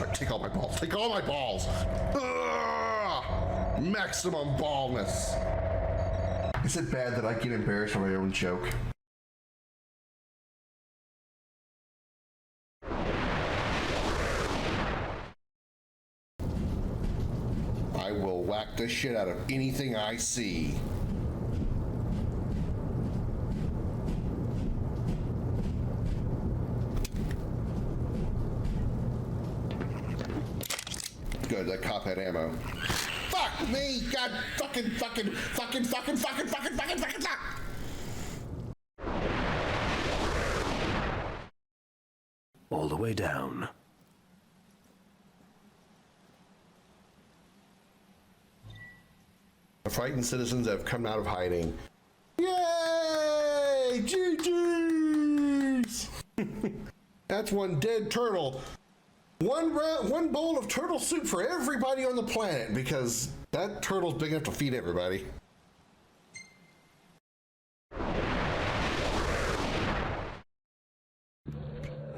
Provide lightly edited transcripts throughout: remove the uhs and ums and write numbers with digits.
check. Take all my balls. Take all my balls. Ugh! Maximum baldness. Is it bad that I get embarrassed by my own joke? I will whack the shit out of anything I see. Good, that cop had ammo. Fuck me! God fucking. All the way down. The frightened citizens have come out of hiding. Yay! GG's! That's one dead turtle. One bowl of turtle soup for everybody on the planet, because that turtle's big enough to feed everybody.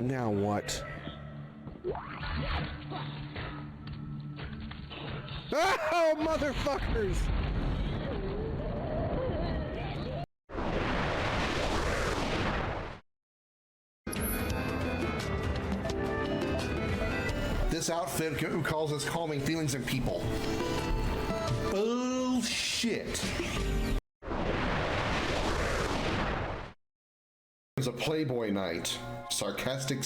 Now what? Oh, motherfuckers! This outfit causes calming feelings in people. Bullshit. It's a Playboy night. Sarcastic.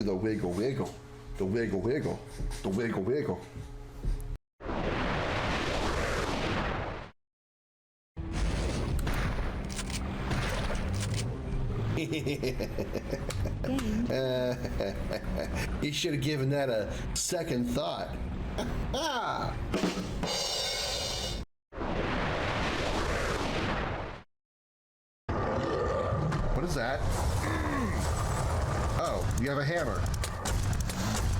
The wiggle wiggle, the wiggle wiggle, the wiggle wiggle. You should have given that a second thought. What is that? Oh, you have a hammer.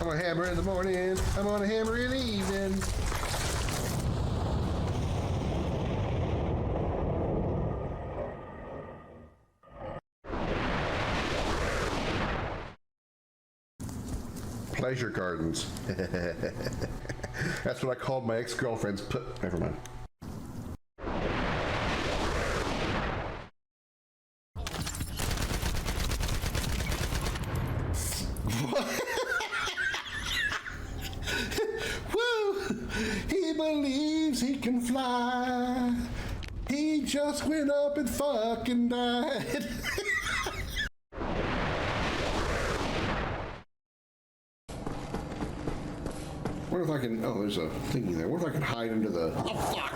I'm gonna hammer in the morning. I'm gonna hammer in the evening. Pleasure gardens. That's what I called my ex-girlfriend's. Never mind. He believes he can fly. He just went up and fucking died. What if I can, oh, there's a thingy there. What if I can hide under the, oh fuck!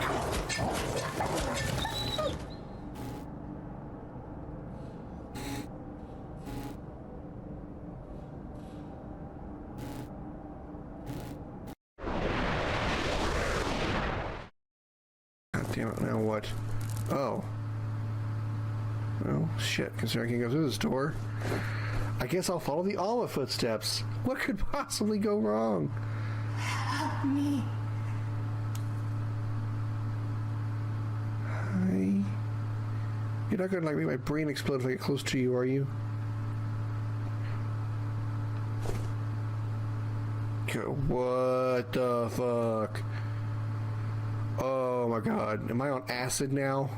Damn it, now what? Oh. Well, shit, considering I can go through this door. I guess I'll follow the Alma footsteps. What could possibly go wrong? Help me. Hi. You're not gonna like make my brain explode if I get close to you, are you? What the fuck? Oh my god, am I on acid now?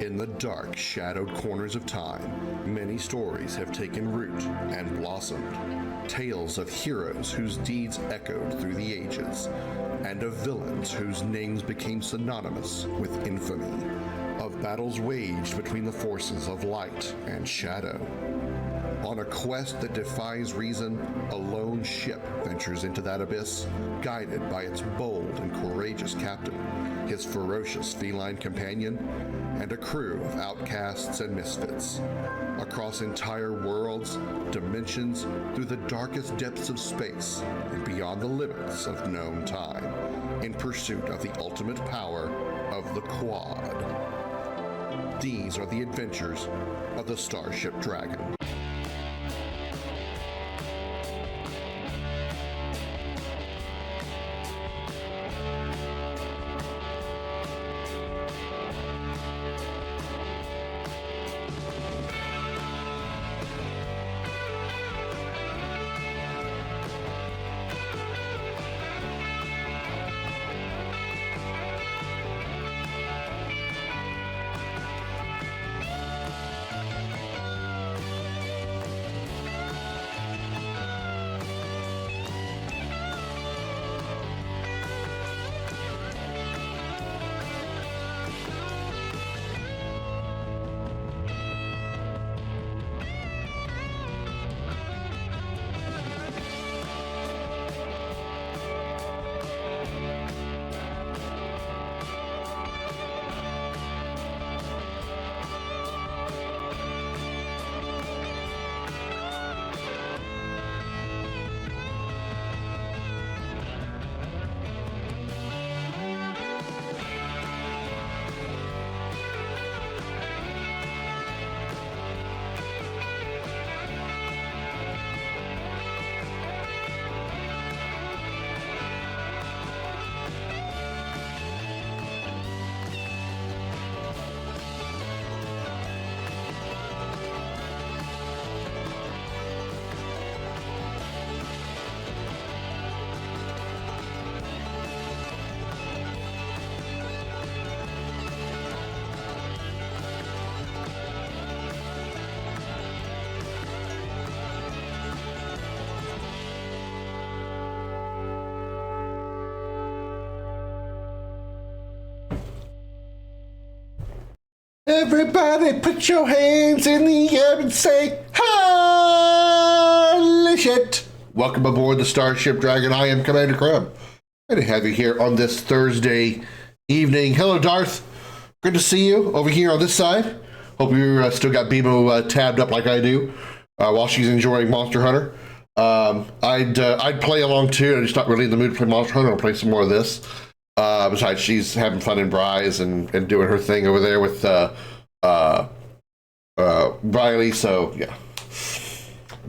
In the dark, shadowed corners of time, many stories have taken root and blossomed. Tales of heroes whose deeds echoed through the ages, and of villains whose names became synonymous with infamy. Of battles waged between the forces of light and shadow. On a quest that defies reason, a lone ship ventures into that abyss, guided by its bold and courageous captain, his ferocious feline companion, and a crew of outcasts and misfits. Across entire worlds, dimensions, through the darkest depths of space, and beyond the limits of known time, in pursuit of the ultimate power of the Quad. These are the adventures of the Starship Dragon. Everybody put your hands in the air and say, holy shit. Welcome aboard the Starship Dragon. I am Commander Krim. Good to have you here on this Thursday evening. Hello, Darth. Good to see you over here on this side. Hope you still got Bimo tabbed up like I do while she's enjoying Monster Hunter. I'd play along too. I'm just not really in the mood to play Monster Hunter. I'll play some more of this. Besides, she's having fun in Bry's and doing her thing over there with Riley. So yeah,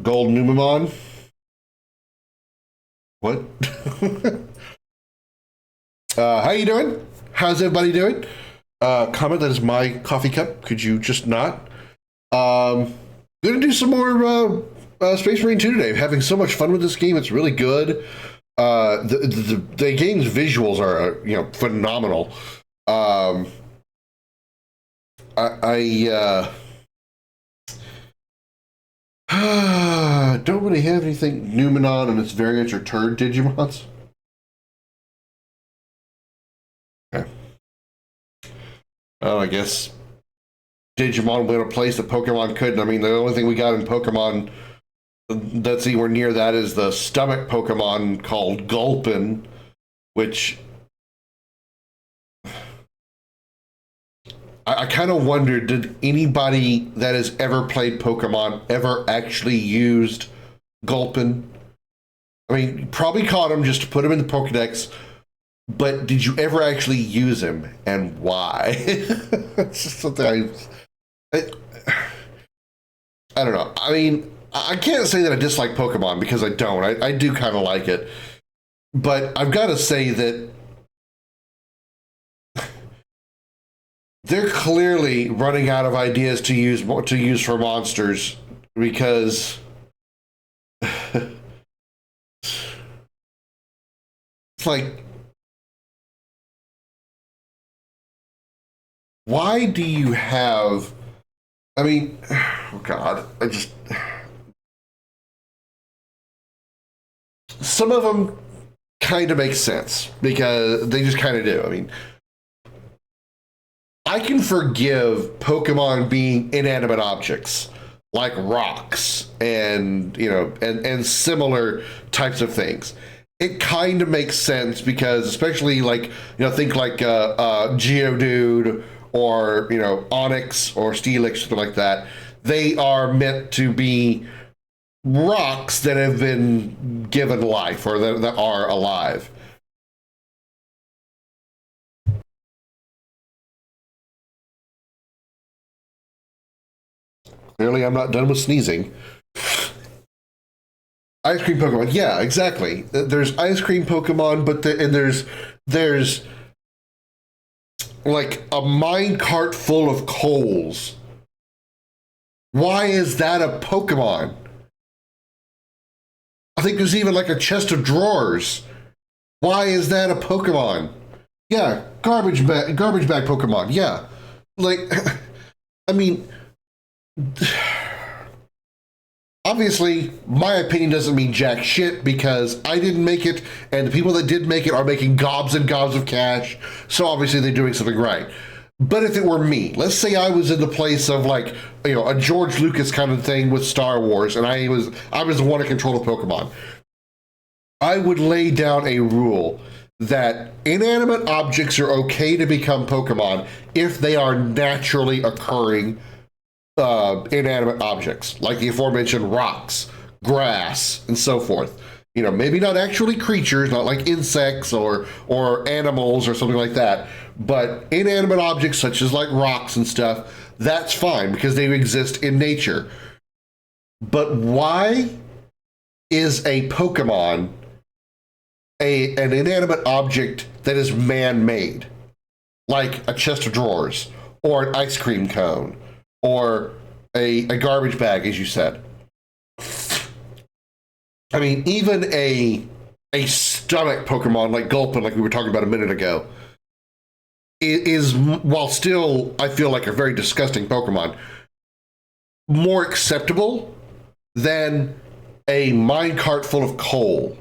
Gold Numamon. What? How you doing? How's everybody doing? Comment that is my coffee cup. Could you just not? Gonna do some more Space Marine 2 today. Having so much fun with this game. It's really good. The game's visuals are phenomenal. I don't really have anything Numenon and its variants or turd Digimons. Okay. Well, I guess Digimon went a place that Pokemon couldn't. I mean, the only thing we got in Pokemon that's anywhere near that is the stomach Pokemon called Gulpin, which I kind of wondered, did anybody that has ever played Pokemon ever actually used Gulpin? I mean, you probably caught him just to put him in the Pokedex, but did you ever actually use him, and why? It's just something I don't know. I mean, I can't say that I dislike Pokemon because I don't. I do kind of like it. But I've got to say that they're clearly running out of ideas to use for monsters because it's like, why do you have, I mean, oh God, some of them kind of make sense because they just kind of do. I mean, I can forgive Pokemon being inanimate objects like rocks and and similar types of things. It kind of makes sense because, especially like think like Geodude or Onyx or Steelix, something like that. They are meant to be rocks that have been given life or that are alive. Clearly, I'm not done with sneezing. Ice cream Pokemon, yeah, exactly. There's ice cream Pokemon, but there's like a minecart full of coals. Why is that a Pokemon? I think there's even like a chest of drawers. Why is that a Pokemon? Yeah, garbage bag Pokemon. Yeah, like, I mean, obviously, my opinion doesn't mean jack shit because I didn't make it, and the people that did make it are making gobs and gobs of cash. So obviously, they're doing something right. But if it were me, let's say I was in the place of like, a George Lucas kind of thing with Star Wars, and I was the one to control the Pokemon. I would lay down a rule that inanimate objects are okay to become Pokemon if they are naturally occurring inanimate objects, like the aforementioned rocks, grass, and so forth. Maybe not actually creatures, not like insects or animals or something like that, but inanimate objects such as like rocks and stuff, that's fine because they exist in nature. But why is a Pokemon an inanimate object that is man-made? Like a chest of drawers, or an ice cream cone, or a garbage bag, as you said. I mean, even a stomach Pokemon like Gulpin, like we were talking about a minute ago, is, while still, I feel like a very disgusting Pokemon, more acceptable than a minecart full of coal.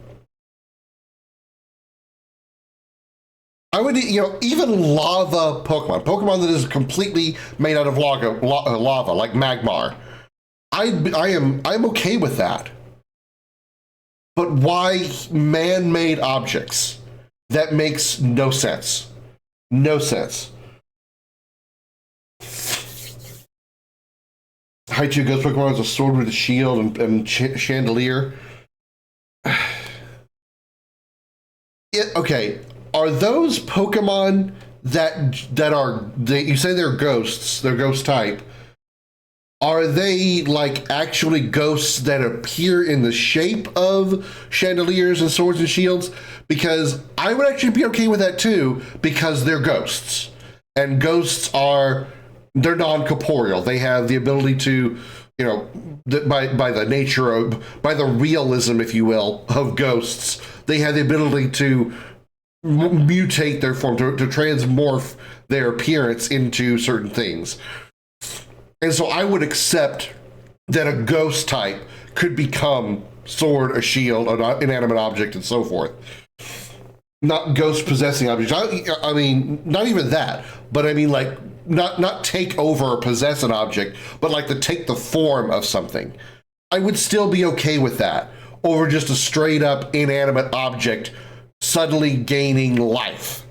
I would, even lava Pokemon that is completely made out of lava, like Magmar. I'm okay with that. But why man-made objects? That makes no sense. No sense. Haichu Ghost Pokemon is a sword with a shield and chandelier. Okay, are those Pokemon that are, you say they're ghosts, they're ghost type, are they like actually ghosts that appear in the shape of chandeliers and swords and shields? Because I would actually be okay with that too, because they're ghosts. And ghosts they're non-corporeal. They have the ability to, by the nature of, by the realism, if you will, of ghosts, they have the ability to mutate their form, to transmorph their appearance into certain things. And so I would accept that a ghost type could become sword, a shield, an inanimate object, and so forth. Not ghost possessing objects. I mean, not even that, but I mean like not take over or possess an object, but like to take the form of something. I would still be okay with that over just a straight up inanimate object suddenly gaining life.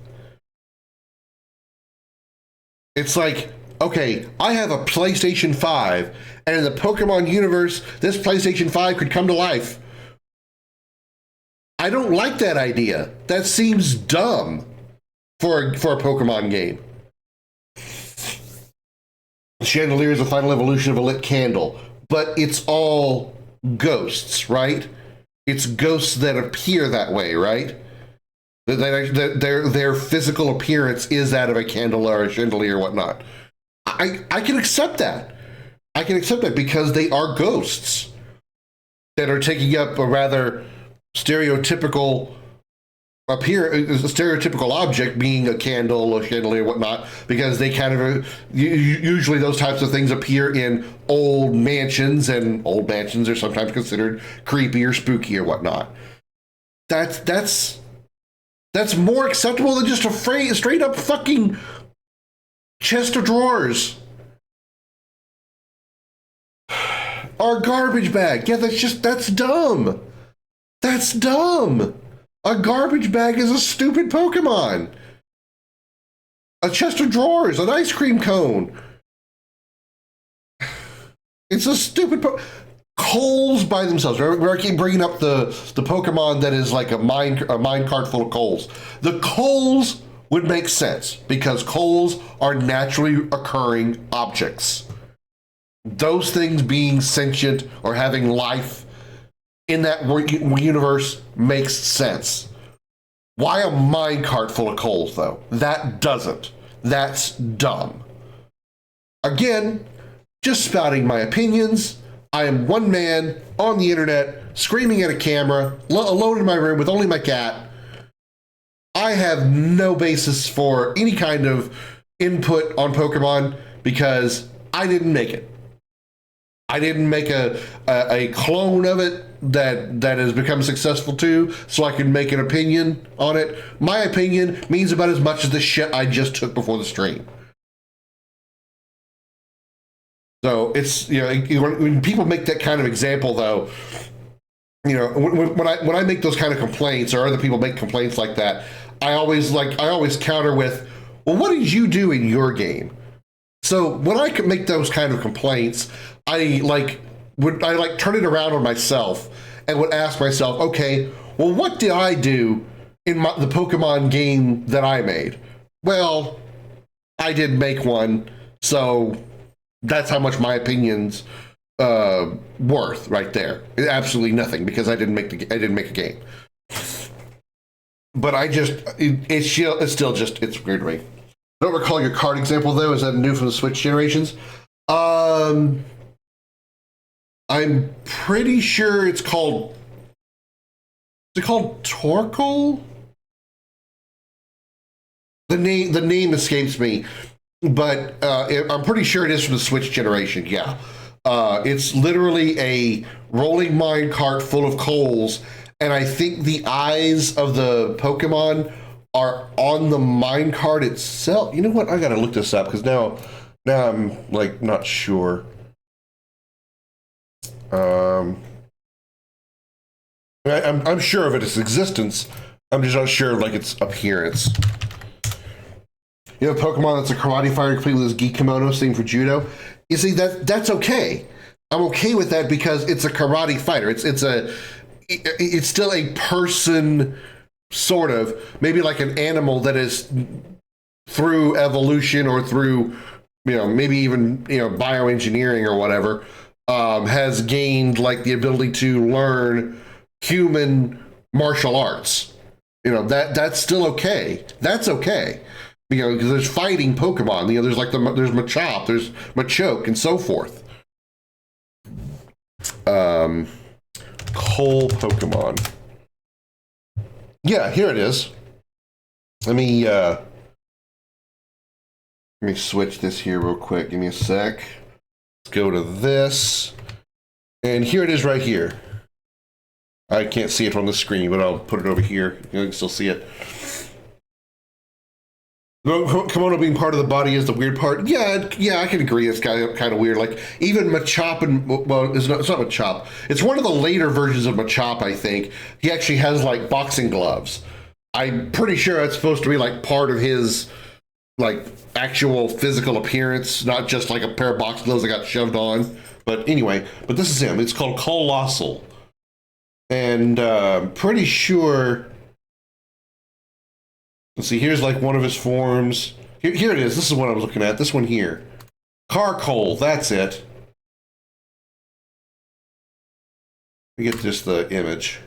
It's like, okay, I have a PlayStation 5, and in the Pokemon universe, this PlayStation 5 could come to life. I don't like that idea. That seems dumb for a Pokemon game. Chandelier is the final evolution of a lit candle, but it's all ghosts, right? It's ghosts that appear that way, right? Their physical appearance is that of a candle or a chandelier or whatnot. I can accept that. I can accept that because they are ghosts that are taking up a rather stereotypical object, being a candle, a chandelier, whatnot, because they kind of usually those types of things appear in old mansions, and old mansions are sometimes considered creepy or spooky or whatnot. That's more acceptable than just a straight up fucking chest of drawers. are a garbage bag. Yeah, that's dumb. That's dumb. A garbage bag is a stupid Pokemon. A chest of drawers, an ice cream cone. It's a stupid coals by themselves. Remember, I keep bringing up the Pokemon that is like a mine cart full of coals. The coals would make sense because coals are naturally occurring objects. Those things being sentient or having life in that universe makes sense. Why a mine cart full of coals, though? That doesn't. That's dumb. Again, just spouting my opinions. I am one man on the internet screaming at a camera, alone in my room with only my cat. I have no basis for any kind of input on Pokemon because I didn't make it. I didn't make a clone of it that has become successful too, so I can make an opinion on it. My opinion means about as much as the shit I just took before the stream. So it's, when people make that kind of example, though, when I make those kind of complaints or other people make complaints like that, I always counter with, well, what did you do in your game? So when I could make those kind of complaints, I turn it around on myself and would ask myself, okay, well, what did I do in the Pokemon game that I made? Well, I didn't make one, so that's how much my opinion's worth right there. Absolutely nothing because I didn't make a game. But it's still just, it's weird to me. I don't recall your card example though. Is that new from the Switch generations? I'm pretty sure it's called. Is it called Torkoal? The name escapes me, but I'm pretty sure it is from the Switch generation. Yeah, it's literally a rolling mine cart full of coals, and I think the eyes of the Pokemon are on the mine cart itself. You know what? I gotta look this up because now I'm like not sure. I'm sure of its existence. I'm just not sure of like its appearance. You have a Pokemon that's a karate fighter complete with his gi kimono, same for judo. You see, that's okay. I'm okay with that because it's a karate fighter. It's still a person, sort of, maybe like an animal that is through evolution or through, maybe even, bioengineering or whatever, has gained like the ability to learn human martial arts. That's still okay. That's okay. Because there's fighting Pokemon. There's there's Machop, there's Machoke, and so forth. Coal Pokemon. Yeah, here it is. Let me switch this here real quick. Give me a sec. Let's go to this. And here it is right here. I can't see it on the screen, but I'll put it over here. You can still see it. Kimono being part of the body is the weird part. Yeah, I can agree. It's kind of weird. Like even Machop it's not Machop. It's one of the later versions of Machop. I think he actually has like boxing gloves. I'm pretty sure that's supposed to be like part of his like actual physical appearance, not just like a pair of boxing gloves that got shoved on. But anyway, this is him. It's called Colossal, and pretty sure. Let's see, here's like one of his forms. Here it is. This is what I was looking at. This one here. Carcoal, that's it. Let me get just the image.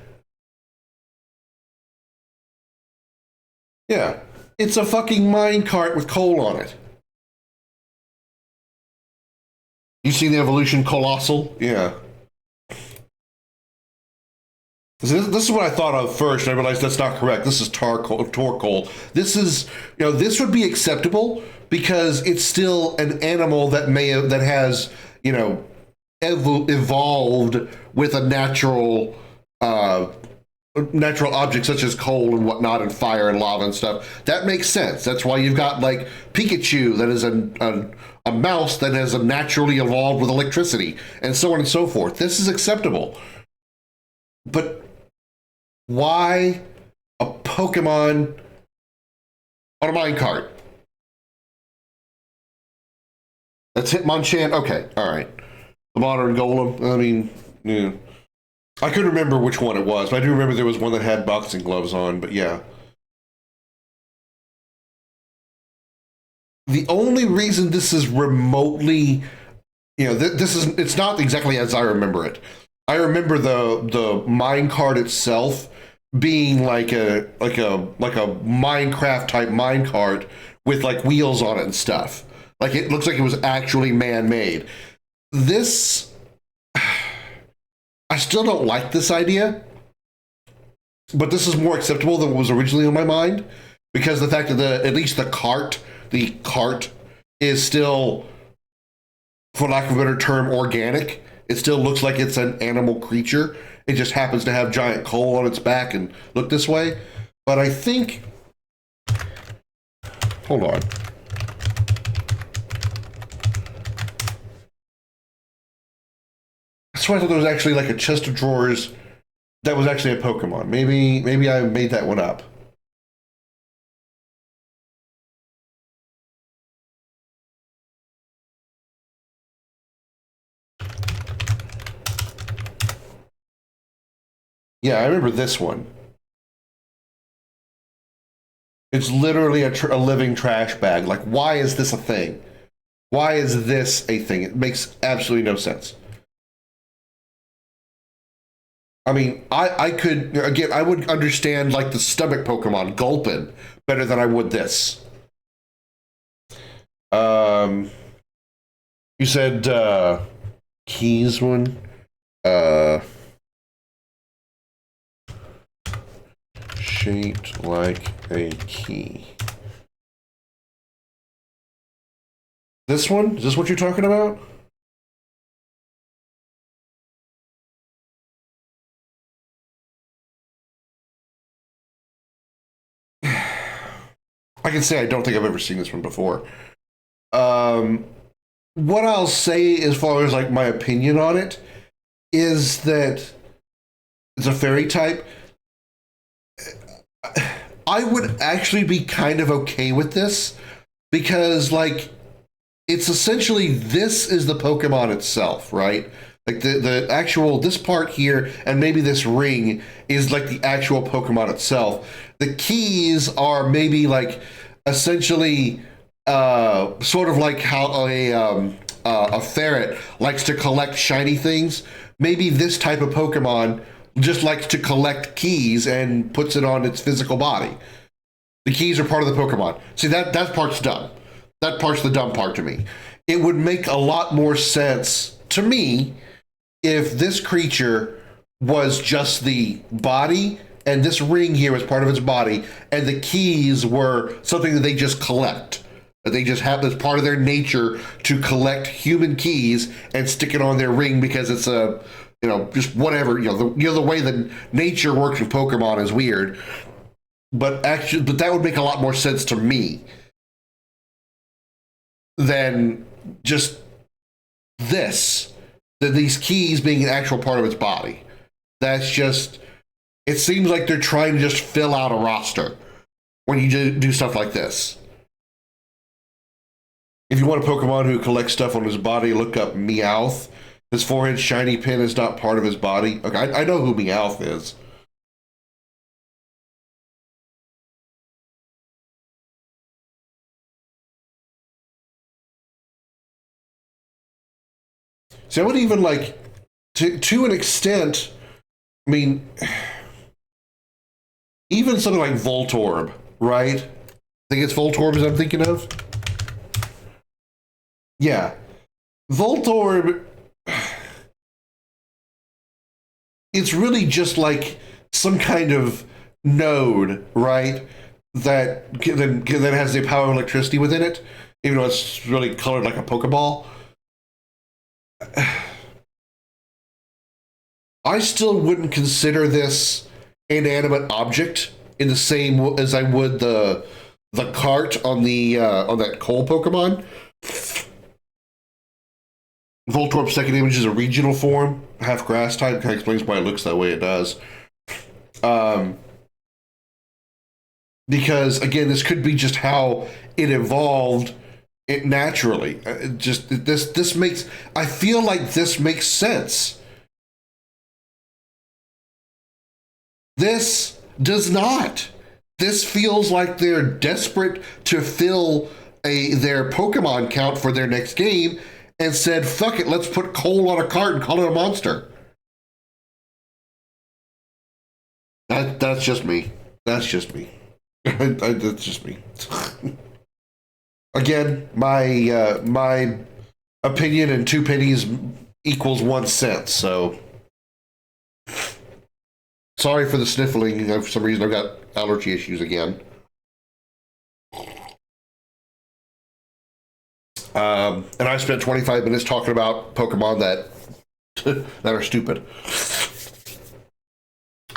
Yeah, it's a fucking mine cart with coal on it. You see the evolution Colossal? Yeah. This is what I thought of first, and I realized that's not correct. This is Torkoal. This is, this would be acceptable because it's still an animal that has, evolved with a natural natural objects such as coal and whatnot and fire and lava and stuff. That makes sense. That's why you've got like Pikachu that is a mouse that has naturally evolved with electricity and so on and so forth. This is acceptable. But why a Pokemon on a minecart? That's Hitmonchan. Okay, all right. The modern golem. I mean, yeah. I couldn't remember which one it was, but I do remember there was one that had boxing gloves on, but yeah. The only reason this is remotely, it's not exactly as I remember it. I remember the minecart itself being like a Minecraft type minecart with like wheels on it and stuff. Like it looks like it was actually man-made. This, I still don't like this idea, but this is more acceptable than what was originally on my mind, because the fact that at least the cart is still, for lack of a better term, organic. It still looks like it's an animal creature. It just happens to have giant coal on its back and look this way. But I think, hold on. I swear I thought there was actually like a chest of drawers that was actually a Pokemon. Maybe I made that one up. Yeah, I remember this one. It's literally a living trash bag. Like, why is this a thing? Why is this a thing? It makes absolutely no sense. I mean, I could, again, I would understand like the stomach Pokemon, Gulpin, better than I would this. You said keys one? Shaped like a key. This one? Is this what you're talking about? I can say I don't think I've ever seen this one before. What I'll say as far as like my opinion on it is that it's a fairy type. I would actually be kind of okay with this because like it's essentially this is the Pokemon itself, right? Like the actual, this part here and maybe this ring is like the actual Pokemon itself. The keys are maybe like essentially sort of like how a ferret likes to collect shiny things. Maybe this type of Pokemon just likes to collect keys and puts it on its physical body. The keys are part of the Pokemon. See, that part's dumb. That part's the dumb part to me. It would make a lot more sense to me if this creature was just the body and this ring here was part of its body and the keys were something that they just collect. That they just have as part of their nature to collect human keys and stick it on their ring because it's a, just whatever, the way that nature works with Pokemon is weird. But that would make a lot more sense to me than just this, that these keys being an actual part of its body. That's just, it seems like they're trying to just fill out a roster when you do stuff like this. If you want a Pokemon who collects stuff on his body, look up Meowth. His forehead shiny pin is not part of his body. Okay, I know who Meowth is. So I would even like, to an extent, I mean, even something like Voltorb, right? I think it's Voltorb as I'm thinking of. Yeah. Voltorb, it's really just like some kind of node, right? That has the power of electricity within it, even though it's really colored like a Pokeball. I still wouldn't consider this inanimate object in the same as I would the cart on that coal Pokemon. Voltorb's second image is a regional form, half grass type. Kind of explains why it looks that way it does. Because again, this could be just how it evolved it naturally. This makes, I feel like this makes sense. This does not. This feels like they're desperate to fill their Pokemon count for their next game and said, fuck it, let's put coal on a cart and call it a monster. That's just me. That's just me. That's just me. Again, my opinion and 2 pennies equals 1 cent, so sorry for the sniffling. For some reason I've got allergy issues again. And I spent 25 minutes talking about Pokemon that that are stupid.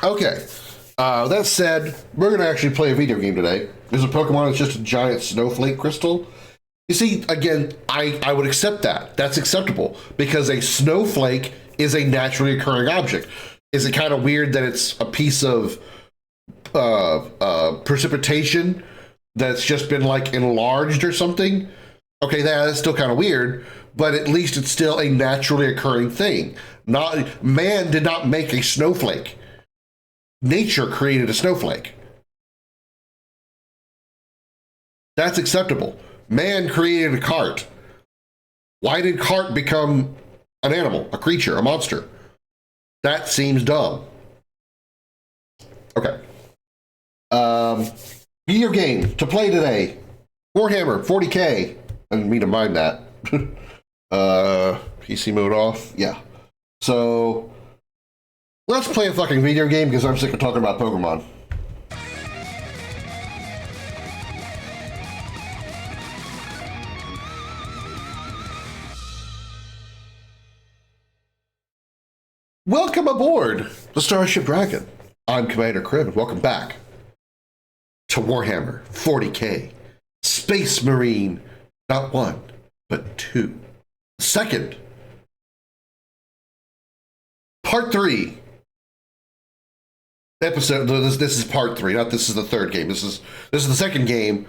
Okay. That said, we're going to actually play a video game today. There's a Pokemon that's just a giant snowflake crystal. You see, again, I would accept that. That's acceptable because a snowflake is a naturally occurring object. Is it kind of weird that it's a piece of precipitation that's just been like enlarged or something? Okay, that's still kind of weird, but at least it's still a naturally occurring thing. Man did not make a snowflake. Nature created a snowflake. That's acceptable. Man created a cart. Why did cart become an animal, a creature, a monster? That seems dumb. Okay. Video game to play today. Warhammer 40K. I didn't mean to mind that. PC mode off. Yeah. So let's play a fucking video game because I'm sick of talking about Pokemon. Welcome aboard the Starship Dragon. I'm Commander Krim, and welcome back to Warhammer 40K. Space Marine, not 1, but 2. Second, part 3. Episode. This is part 3. Not this is the third game. This is the second game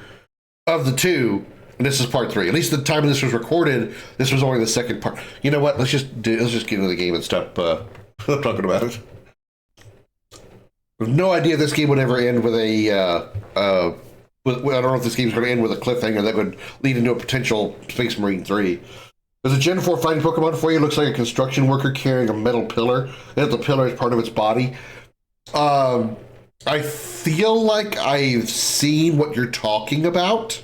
of the 2, and this is part 3. At least the time this was recorded, this was only the second part. You know what? Let's just get into the game and stop talking about it. I have no idea if this game would ever end with a. I don't know if this game's going to end with a cliffhanger that would lead into a potential Space Marine 3. There's a Gen 4 fighting Pokemon for you. It looks like a construction worker carrying a metal pillar. And the pillar is part of its body. I feel like I've seen what you're talking about.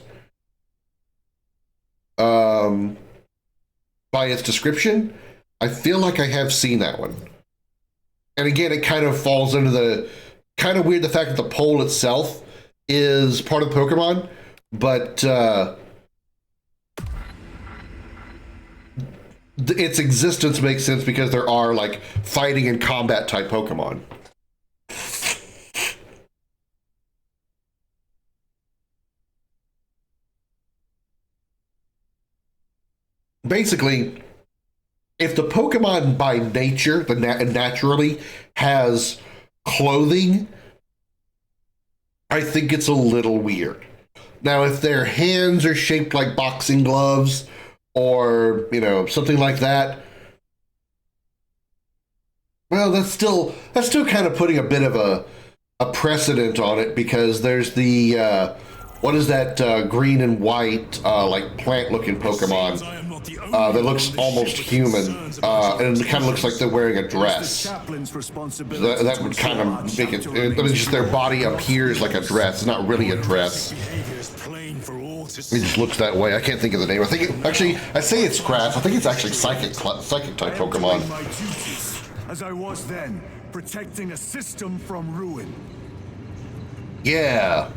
By its description, I feel like I have seen that one. And again, it kind of falls into the kind of weird the fact that the pole itself is part of Pokemon, but its existence makes sense because there are like fighting and combat type Pokemon. Basically, if the Pokemon by nature, naturally has clothing, I think it's a little weird. Now, if their hands are shaped like boxing gloves or, something like that, well, that's still kind of putting a bit of a precedent on it because there's the, what is that green and white, like plant-looking Pokemon that looks almost human, and it kind of looks like they're wearing a dress. That would kind of make it, it's just their body appears like a dress. It's not really a dress. It just looks that way. I can't think of the name. I think I say it's grass. I think it's actually psychic type Pokemon. As I was then, protecting a system from ruin. Yeah.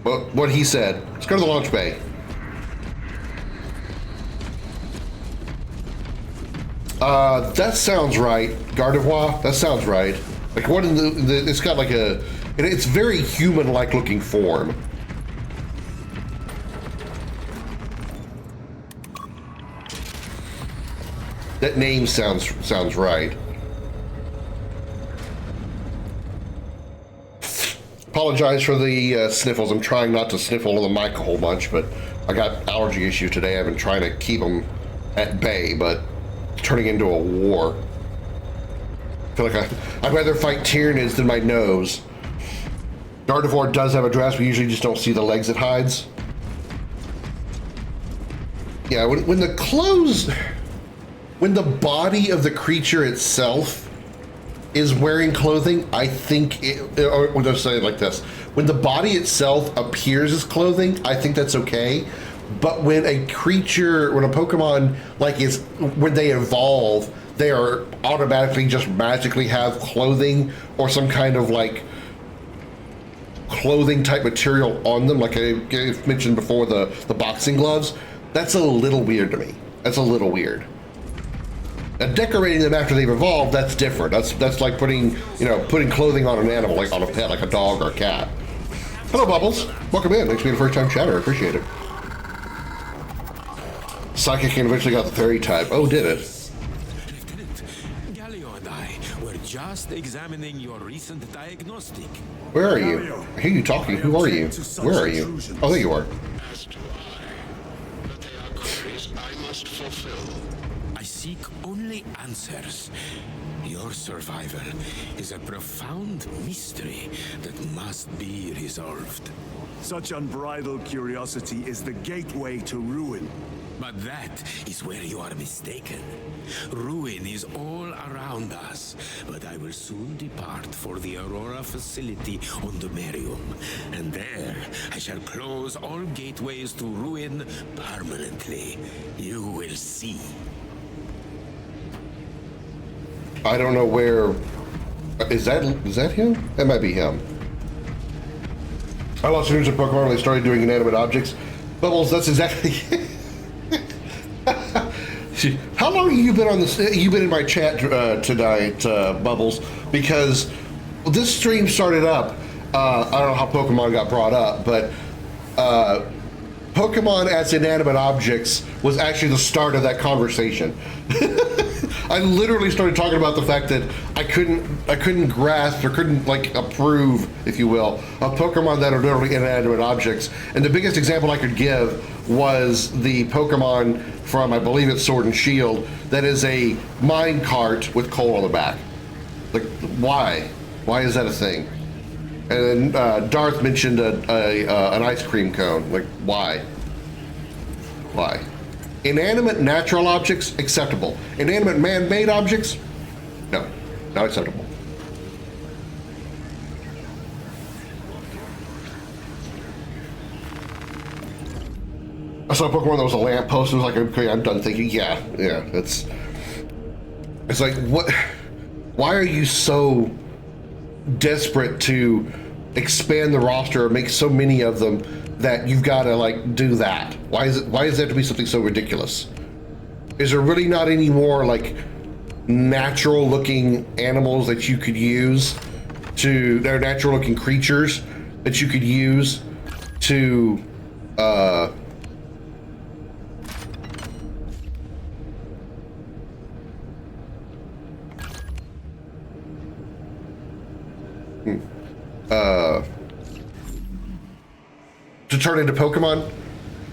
Well, what he said. Let's go to the launch bay. That sounds right. Gardevoir, that sounds right. Like one of it's got like a, and it's very human-like looking form. That name sounds right. Apologize for the sniffles. I'm trying not to sniffle on the mic a whole bunch, but I got allergy issues today. I've been trying to keep them at bay, but it's turning into a war. I feel like I'd rather fight Tyranids than my nose. Gardevoir does have a dress. We usually just don't see the legs it hides. Yeah, when the clothes, when the body of the creature itself is wearing clothing, I think or we'll just say it like this. When the body itself appears as clothing, I think that's okay. But when a creature, when a Pokemon when they evolve, they are automatically just magically have clothing or some kind of like clothing type material on them, like I mentioned before, the boxing gloves. That's a little weird to me. That's a little weird. Now, decorating them after they've evolved, that's different. That's like putting clothing on an animal, like on a pet, like a dog or a cat. Hello, Bubbles. Welcome in. Thanks for being a first-time chatter. I appreciate it. Psychic and eventually got the fairy type. Oh, did it? Lieutenant, Galio and I were just examining your recent diagnostic. Where are you? I hear you talking. Who are you? Where are you? Oh, there you are. As do I. But they are queries I must fulfill. I seek only answers. Your survival is a profound mystery that must be resolved. Such unbridled curiosity is the gateway to ruin. But that is where you are mistaken. Ruin is all around us, but I will soon depart for the Aurora facility on Domerium, and there I shall close all gateways to ruin permanently. You will see. I don't know where. Is that him? That might be him. I lost interest in Pokemon when they started doing inanimate objects. Bubbles, that's exactly. How long have you been on this? You've been in my chat tonight, Bubbles, because this stream started up. I don't know how Pokemon got brought up, but Pokemon as inanimate objects was actually the start of that conversation. I literally started talking about the fact that I couldn't grasp or couldn't like approve, if you will, of Pokemon that are literally inanimate objects. And the biggest example I could give was the Pokemon from, I believe it's Sword and Shield, that is a mine cart with coal on the back. Like, why? Why is that a thing? And then Darth mentioned an ice cream cone. Like, why? Why? Inanimate natural objects, acceptable. Inanimate man-made objects, no, not acceptable. I saw a Pokemon that was a lamppost and was like, okay, I'm done thinking. Yeah, it's like, what? Why are you so desperate to expand the roster or make so many of them that you've got to like do that? Why does there have to be something so ridiculous? Is there really not any more like natural looking animals that you could use that are natural looking creatures that you could use to to turn into Pokemon?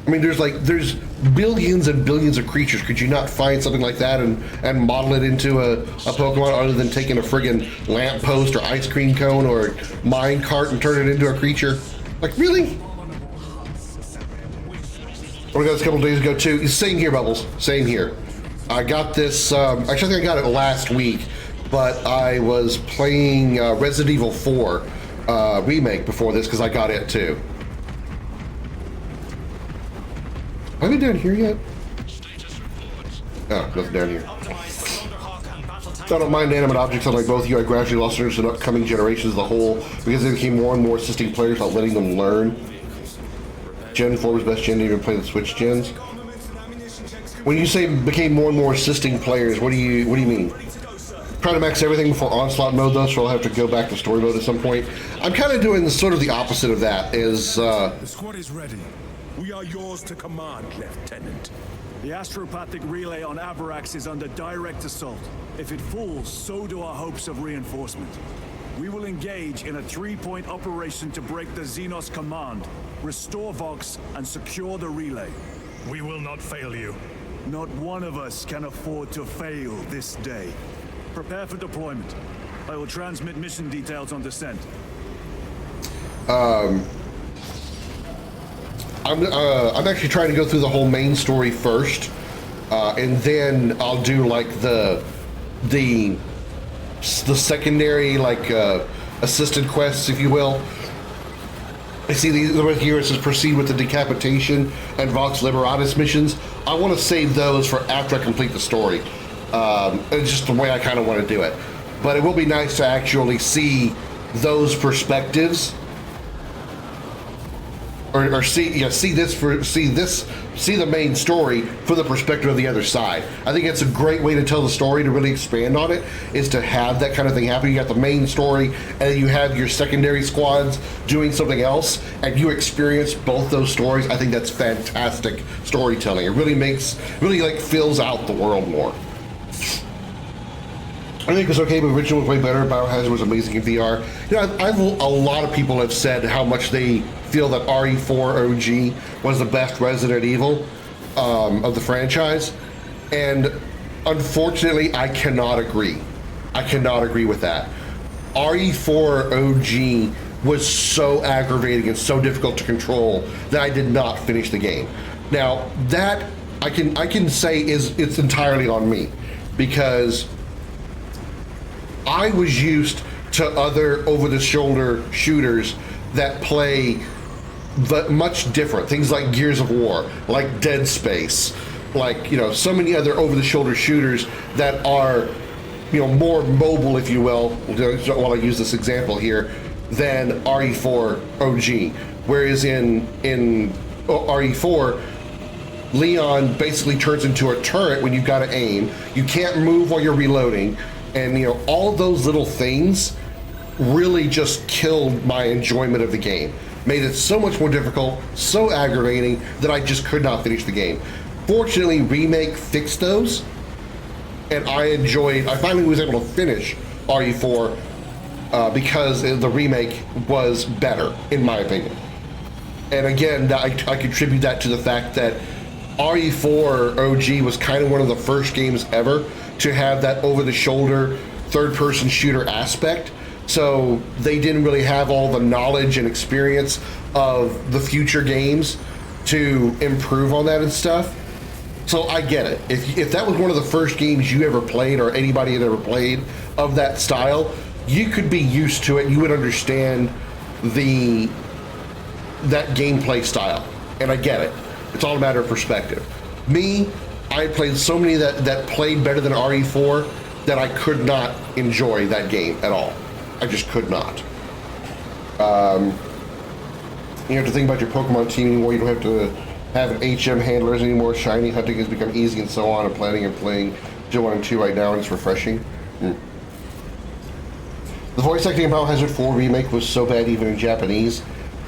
I mean, there's billions and billions of creatures. Could you not find something like that and model it into a Pokemon other than taking a friggin' lamppost or ice cream cone or mine cart and turn it into a creature? Like, really? We got this a couple days ago too. Same here, Bubbles. Same here. I got this, actually I think I got it last week, but I was playing Resident Evil 4 remake before this because I got it too. Have we down here yet? Oh, nothing down here. I don't mind inanimate objects unlike both of you. I gradually lost interest in upcoming generations as a whole because they became more and more assisting players without letting them learn. Gen 4 was best gen to even play the Switch gens. When you say became more and more assisting players, what do you mean? try to max everything before onslaught mode though, so I'll have to go back to story mode at some point. I'm kind of doing sort of the opposite of that. Is The squad is ready. We are yours to command, Lieutenant. The astropathic relay on Avarax is under direct assault. If it falls, so do our hopes of reinforcement. We will engage in a 3-point operation to break the Xenos command, restore Vox, and secure the relay. We will not fail you. Not one of us can afford to fail this day. Prepare for deployment. I will transmit mission details on descent. I'm actually trying to go through the whole main story first, and then I'll do like the secondary like assistant quests, if you will. I see these right here. It says proceed with the decapitation and Vox Liberatus missions. I want to save those for after I complete the story. It's just the way I kind of want to do it. But it will be nice to actually see those perspectives, or see the main story from the perspective of the other side. I think it's a great way to tell the story, to really expand on it, is to have that kind of thing happen. You got the main story, and then you have your secondary squads doing something else, and you experience both those stories. I think that's fantastic storytelling. It really like fills out the world more. I think it's okay, but original was way better. Biohazard was amazing in VR. You know, a lot of people have said how much they feel that RE4 OG was the best Resident Evil of the franchise, and unfortunately, I cannot agree. I cannot agree with that. RE4 OG was so aggravating and so difficult to control that I did not finish the game. Now that I can say it's entirely on me, because I was used to other over-the-shoulder shooters that play much different things, like Gears of War, like Dead Space, like, you know, so many other over-the-shoulder shooters that are, you know, more mobile, if you will, while I use this example here, than RE4 OG. Whereas in RE4, Leon basically turns into a turret when you've got to aim. You can't move while you're reloading. And, you know, all those little things really just killed my enjoyment of the game. Made it so much more difficult, so aggravating, that I just could not finish the game. Fortunately, Remake fixed those, and I finally was able to finish RE4 because the Remake was better, in my opinion. And again, I contribute that to the fact that RE4 OG was kind of one of the first games ever to have that over-the-shoulder third-person shooter aspect. So they didn't really have all the knowledge and experience of the future games to improve on that and stuff. So I get it. If that was one of the first games you ever played, or anybody had ever played of that style, you could be used to it. You would understand that gameplay style. And I get it. It's all a matter of perspective. Me, I played so many that played better than RE4 that I could not enjoy that game at all. I just could not. You have to think about your Pokemon team anymore. You don't have to have an HM handlers anymore. Shiny hunting has become easy and so on. I'm planning and playing Gen 1 and 2 right now, and it's refreshing. The voice acting in Biohazard 4 Remake was so bad even in Japanese.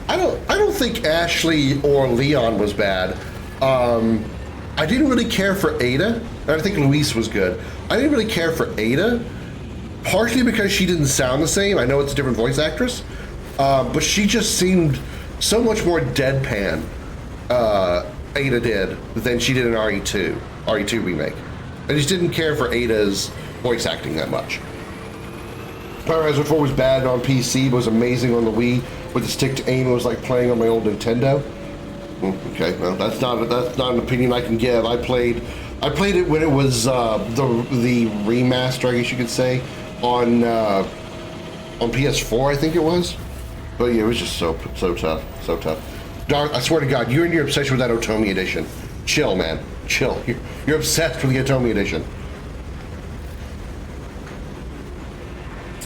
I don't think Ashley or Leon was bad. I didn't really care for Ada. I think Luis was good. I didn't really care for Ada, partially because she didn't sound the same. I know it's a different voice actress, but she just seemed so much more deadpan, Ada did, than she did in RE2 Remake. I just didn't care for Ada's voice acting that much. Biohazard 4 was bad on PC, but was amazing on the Wii. With the stick to aim, it was like playing on my old Nintendo. Okay, well, that's not an opinion I can give. I played it when it was the remaster, I guess you could say, on PS4, I think it was. But yeah, it was just so tough. Dark, I swear to God, you and your obsession with that Otomi edition. Chill, man, chill. You're obsessed with the Otomi edition.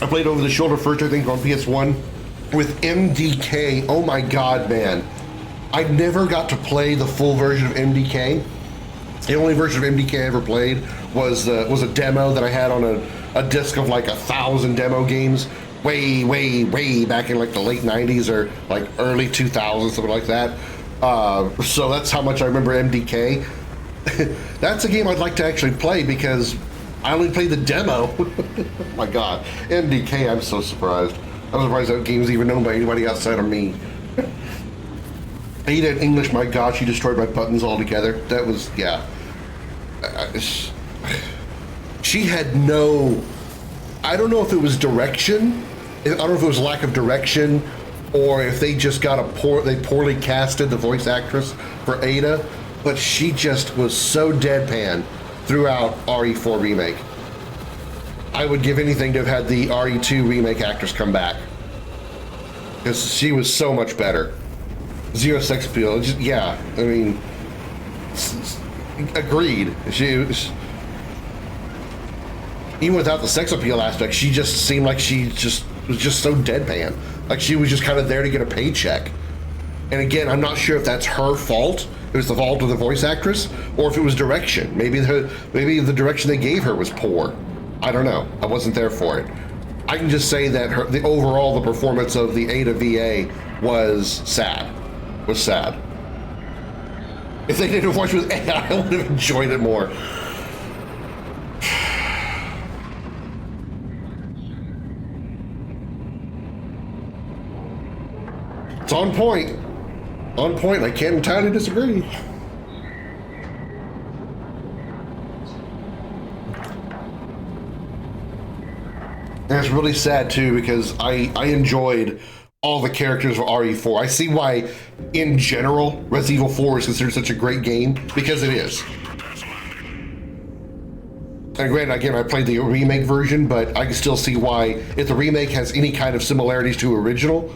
I played Over the Shoulder first, I think, on PS1 with MDK. Oh my God, man. I never got to play the full version of MDK. The only version of MDK I ever played was a demo that I had on a disc of like 1,000 demo games way back in like the late 90s or like early 2000s, something like that. So that's how much I remember MDK. That's a game I'd like to actually play because I only played the demo. Oh my god, MDK, I'm so surprised. I'm surprised that game's even known by anybody outside of me. Ada in English, my god, she destroyed my buttons altogether. That was, yeah. She had no, I don't know if it was direction. I don't know if it was lack of direction or if they just got they poorly casted the voice actress for Ada, but she just was so deadpan throughout RE4 Remake. I would give anything to have had the RE2 Remake actress come back because she was so much better. Zero sex appeal, just, yeah, I mean, agreed. She was, even without the sex appeal aspect, she just seemed like she just was just so deadpan. Like she was just kind of there to get a paycheck. And again, I'm not sure if that's her fault. It was the fault of the voice actress, or if it was direction. Maybe the direction they gave her was poor. I don't know. I wasn't there for it. I can just say that the overall performance of the Ada VA was sad. Was sad. If they did a voice with Ada, I would have enjoyed it more. It's on point. On point. I can't entirely disagree. And it's really sad too because I enjoyed all the characters of RE4. I see why, in general, Resident Evil 4 is considered such a great game, because it is. And granted, again, I played the remake version, but I can still see why, if the remake has any kind of similarities to original,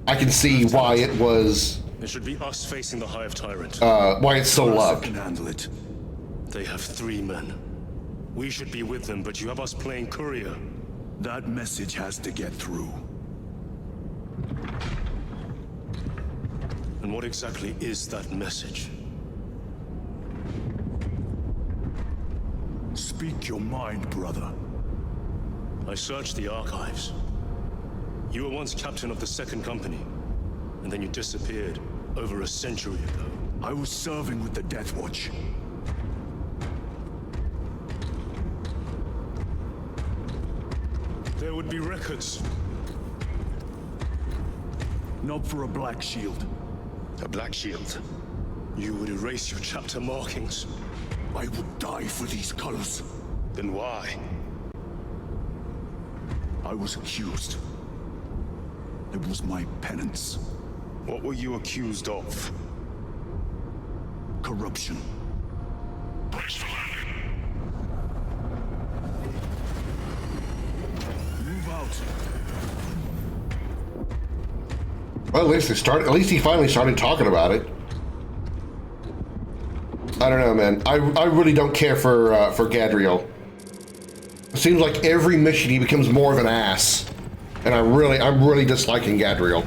I can see why it was... It should be us facing the Hive Tyrant. Why it's so loved. Can handle it. They have 3 men. We should be with them, but you have us playing courier. That message has to get through. And what exactly is that message? Speak your mind, brother. I searched the archives. You were once captain of the 2nd Company, and then you disappeared over a century ago. I was serving with the Death Watch. There would be records. Not for a Black Shield. A Black Shield. You would erase your chapter markings. I would die for these colors. Then why? I was accused. It was my penance. What were you accused of? Corruption. Move out. Well, at least he finally started talking about it. I don't know, man. I really don't care for Gadriel. It seems like every mission he becomes more of an ass. And I'm really disliking Gadriel.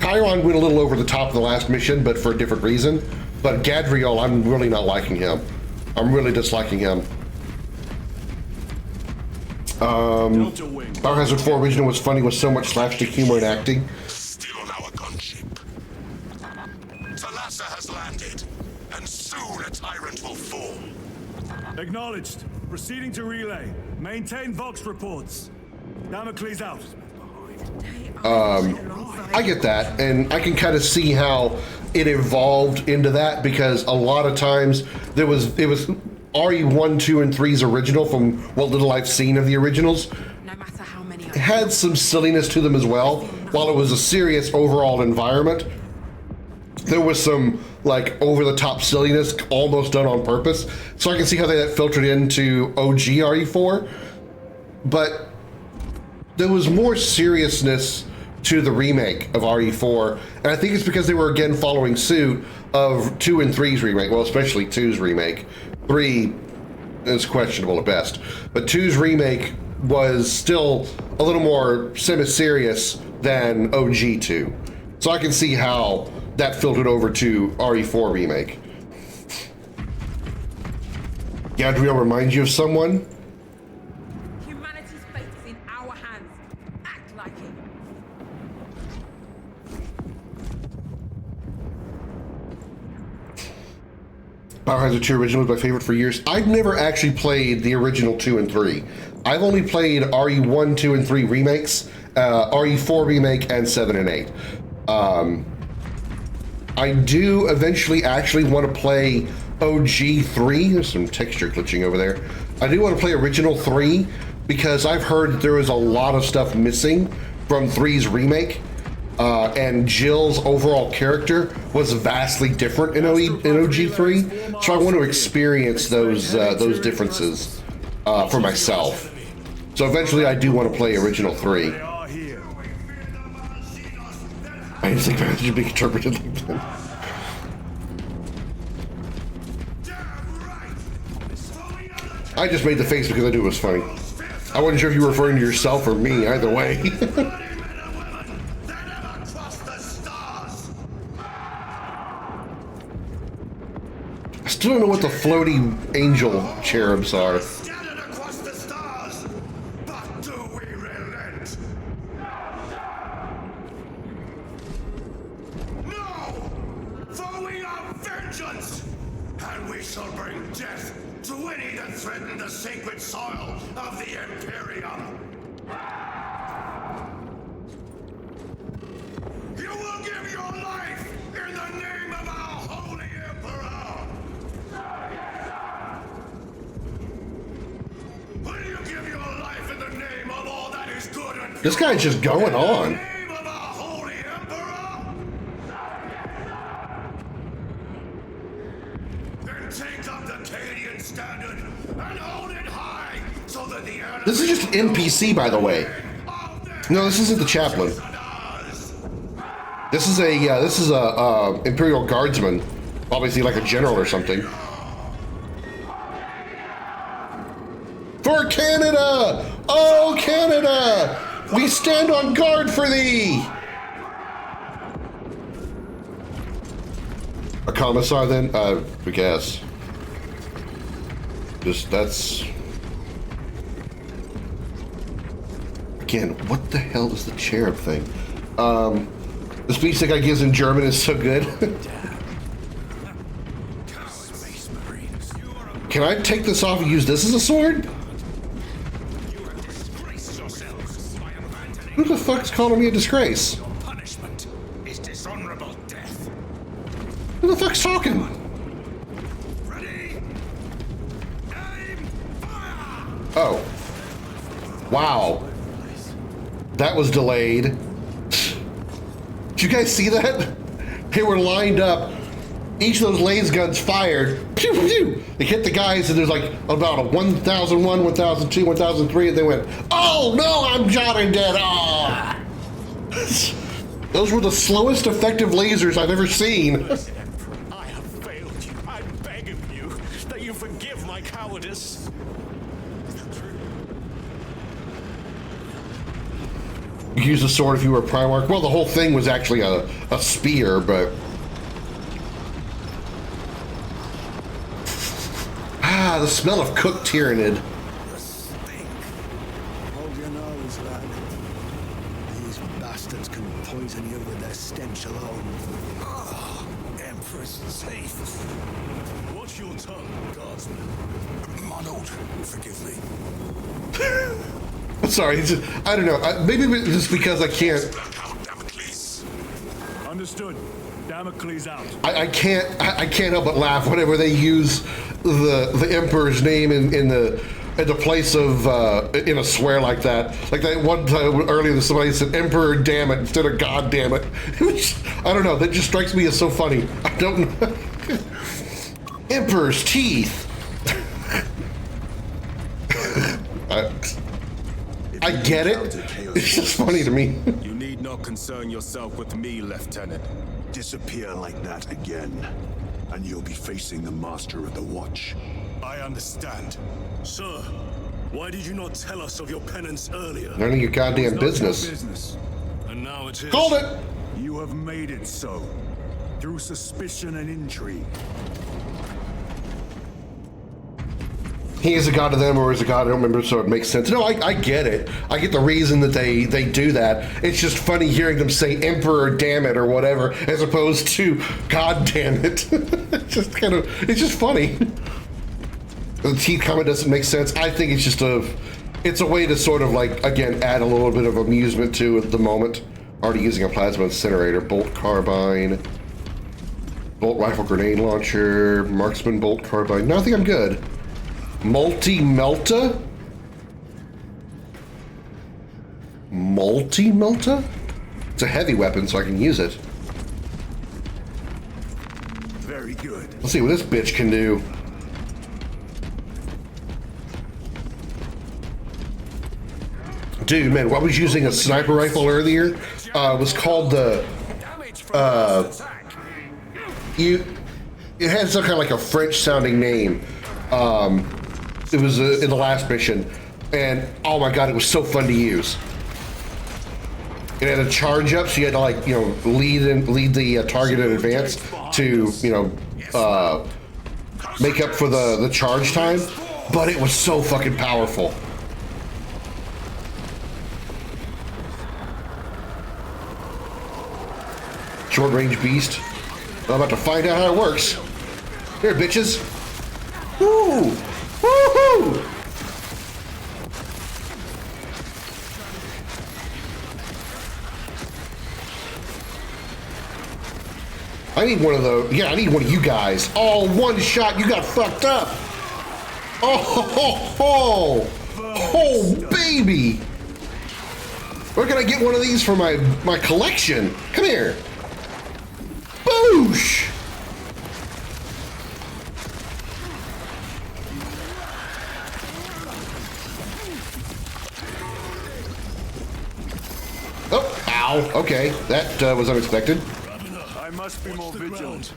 Chiron went a little over the top of the last mission, but for a different reason. But Gadriel, I'm really not liking him. I'm really disliking him. Biohazard 4 original was funny with so much slapstick humor and acting. Still on our gunship. Thalassa has landed, and soon a tyrant will fall. Acknowledged. Proceeding to relay. Maintain Vox reports. Damocles out. I get that, and I can kind of see how it evolved into that, because a lot of times it was RE1, 2, and 3's original, from what little I've seen of the originals. No matter how many It had some silliness to them as well. While it was a serious overall environment, there was some like over-the-top silliness almost done on purpose. So I can see how that filtered into OG RE4, but there was more seriousness to the remake of RE4, and I think it's because they were again following suit of 2 and 3's remake, well, especially 2's remake. 3 is questionable at best, but 2's remake was still a little more semi-serious than OG 2. So I can see how that filtered over to RE4 remake. Gadriel reminds you of someone? Humanity's fate is in our hands. Act like it. Biohazard 2 original was my favorite for years. I've never actually played the original 2 and 3. I've only played RE1, 2, and 3 remakes, RE4 remake, and 7 and 8. I do eventually actually want to play OG 3. There's some texture glitching over there. I do want to play original 3 because I've heard that there was a lot of stuff missing from 3's remake. And Jill's overall character was vastly different in OG3, so I want to experience those differences for myself. So eventually, I do want to play original 3. I didn't think that should be interpreted like that. I just made the face because I knew it was funny. I wasn't sure if you were referring to yourself or me. Either way. I still don't know what the floaty angel cherubs are. Scattered across the stars, but do we relent? No! For we are vengeance, and we shall bring death to any that threaten the sacred soil of the Imperium. You will give your life in the name of our holy Emperor! Will you give your life in the name of all that is good and This guy's just going on. in the name of our holy Emperor? Then take up the Cadian standard and hold it high so that the enemy This is just an NPC, by the way. No, this isn't the chaplain. This is a Imperial Guardsman, obviously like a general or something. For Canada! Oh, Canada! We stand on guard for thee! A commissar then? I guess. That's... Again, what the hell is the cherub thing? The speech that guy gives in German is so good. Can I take this off and use this as a sword? Who the fuck's calling me a disgrace? punishment is dishonorable death. Who the fuck's talking? Ready? Aim! Fire! Oh. Wow. That was delayed. Did you guys see that? They were lined up. Each of those laser guns fired. Pew, pew. They hit the guys, and there's like about a 1001, 1002, 1003, and they went, oh no, I'm shot and dead. Ah. Those were the slowest effective lasers I've ever seen. I have failed you. I beg of you that you forgive my cowardice. You use a sword if you were a Primarch. Well, the whole thing was actually a spear, but... Ah, the smell of cooked Tyranid. Hold your nose, lad. These bastards can poison you with their stench alone. Oh, Empress safe. Watch your tongue, guardsman. Monod, forgive me. I'm sorry, it's just, I don't know. Maybe it's just because I can't... Understood. Damocles out. I can't help but laugh whenever they use the Emperor's name in the place of in a swear like that. Like that one time earlier, somebody said "Emperor damn it" instead of "God damn it." I don't know. That just strikes me as so funny. I don't know. Emperor's teeth. I get it. It's just funny to me. You need not concern yourself with me, Lieutenant. Disappear like that again, and you'll be facing the Master of the Watch. I understand. Sir, why did you not tell us of your penance earlier? None of your goddamn Not your business. business. And now it is. Called it. You have made it so, through suspicion and intrigue. he is a god to them or is a god, I don't remember, so it makes sense. No, I get it. I get the reason that they do that. It's just funny hearing them say emperor damn it or whatever, as opposed to god damn it. It's just funny. The teeth comment doesn't make sense. I think it's just it's a way to sort of like, again, add a little bit of amusement to at the moment. Already using a plasma incinerator, bolt carbine, bolt rifle grenade launcher, marksman bolt carbine. No, I think I'm good. Multi-melta? Multi-melta? It's a heavy weapon, so I can use it. Very good. Let's see what this bitch can do. Dude, man, I was using a sniper rifle earlier. It was called the... It had some kind of like a French-sounding name. It was in the last mission, and oh my god, it was so fun to use. It had a charge up, so you had to like, you know, lead the target in advance to, you know, make up for the charge time. But it was so fucking powerful. Short range beast. I'm about to find out how it works. Here, bitches. Woo! Woohoo! I need one of those. Yeah, I need one of you guys. Oh, one shot, you got fucked up. Oh, ho, ho, oh, baby. Where can I get one of these for my collection? Come here. Boosh! Oh, ow. Okay, that was unexpected. I must be more vigilant.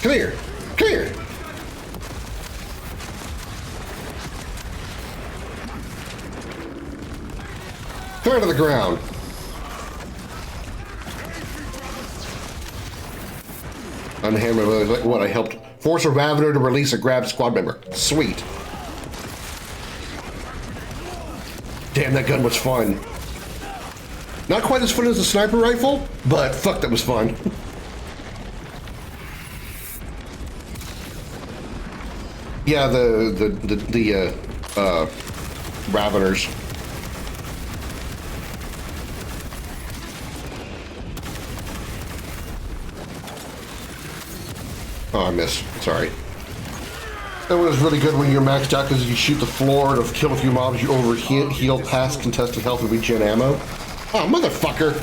Come here. Come here. Throw it to the ground. Unhammer, what, I helped force a Ravener to release a grabbed squad member. Sweet. Damn, that gun was fun. Not quite as fun as the sniper rifle, but fuck, that was fun. Yeah, the Raveners. Oh, I missed. Sorry. That one is really good when you're maxed out because you shoot the floor to kill a few mobs, you heal past contested health and regen ammo. Oh, motherfucker!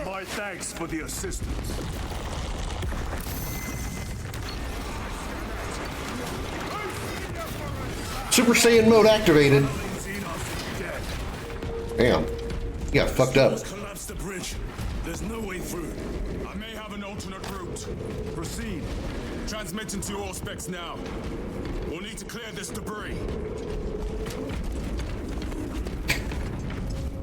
My thanks for the assistance. Super Saiyan mode activated. Damn. You got fucked up. Collapse the bridge. There's no way through. I may have an alternate route. Proceed. Transmitting to all specs now. We'll need to clear this debris.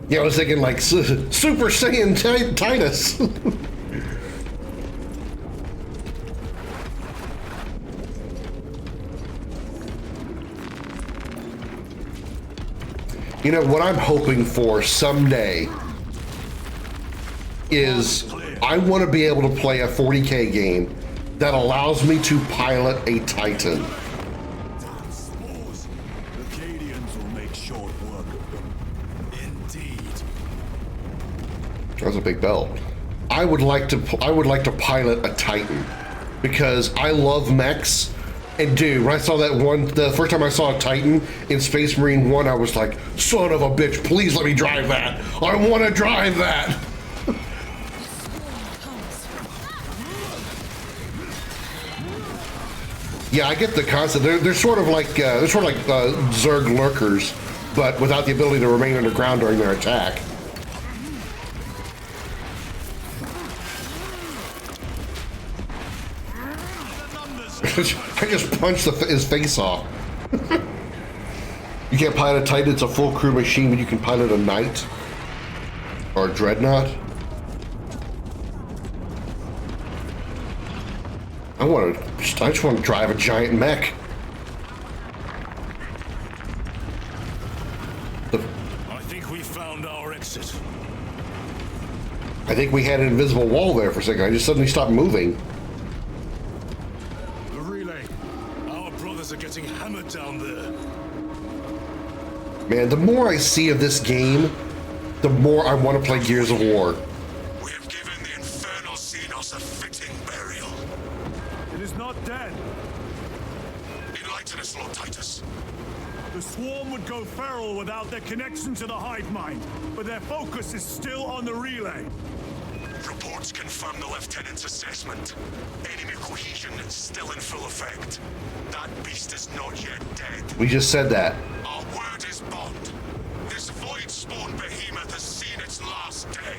Yeah, I was thinking like Super Saiyan Titus. You know, what I'm hoping for someday is I want to be able to play a 40K game that allows me to pilot a Titan. The Cadians will make short work of them. Indeed. That's a big belt. I would like to pilot a Titan because I love mechs. And dude, when I saw that one, the first time I saw a Titan in Space Marine 1, I was like, son of a bitch, please let me drive that. I want to drive that. Yeah, I get the concept. They're sort of like Zerg lurkers, but without the ability to remain underground during their attack. I just punched his face off. You can't pilot a Titan, it's a full crew machine, but you can pilot a Knight or a Dreadnought. I just want to drive a giant mech. I think we found our exit. I think we had an invisible wall there for a second. I just suddenly stopped moving. The relay. Our brothers are getting hammered down there. Man, the more I see of this game, the more I want to play Gears of War. We have given the infernal Xenos a fitting burial. It is not dead. Enlighten us, Lord Titus. The swarm would go feral without their connection to the hive mind, but their focus is still on the relay. Reports confirm the Lieutenant's assessment. Enemy cohesion is still in full effect. That beast is not yet dead. We just said that. Our word is bond. This void-spawn behemoth has seen its last day.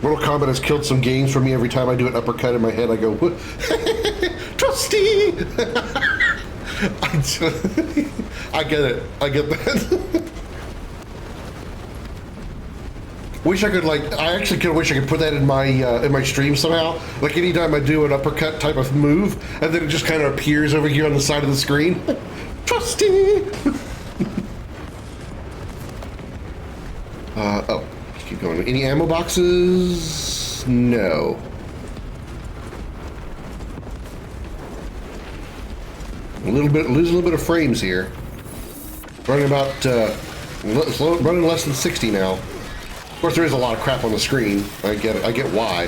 Mortal Kombat has killed some games for me. Every time I do an uppercut in my head, I go, Trusty! I get it. I get that. Wish I could, like, I actually could wish I could put that in my stream somehow. Like, anytime I do an uppercut type of move, and then it just kind of appears over here on the side of the screen. Trusty! Oh, let's keep going. Any ammo boxes? No. Losing a little bit of frames here. Running about, running less than 60 now. Of course, there is a lot of crap on the screen. I get why.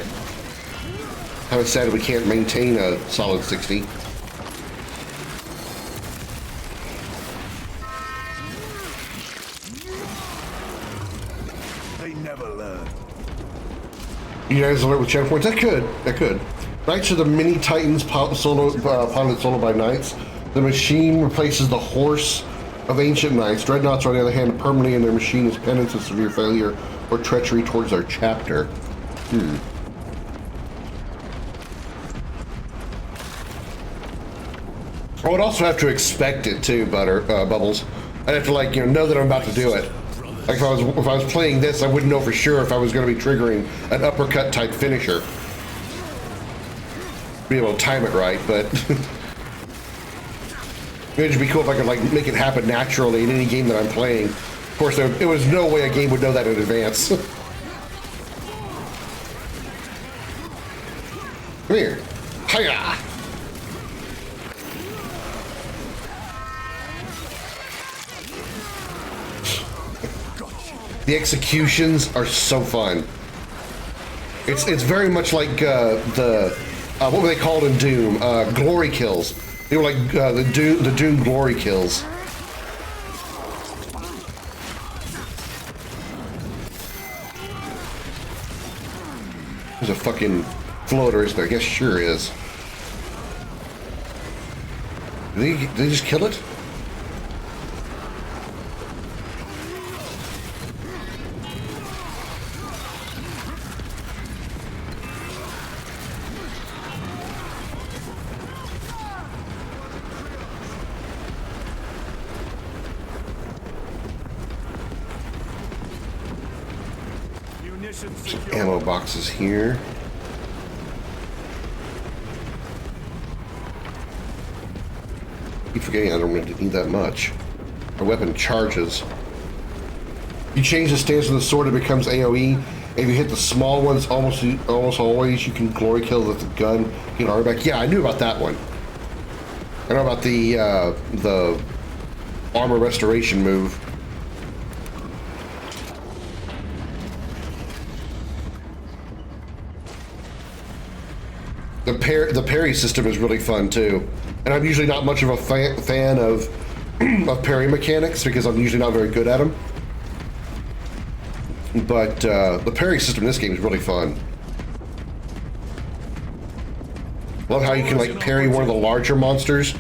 How it's sad we can't maintain a solid 60. They never learn. You guys alert with checkpoints? That could. Knights are the mini Titans piloted solo by Knights. The machine replaces the horse of ancient Knights. Dreadnoughts, on the other hand, permanently in their machine as penance of severe failure or treachery towards our chapter. I would also have to expect it too, Bubbles. I'd have to, like, know that I'm about to do it. Like if I was playing this, I wouldn't know for sure if I was going to be triggering an uppercut type finisher. Be able to time it right, but it'd be cool if I could, like, make it happen naturally in any game that I'm playing. Of course, there was no way a game would know that in advance. Come here. Hiya! The executions are so fun. It's very much like what were they called in Doom? Glory kills. They were like the Doom glory kills. There's a fucking floater, isn't there? I guess sure is. Did they just kill it? Ammo boxes here. Keep forgetting I don't really need that much. Our weapon charges. You change the stance of the sword, it becomes AoE. If you hit the small ones, almost always you can glory kill with the gun. Get armor back. Yeah, I knew about that one. I know about the armor restoration move. The parry system is really fun too, and I'm usually not much of a fan of parry mechanics because I'm usually not very good at them. But the parry system in this game is really fun. Love how you can, like, parry one of the larger monsters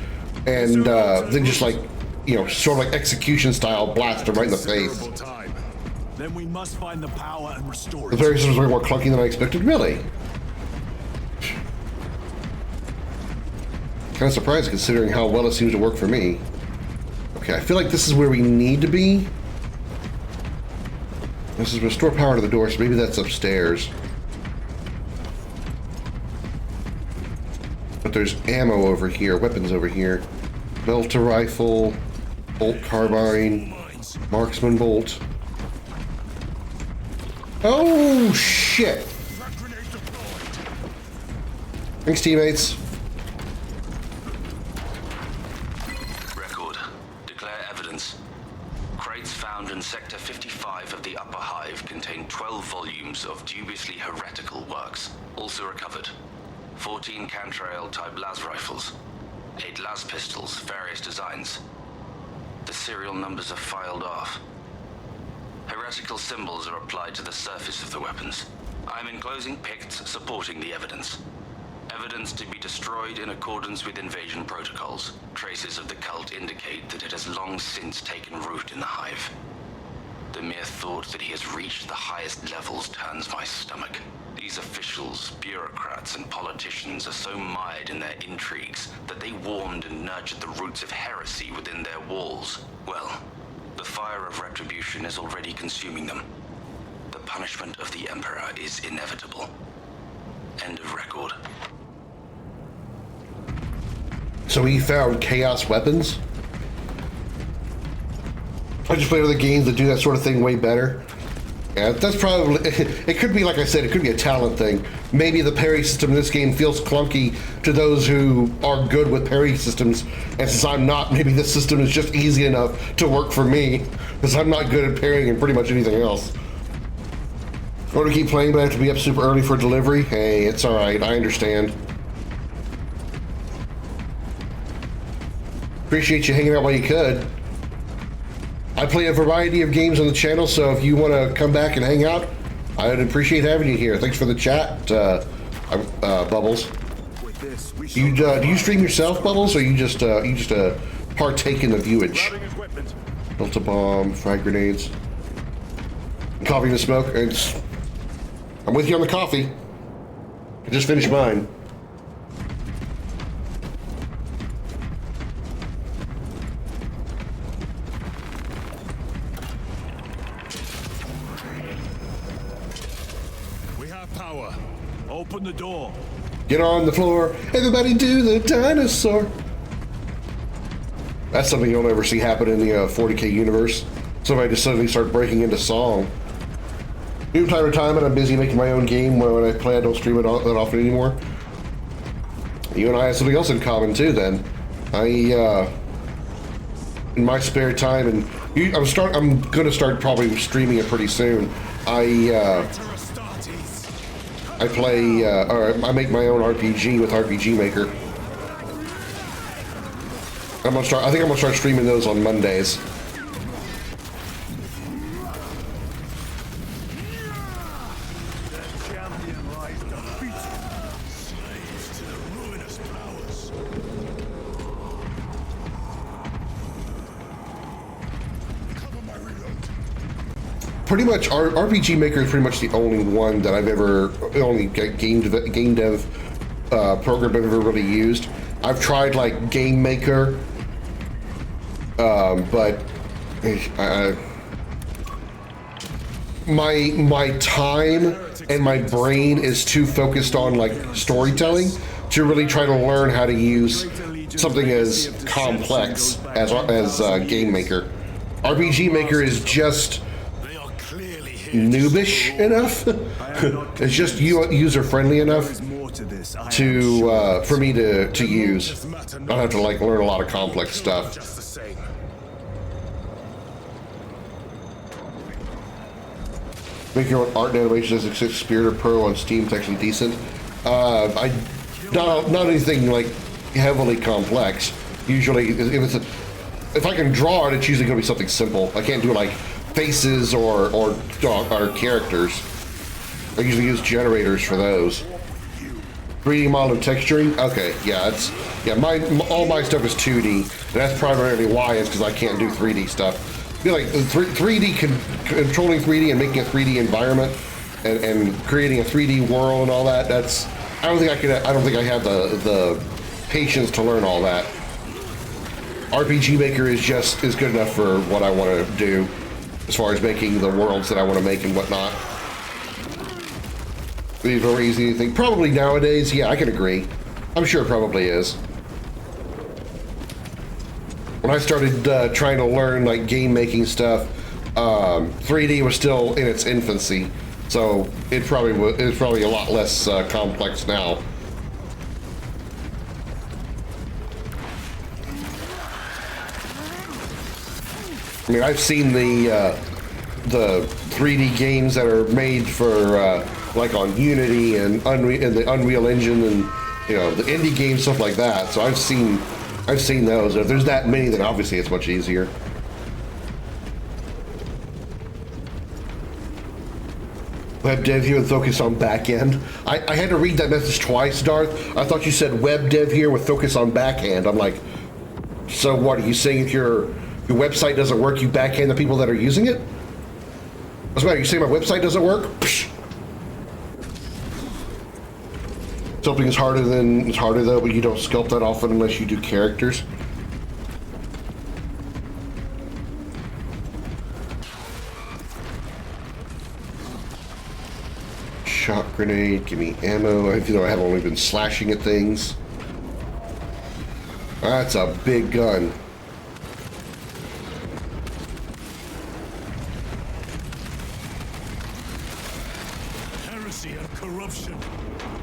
and then just, like, sort of like execution style blast them right in the face. Then we must find the power and restore it. The parry system is way more clunky than I expected. Really? Kind of surprised considering how well it seems to work for me. Okay, I feel like this is where we need to be. This is restore power to the door, so maybe that's upstairs. But there's ammo over here, weapons over here. Delta rifle, bolt carbine, marksman bolt. Oh shit! Thanks, teammates. Record. Declare evidence. Crates found in Sector 55 of the Upper Hive contain 12 volumes of dubiously heretical works. Also recovered. 14 Cantrail-type las rifles. 8 las pistols, various designs. The serial numbers are filed off. Heretical symbols are applied to the surface of the weapons. I'm enclosing picts supporting the evidence. Evidence to be destroyed in accordance with invasion protocols. Traces of the cult indicate that it has long since taken root in the Hive. The mere thought that he has reached the highest levels turns my stomach. These officials, bureaucrats, and politicians are so mired in their intrigues that they warmed and nurtured the roots of heresy within their walls. Well, the fire of retribution is already consuming them. The punishment of the Emperor is inevitable. End of record. So he found chaos weapons? I just play other games that do that sort of thing way better. Yeah, that's probably, it could be, like I said, it could be a talent thing. Maybe the parry system in this game feels clunky to those who are good with parry systems, and since I'm not, maybe this system is just easy enough to work for me, because I'm not good at parrying in pretty much anything else. I want to keep playing, but I have to be up super early for delivery. Hey, it's alright, I understand. Appreciate you hanging out while you could. I play a variety of games on the channel, so if you want to come back and hang out, I would appreciate having you here. Thanks for the chat, Bubbles. Do you stream yourself, Bubbles, or you just partake in the viewage? Built a bomb, frag grenades, coffee to smoke. I'm with you on the coffee. I just finished mine. Open the door. Get on the floor. Everybody do the dinosaur. That's something you'll never see happen in the 40K universe. Somebody just suddenly start breaking into song. From time to time, and I'm busy making my own game. When I play, I don't stream it that often anymore. You and I have something else in common too. Then, in my spare time, and I'm gonna start probably streaming it pretty soon. I play, or I make my own RPG with RPG Maker. I think I'm gonna start streaming those on Mondays. Pretty much, RPG Maker is pretty much the only one that I've ever, only game dev program I've ever really used. I've tried like Game Maker, but my time and my brain is too focused on like storytelling to really try to learn how to use something as complex as Game Maker. RPG Maker is just noobish enough. It's just user friendly enough to for me to use. I don't have to like learn a lot of complex stuff. Make your own art and animation as a Spirited Pro on Steam. It's actually decent. Not anything like heavily complex. Usually, if I can draw it, it's usually going to be something simple. I can't do like faces or characters. I usually use generators for those. 3D model and texturing. Okay, yeah, all my stuff is 2D. And that's primarily why is because I can't do 3D stuff. I feel like 3D controlling 3D and making a 3D environment and creating a 3D world and all that. I don't think I have the patience to learn all that. RPG Maker is good enough for what I want to do. as far as making the worlds that I want to make and whatnot. These are easy to think. Probably nowadays, yeah, I can agree. I'm sure it probably is. When I started trying to learn like game making stuff, 3D was still in its infancy, so it's probably a lot less complex now. I mean, I've seen the 3D games that are made for like on Unity and the Unreal Engine, and you know, the indie games, stuff like that. So I've seen those. If there's that many, then obviously it's much easier. Web dev here with focus on back end. I had to read that message twice, Darth. I thought you said web dev here with focus on back end. I'm like, so what are you saying? If your website doesn't work, you backhand the people that are using it? What's the matter? You saying my website doesn't work? Psh. Sculpting is harder though, but you don't sculpt that often unless you do characters. Shot grenade, give me ammo. You know, I have only been slashing at things. That's a big gun. Heresy and corruption.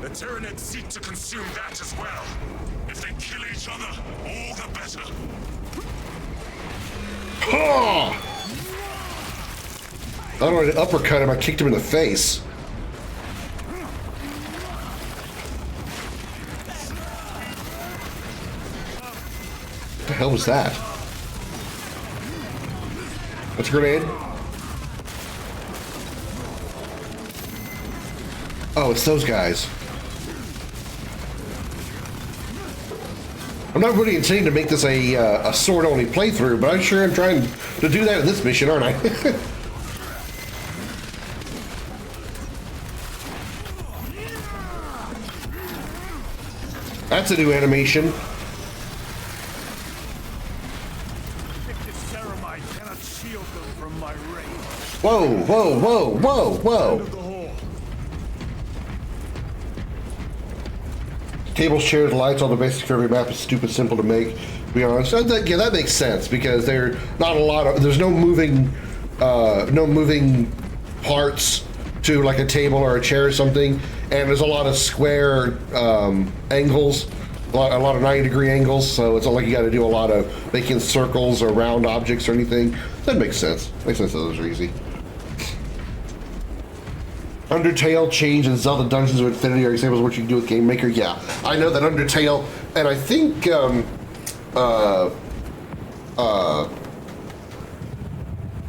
The Tyranids seek to consume that as well. If they kill each other, all the better. Oh! I don't want to uppercut him, I kicked him in the face. What the hell was that? What's a grenade? Oh, it's those guys. I'm not really intending to make this a sword-only playthrough, but I'm sure I'm trying to do that in this mission, aren't I? That's a new animation. Whoa, whoa, whoa, whoa, whoa. Tables, chairs, lights, all the basics for every map is stupid simple to make, to be honest. Yeah, that makes sense because there's no moving parts to like a table or a chair or something, and there's a lot of square angles, a lot of 90-degree angles, so it's not like you got to do a lot of making circles or round objects or anything. That makes sense. Makes sense that those are easy. Undertale, Change, and Zelda Dungeons of Infinity are examples of what you can do with Game Maker. Yeah, I know that Undertale, and I think I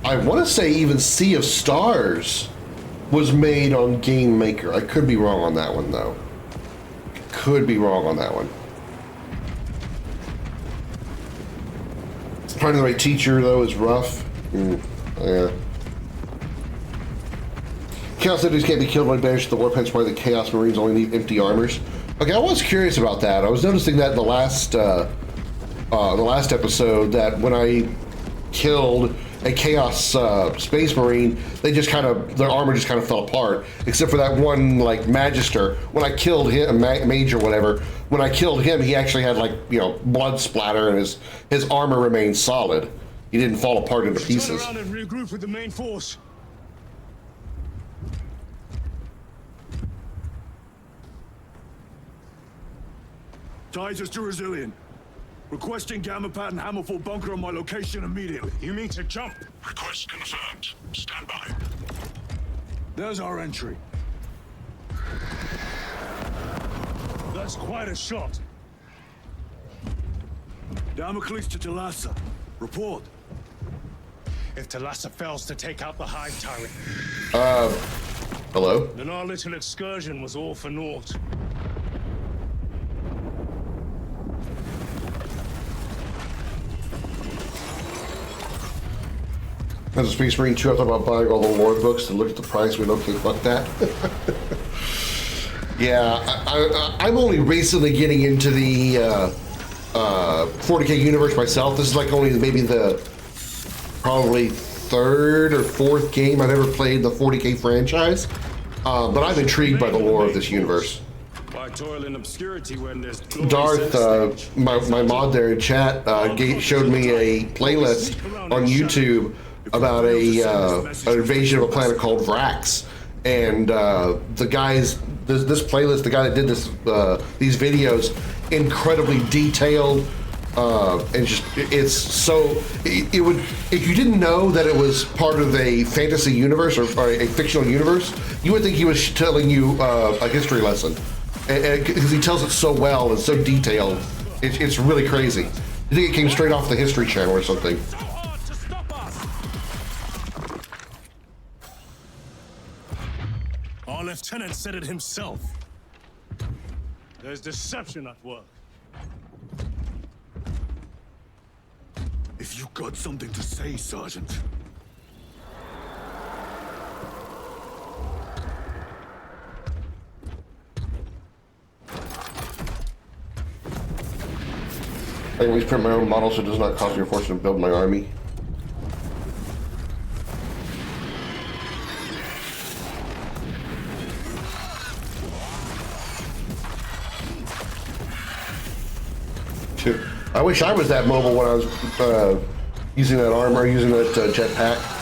want to say even Sea of Stars was made on Game Maker. I could be wrong on that one though. Could be wrong on that one. Finding the right teacher though is rough. Yeah. Chaos Enemies can't be killed when banished to the warp, hence why the Chaos Marines only need empty armors. Okay, I was curious about that. I was noticing that in the last episode, that when I killed a Chaos Space Marine, their armor just kind of fell apart, except for that one like Magister. When I killed him, Mage or whatever, when I killed him, he actually had like, you know, blood splatter, and his armor remained solid. He didn't fall apart into pieces. Turn around and regroup with the main force. Titus to Resilient. Requesting Gamma Pad and Hammerfall bunker on my location immediately. You mean to jump? Request confirmed. Stand by. There's our entry. That's quite a shot. Damocles to Talassa. Report. If Talassa fails to take out the Hive Tyrant... hello? Then our little excursion was all for naught. As a Space Marine 2, I thought about buying all the lore books and look at the price. We don't okay, fuck that. Yeah, I'm only recently getting into the 40K universe myself. This is like only maybe the probably third or fourth game I've ever played the 40K franchise, but I'm intrigued by the lore of this universe. Why toil in obscurity when there's Darth, my mod there in chat, showed me a playlist on YouTube about an invasion of a planet called Vrax, and the guys, this playlist, the guy that did these videos, incredibly detailed, and just it would, if you didn't know that it was part of a fantasy universe or a fictional universe, you would think he was telling you a history lesson. Because he tells it so well and so detailed, it's really crazy. You think it came straight off the History Channel or something? Our lieutenant said it himself. There's deception at work. If you got something to say, Sergeant. I can always print my own model so it does not cost me a fortune to build my army. I wish I was that mobile when I was using that armor, using that jetpack.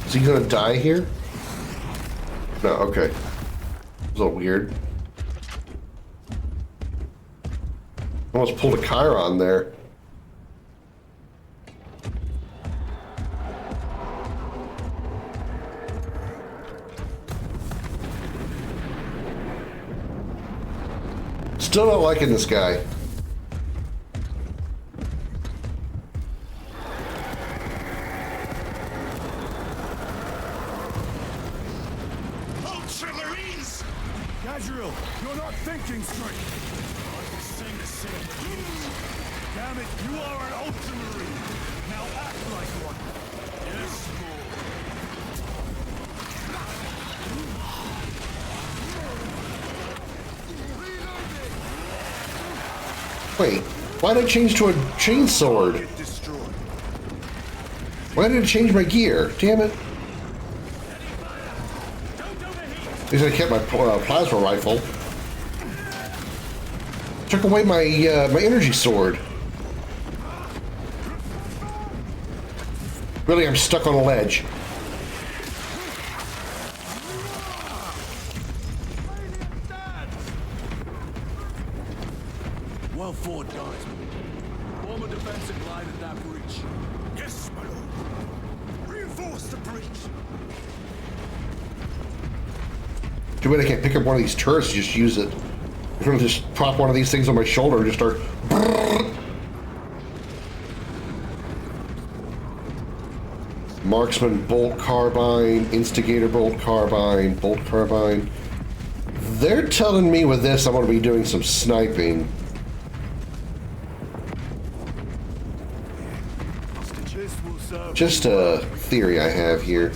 Is he gonna die here? No, okay. It's a little weird. Almost pulled a Chiron there. Still not liking this guy. Gabriel, you're not thinking straight. I was saying the same. Damn it, you are an ultramarine. Now act like one. Yes, Wait, why did I change to a chainsword? Why did it change my gear? Damn it. At least I kept my plasma rifle. Took away my my energy sword. Really, I'm stuck on a ledge. Well fought, guys. Form a defensive line at that breach. Yes, my lord. Reinforce the breach. Too bad I can't pick up one of these turrets and just use it. I'm gonna just prop one of these things on my shoulder and just start. Marksman bolt carbine, instigator bolt carbine, bolt carbine. They're telling me with this I'm gonna be doing some sniping. Just a theory I have here.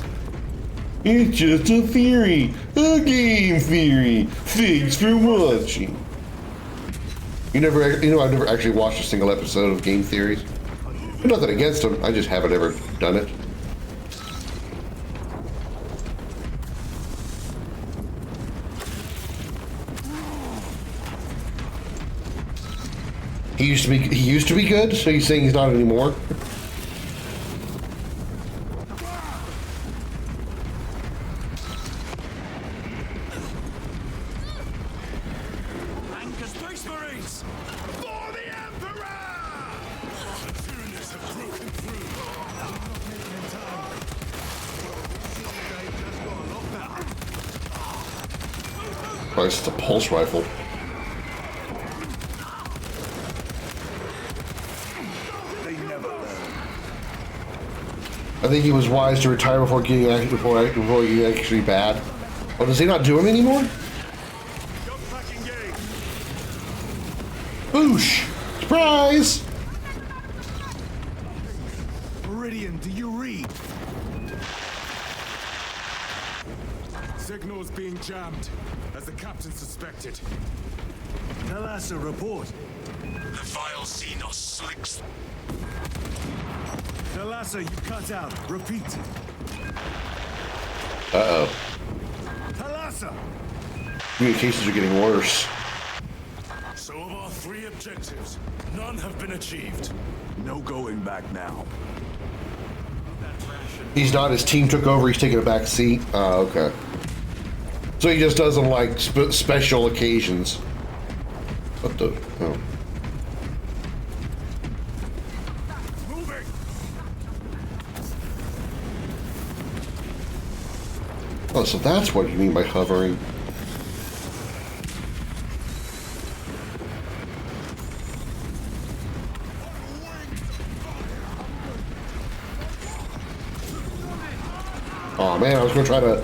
It's just a theory, a game theory. Thanks for watching. I've never actually watched a single episode of Game Theories. Nothing against them, I just haven't ever done it. He used to be good, so you're saying he's not anymore? Christ, it's a pulse rifle. I think he was wise to retire before getting actually bad. Oh, does he not do him anymore? Boosh! Surprise! Meridian, do you read? Signal's being jammed, as the captain suspected. Tell us a report. The vile Xenos slicks. Thalassa, you cut out. Repeat. Uh-oh. Thalassa! Communications are getting worse. So of our 3 objectives, none have been achieved. No going back now. He's not. His team took over. He's taking a back seat. Okay. So he just does them like special occasions. What the? Oh. Oh, so that's what you mean by hovering. Oh man, I was gonna try to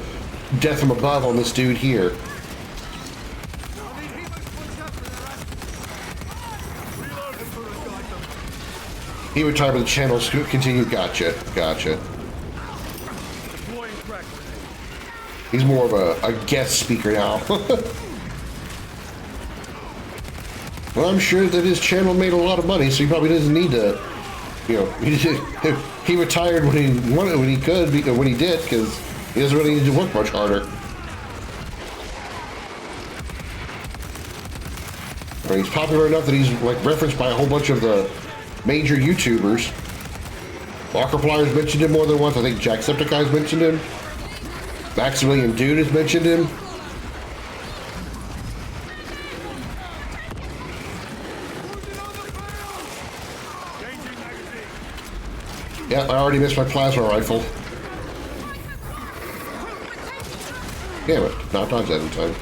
death from above on this dude here. He retired, but the channels continue. Gotcha, gotcha. He's more of a guest speaker now. Well, I'm sure that his channel made a lot of money, so he probably doesn't need to, you know, he retired when he wanted, when he could, when he did, because he doesn't really need to work much harder. I mean, he's popular enough that he's like referenced by a whole bunch of the major YouTubers. Markiplier's mentioned him more than once. I think Jacksepticeye's mentioned him. Maximilian Dude has mentioned him. Yeah, I already missed my plasma rifle. Damn it, not dodge that in time.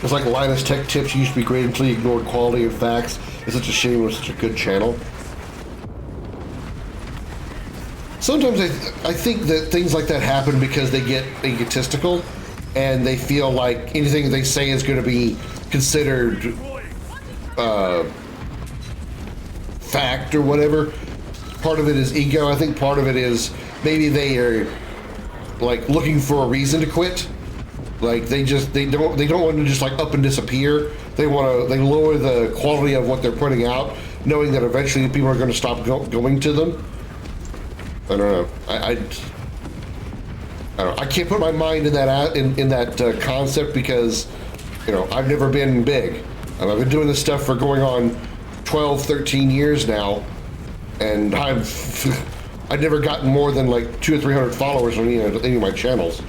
It's like Linus Tech Tips used to be great until you ignored quality and facts. It's such a shame it was such a good channel. Sometimes I think that things like that happen because they get egotistical and they feel like anything they say is going to be considered fact or whatever. Part of it is ego. I think part of it is maybe they are like looking for a reason to quit. Like they don't want to just like up and disappear. They lower the quality of what they're putting out, knowing that eventually people are going to stop going to them. I don't know. I don't know. I can't put my mind in that concept because, you know, I've never been big. I've been doing this stuff for going on 12, 13 years now, and I've never gotten more than like 200 or 300 followers on any of my channels.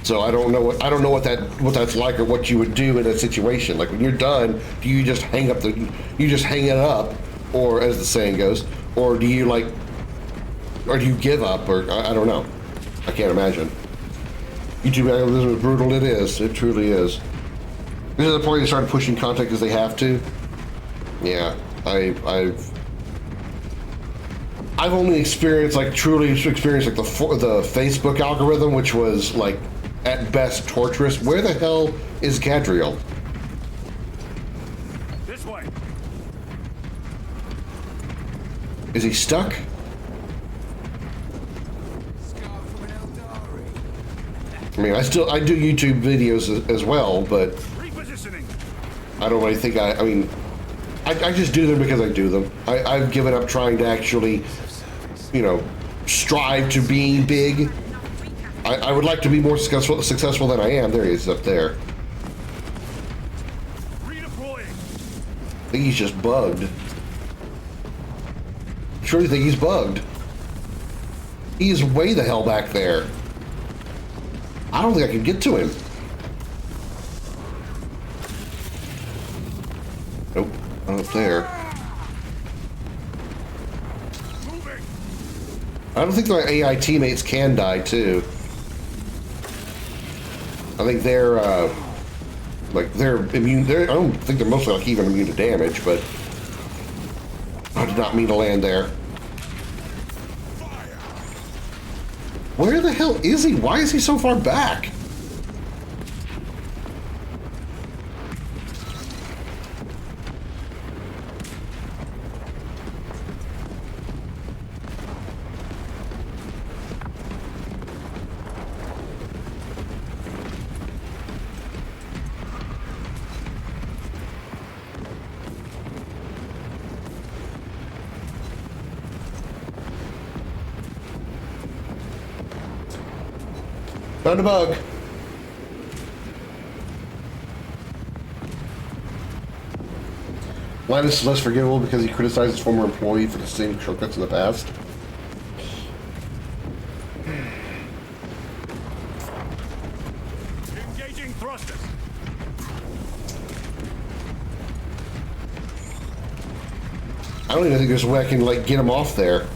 So I don't know what that's like or what you would do in a situation. Like when you're done, do you just hang it up, or as the saying goes, or do you give up, or I don't know. I can't imagine. YouTube, this is brutal. It is. It truly is. This is the point they started pushing content because they have to. Yeah, I've only experienced like the Facebook algorithm, which was like at best torturous. Where the hell is Gadriel? This way. Is he stuck? I mean, I do YouTube videos as well, but I don't really think I mean, I just do them because I do them. I've given up trying to actually, you know, strive to being big. I would like to be more successful than I am. There he is up there. I think he's just bugged. I truly think he's bugged. He's way the hell back there. I don't think I can get to him. Nope, not up there. I don't think my AI teammates can die too. I think they're they're immune. I don't think they're mostly like even immune to damage, but I did not mean to land there. Where the hell is he? Why is he so far back? Found a bug. Linus is less forgivable because he criticized his former employee for the same shortcuts in the past. Engaging thrusters. I don't even think there's a way I can like get him off there.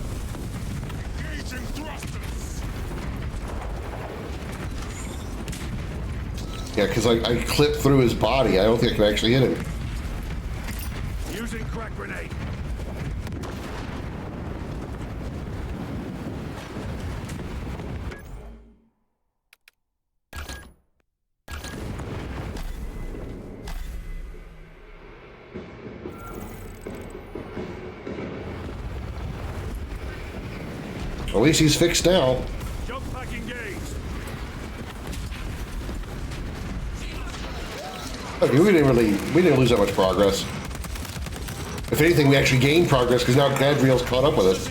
Yeah, because I clipped through his body. I don't think I can actually hit him. Using crack grenade. At least he's fixed now. Jump pack engaged. Okay, we didn't lose that much progress. If anything, we actually gained progress because now Gadriel's caught up with us.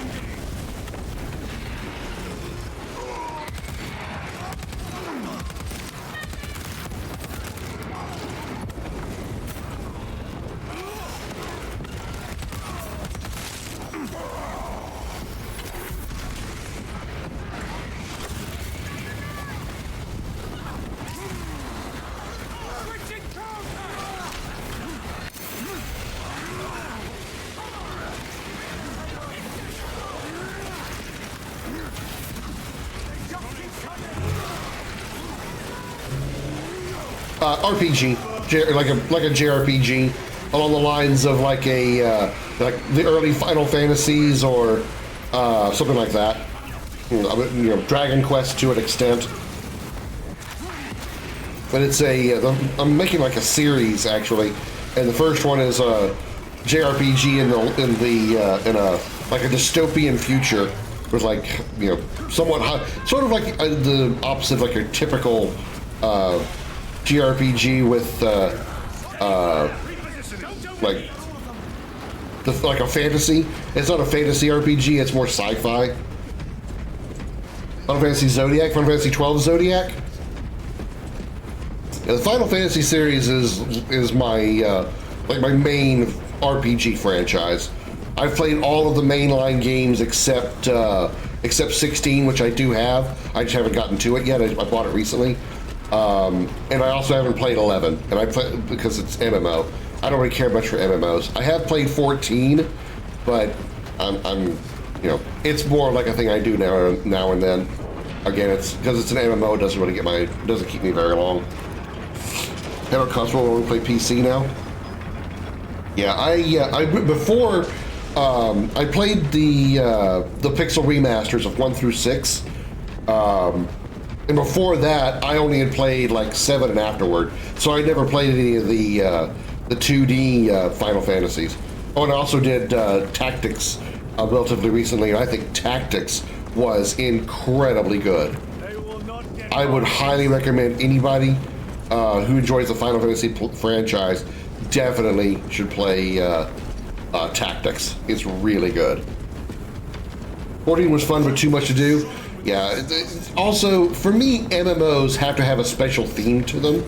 RPG, like a JRPG, along the lines of like like the early Final Fantasies or something like that. You know, Dragon Quest to an extent. But it's I'm making like a series actually, and the first one is a JRPG in a like a dystopian future with like, you know, sort of like the opposite of like your typical JRPG with like a fantasy. It's not a fantasy RPG, it's more sci-fi. Final Fantasy Zodiac, Final Fantasy 12 Zodiac. Yeah, the Final Fantasy series is my like my main RPG franchise. I've played all of the mainline games except 16, which I do have. I just haven't gotten to it yet. I bought it recently. And I also haven't played 11, and I play because it's MMO. I don't really care much for MMOs. I have played 14, but I'm you know, it's more like a thing I do now and then. Again, it's because it's an MMO. It doesn't really doesn't keep me very long. Head on console, when we play PC now. Yeah, before I played the Pixel remasters of 1 through 6. And before that, I only had played like 7 and afterward, so I never played any of the 2D Final Fantasies. Oh, and I also did Tactics relatively recently, and I think Tactics was incredibly good. I would highly recommend anybody who enjoys the Final Fantasy franchise definitely should play Tactics. It's really good. 14 was fun, but too much to do. Yeah, also, for me, MMOs have to have a special theme to them.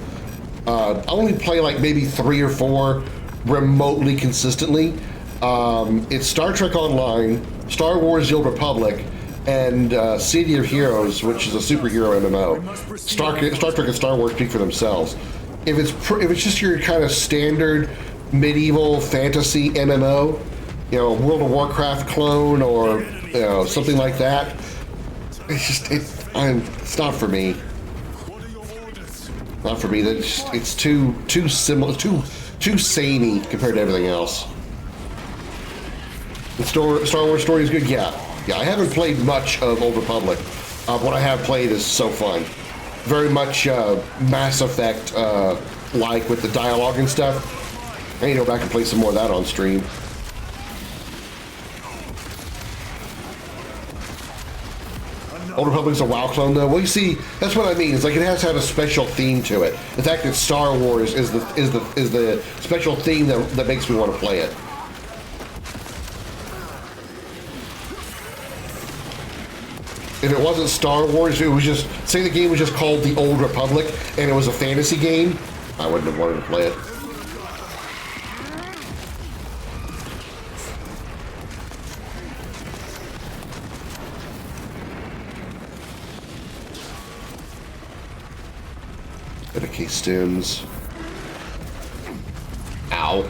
I only play like maybe 3 or 4 remotely consistently. It's Star Trek Online, Star Wars The Old Republic, and City of Heroes, which is a superhero MMO. Star Trek and Star Wars speak for themselves. If it's just your kind of standard medieval fantasy MMO, you know, World of Warcraft clone or you know something like that, it's not for me. Not for me. It's too similar, too samey compared to everything else. The Star Wars story is good, yeah. I haven't played much of Old Republic. What I have played is so fun. Very much Mass Effect like with the dialogue and stuff. I need to go back and play some more of that on stream. Old Republic's a WoW clone, though. Well, you see, that's what I mean. It's like it has to have a special theme to it. The fact that Star Wars is the special theme that makes me want to play it. If it wasn't Star Wars, it was just, say the game was just called The Old Republic and it was a fantasy game, I wouldn't have wanted to play it. Dedicate stims. Ow.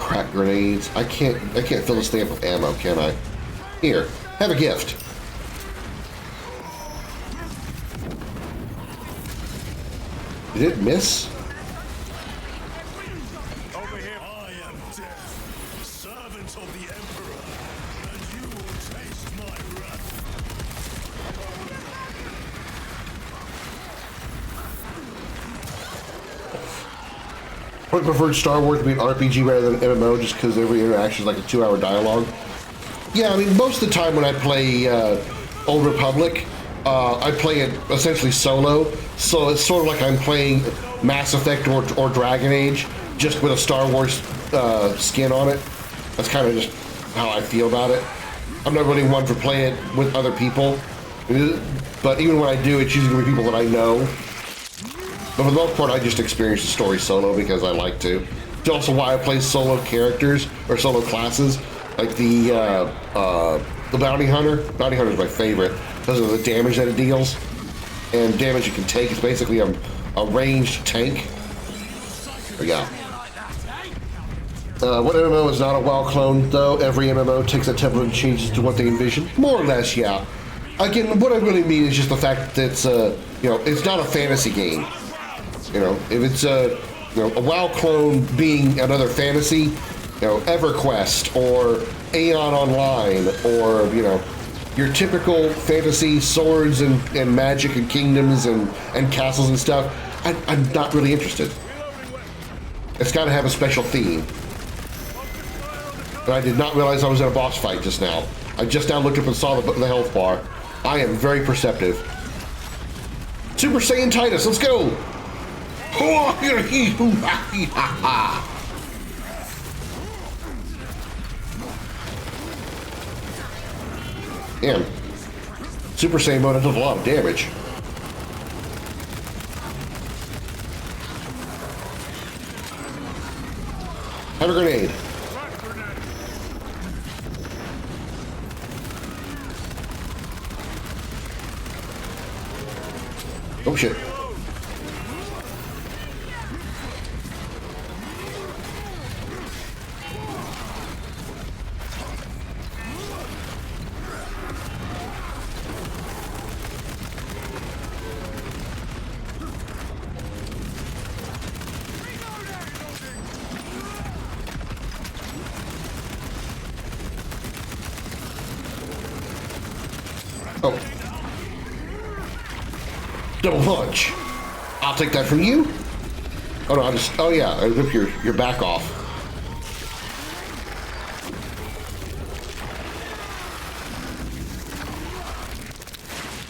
Crack grenades. I can't fill this thing up with ammo, can I? Here, have a gift. Did it miss? Over here. I am death, servant of the Emperor, and you will taste my wrath. I would prefer Star Wars to be an RPG rather than an MMO just because every interaction is like a 2-hour dialogue. Yeah, I mean, most of the time when I play Old Republic, I play it essentially solo, so it's sort of like I'm playing Mass Effect or Dragon Age, just with a Star Wars skin on it. That's kind of just how I feel about it. I'm not really one for playing it with other people, but even when I do, it's usually with people that I know. But for the most part, I just experience the story solo because I like to. It's also why I play solo characters or solo classes. Like the Bounty Hunter. Bounty Hunter is my favorite because of the damage that it deals and damage you can take. It's basically a ranged tank. Yeah. What MMO is not a WoW clone, though? Every MMO takes a template and changes to what they envision. More or less, yeah. Again, what I really mean is just the fact that it's you know, it's not a fantasy game. You know, if it's a WoW clone being another fantasy. You know, EverQuest or Aeon Online or, you know, your typical fantasy swords and magic and kingdoms and castles and stuff, I'm not really interested. It's got to have a special theme. And I did not realize I was in a boss fight just now. I just now looked up and saw the health bar. I am very perceptive. Super Saiyan Titus, let's go! Damn. Super Saiyan mode does a lot of damage. Have a grenade. Oh shit. Oh. Double punch. I'll take that from you. Oh no, oh yeah, I rip your back off.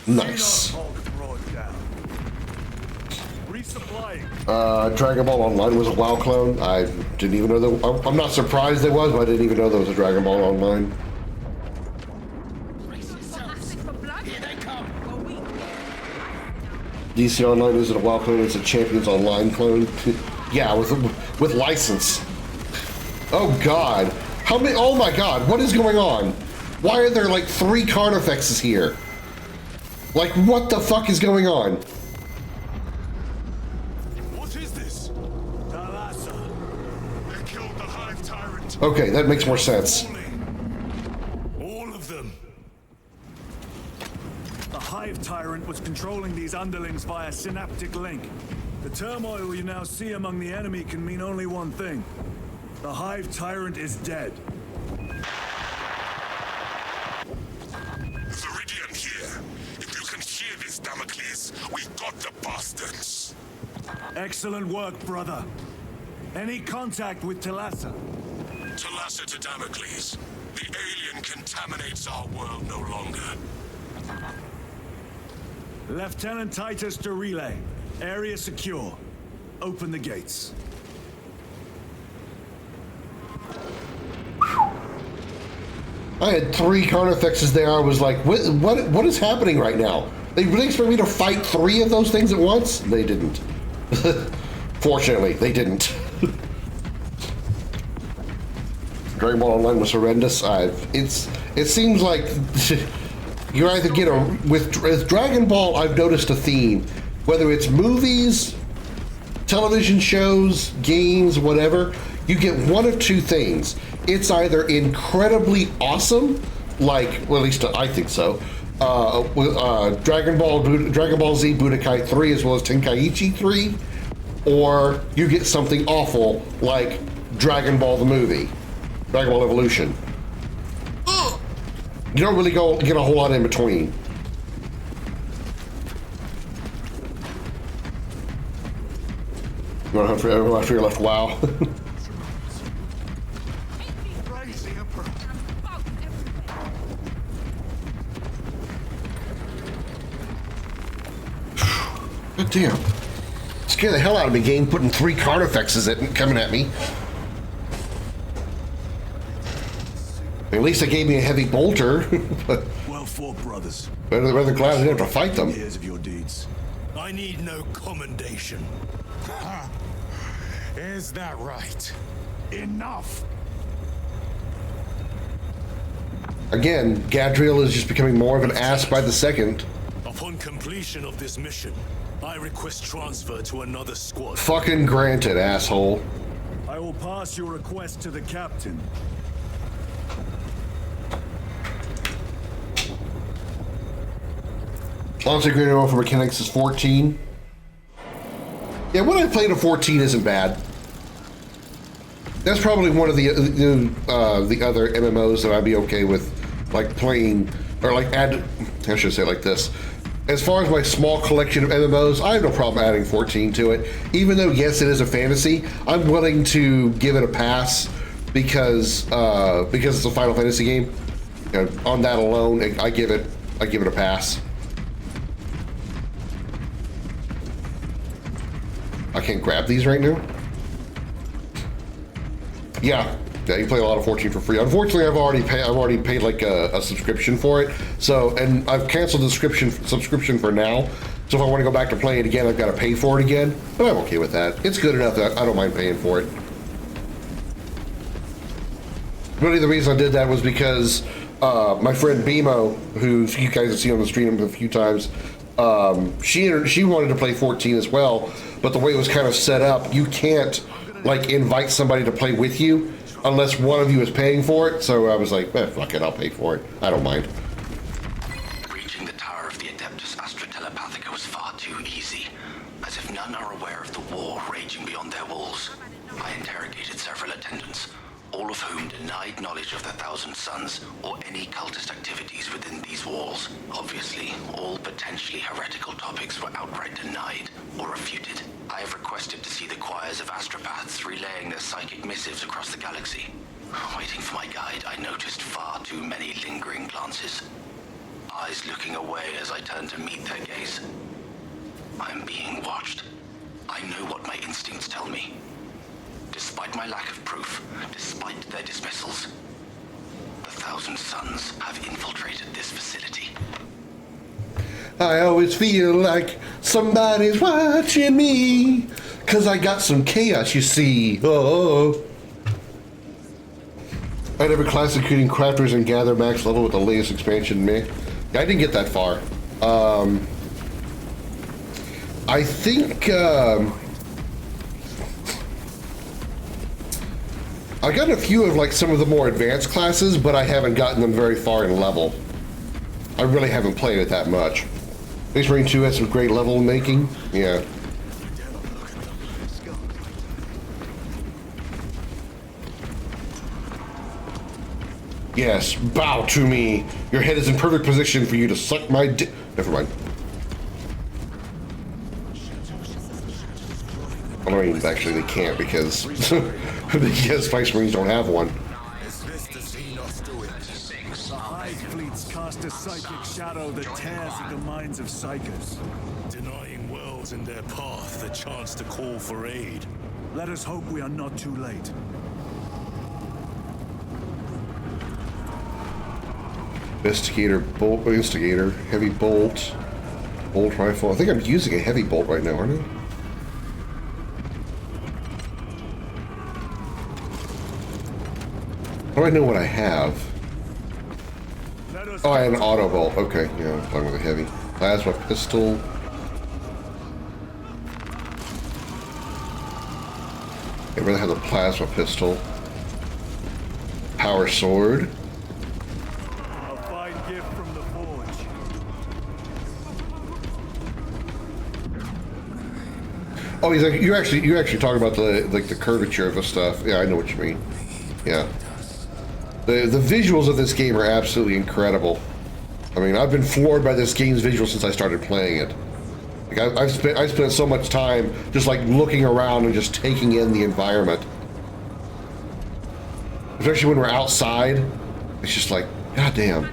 Nice. Dragon Ball Online was a WoW clone. I didn't even know that. I'm not surprised there was, but I didn't even know there was a Dragon Ball Online. DC Online isn't a WoW clone, it's a Champions Online clone. Yeah, with license. Oh god. How many? Oh my god, what is going on? Why are there like 3 Carnifexes here? Like, what the fuck is going on? What is this? Thalassa. They killed the Hive Tyrant. Okay, that makes more sense. All of them. The Hive Tyrant was controlling these underlings via synaptic link. The turmoil you now see among the enemy can mean only one thing. The Hive Tyrant is dead. Viridian here. If you can hear this, Damocles, we got the bastards. Excellent work, brother. Any contact with Thalassa? Thalassa to Damocles. The alien contaminates our world no longer. Lieutenant Titus to relay. Area secure. Open the gates. I had 3 Carnifexes there. I was like, what is happening right now? They really expect me to fight 3 of those things at once? They didn't. Fortunately, they didn't. Dragon Ball Online was horrendous. It seems like you either get with Dragon Ball, I've noticed a theme. Whether it's movies, television shows, games, whatever, you get one of 2 things. It's either incredibly awesome, like, well, at least I think so, Dragon Ball Z Budokai 3 as well as Tenkaichi 3, or you get something awful like Dragon Ball the movie, Dragon Ball Evolution. You don't really get a whole lot in between. You want to hunt for everyone after you left WoW? God damn. Scared the hell out of me, game, putting 3 Carnifexes coming at me. At least they gave me a heavy bolter. But well fought, brothers. Rather glad I didn't have to fight them. Years of your deeds. I need no commendation. Is that right? Enough! Again, Gadriel is just becoming more of an ass by the second. Upon completion of this mission, I request transfer to another squad. Fucking granted, asshole. I will pass your request to the captain. Launch agreement roll for mechanics is 14. Yeah, what I played at 14 isn't bad. That's probably one of the other MMOs that I'd be okay with, like playing, or like I should say it like this. As far as my small collection of MMOs, I have no problem adding 14 to it. Even though, yes, it is a fantasy, I'm willing to give it a pass because it's a Final Fantasy game. You know, on that alone, I give it a pass. I can't grab these right now. Yeah, you play a lot of 14 for free. Unfortunately, I've already paid like a subscription for it. So, and I've canceled the subscription for now. So if I want to go back to play it again, I've got to pay for it again. But I'm okay with that. It's good enough that I don't mind paying for it. Really, the reason I did that was because my friend Bimo, who you guys have seen on the stream a few times, she wanted to play 14 as well. But the way it was kind of set up, you can't like invite somebody to play with you unless one of you is paying for it. So I was like, fuck it, I'll pay for it. I don't mind. Reaching the tower of the Adeptus Astra Telepathica was far too easy. As if none are aware of the war raging beyond their walls. I interrogated several attendants, all of whom denied knowledge of the Thousand Suns or any cultist activities within these walls. Obviously, all potentially heretical topics were outright denied or refuted. I have requested to see the choirs of astropaths relaying their psychic missives across the galaxy. Waiting for my guide, I noticed far too many lingering glances. Eyes looking away as I turned to meet their gaze. I am being watched. I know what my instincts tell me. Despite my lack of proof, despite their dismissals, the Thousand Suns have infiltrated this facility. I always feel like somebody's watching me, 'cause I got some chaos, you see. Oh. Add every class including crafters and gather max level with the latest expansion. Yeah, I didn't get that far. I think I got a few of like some of the more advanced classes, but I haven't gotten them very far in level. I really haven't played it that much. Space Marine 2 has some great level making. Yeah. Yes, bow to me. Your head is in perfect position for you to suck my dick. Never mind. I mean, actually, they can't because Space Marines don't have one. The Hive fleets cast a psychic shadow that tears at the minds of psychers, Denying worlds in their path the chance to call for aid. Let us hope we are not too late. Investigator, bolt, instigator, heavy bolt, bolt rifle. I think I'm using a heavy bolt right now, aren't I? How do I know what I have? Oh, I had an auto bolt. Okay, yeah, I'm talking with a heavy. Plasma pistol. I'd rather have the plasma pistol. Power sword. A fine gift from the forge. Oh, he's like, you're actually talking about the curvature of the stuff. Yeah, I know what you mean. Yeah. The visuals of this game are absolutely incredible. I mean, I've been floored by this game's visuals since I started playing it. Like I spent so much time just like looking around and just taking in the environment. Especially when we're outside, it's just like, goddamn.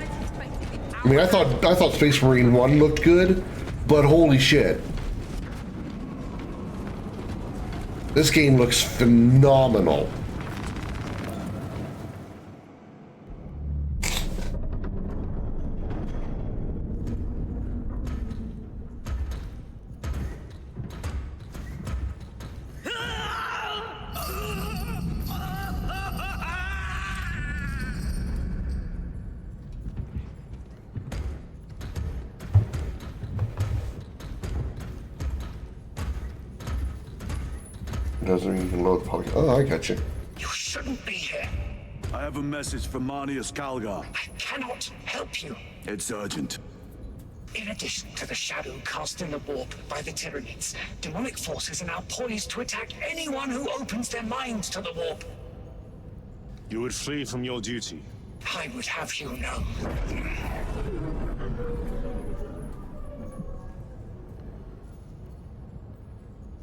I mean, I thought Space Marine 1 looked good, but holy shit. This game looks phenomenal. Doesn't even load the poly. Oh, I got you. You shouldn't be here. I have a message from Marnius Calgar. I cannot help you. It's urgent. In addition to the shadow cast in the warp by the Tyranids, demonic forces are now poised to attack anyone who opens their minds to the warp. You would flee from your duty. I would have you know.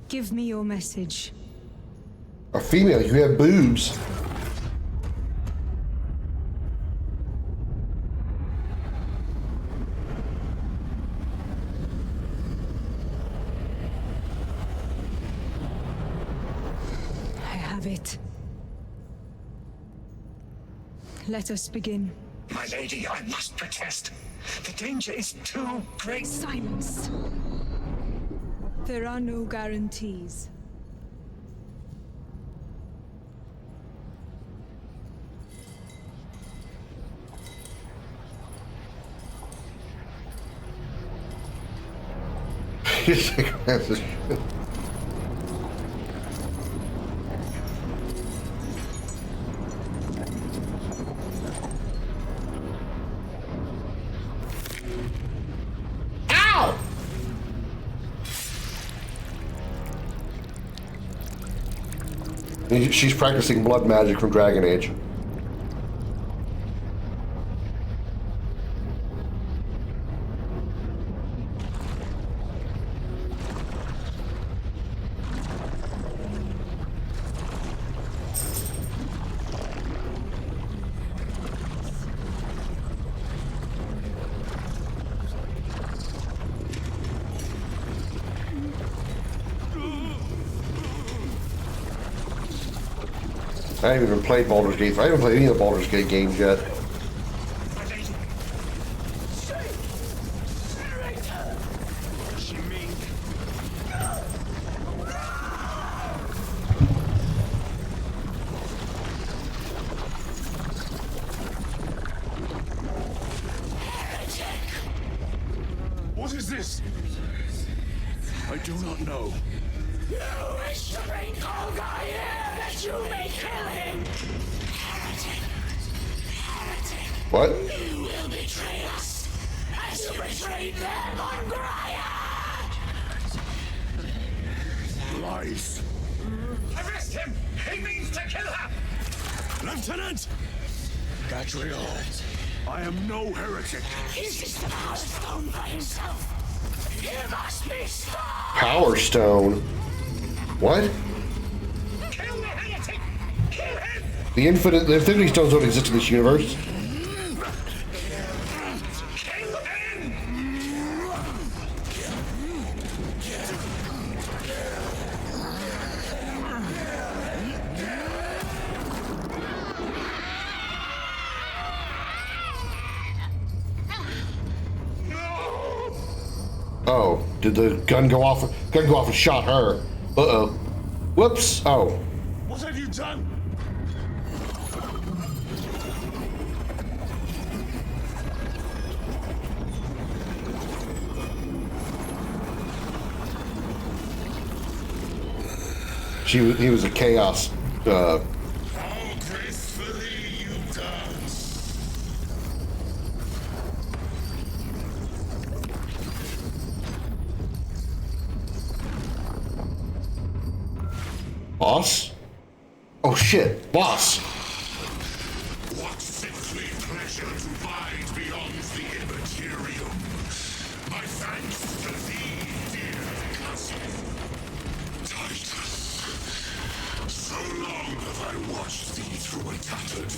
Give me your message. A female, you have boobs. I have it. Let us begin. My lady, I must protest. The danger is too great. Silence. There are no guarantees. Ow! She's practicing blood magic from Dragon Age. I haven't even played Baldur's Gate. I haven't played any of the Baldur's Gate games yet. What is this? I do not know. You wish to bring Kolga here that you may kill him! Heretic! Heretic! What? You will betray us as you betrayed them on Graya! Lies. Arrest him! He means to kill her! Lieutenant! Gatriel, I am no heretic. He's just the Power Stone by himself. He must be stopped! Power Stone? What? Kill the heretic! Kill him! The Infinity Stones don't exist in this universe. Kill him! Oh, did the gun go off? Gun go off and shot her. Uh-oh. Whoops. Oh. What have you done? He was a chaos. How gracefully you dance. Boss? Oh shit, boss. What sickly pleasure to bide beyond the immaterium. My thanks to thee, dear cousin. Titus. So long have I watched thee through a tattered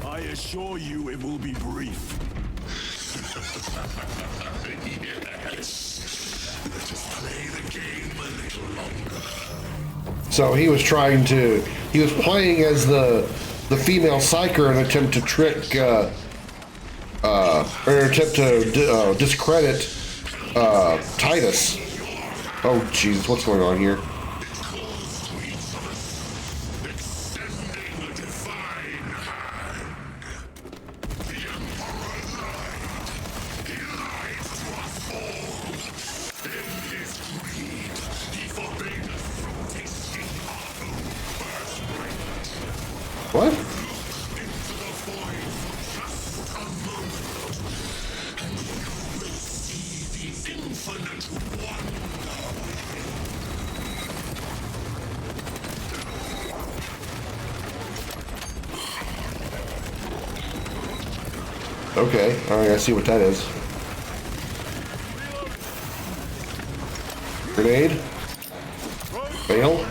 I assure you it will be brief. Yes. Let us play the game a little longer. So he was playing as the female psyker in an attempt to trick, or an attempt to discredit Titus. Oh Jesus, what's going on here? What? Okay, alright, I see what that is. Grenade. Fail.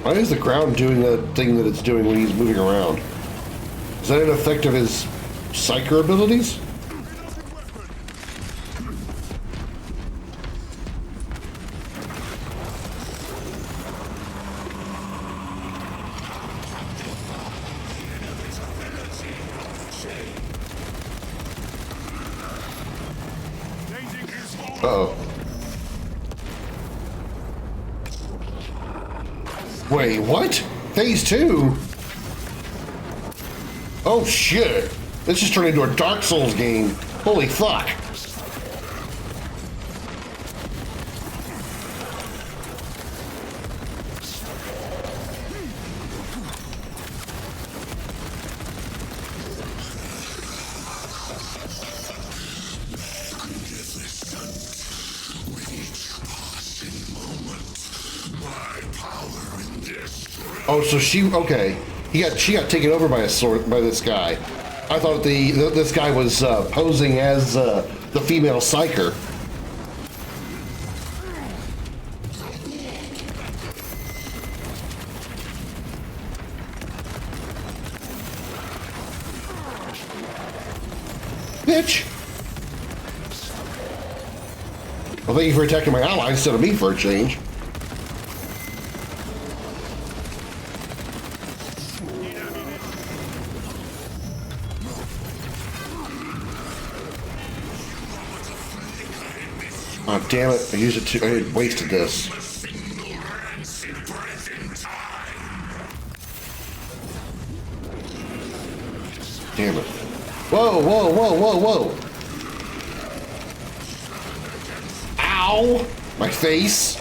Why is the ground doing the thing that it's doing when he's moving around? Is that an effect of his psyker abilities? Uh-oh. Wait, what? Phase 2? Oh shit! This just turned into a Dark Souls game. Holy fuck! Oh, so she got taken over by this guy. I thought this guy was posing as the female psyker. Bitch. Well, thank you for attacking my ally instead of me for a change. Oh, damn it. I used it too. I had wasted this. Damn it. Whoa, whoa, whoa, whoa, whoa. Ow! My face.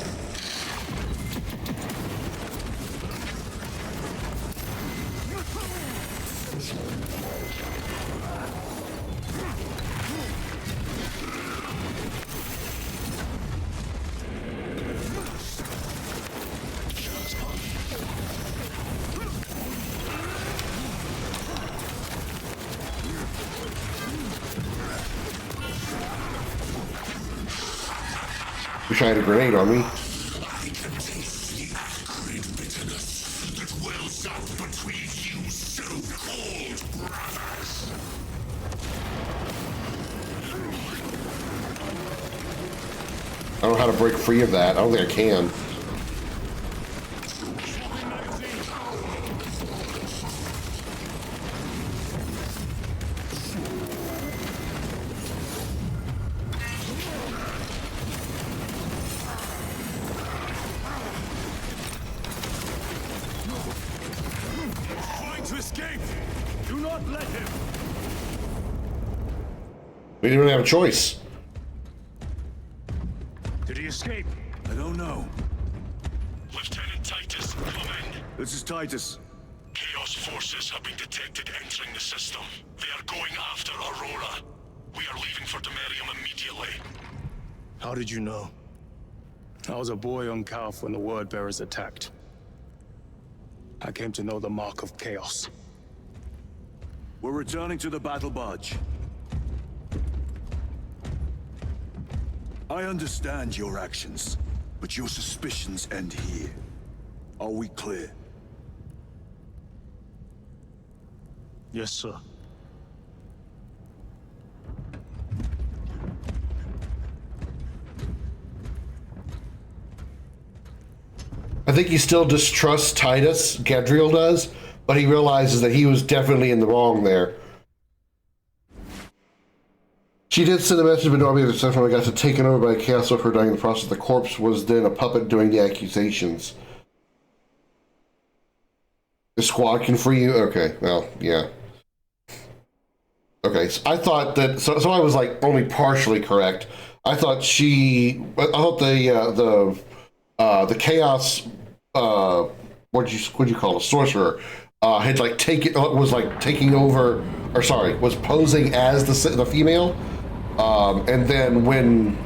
Wish I had a grenade on me. I can taste the acrid bitterness that wells up between you so-called brothers. I don't know how to break free of that. I don't think I can. We didn't have a choice. Did he escape? I don't know. Lieutenant Titus, come in. This is Titus. Chaos forces have been detected entering the system. They are going after Aurora. We are leaving for Demerium immediately. How did you know? I was a boy on Calf when the Word Bearers attacked. I came to know the mark of chaos. We're returning to the battle barge. I understand your actions, but your suspicions end here. Are we clear? Yes, sir. I think he still distrusts Titus, Gadriel does, but he realizes that he was definitely in the wrong there. She did send a message, but nobody at the central got taken over by a chaos of her dying in the process. The corpse was then a puppet doing the accusations. The squad can free you? Okay, well, yeah. Okay, so I thought that, so I was like only partially correct. I thought the chaos, what'd you call it, sorcerer, had like taking over, or sorry, was posing as the female. And then when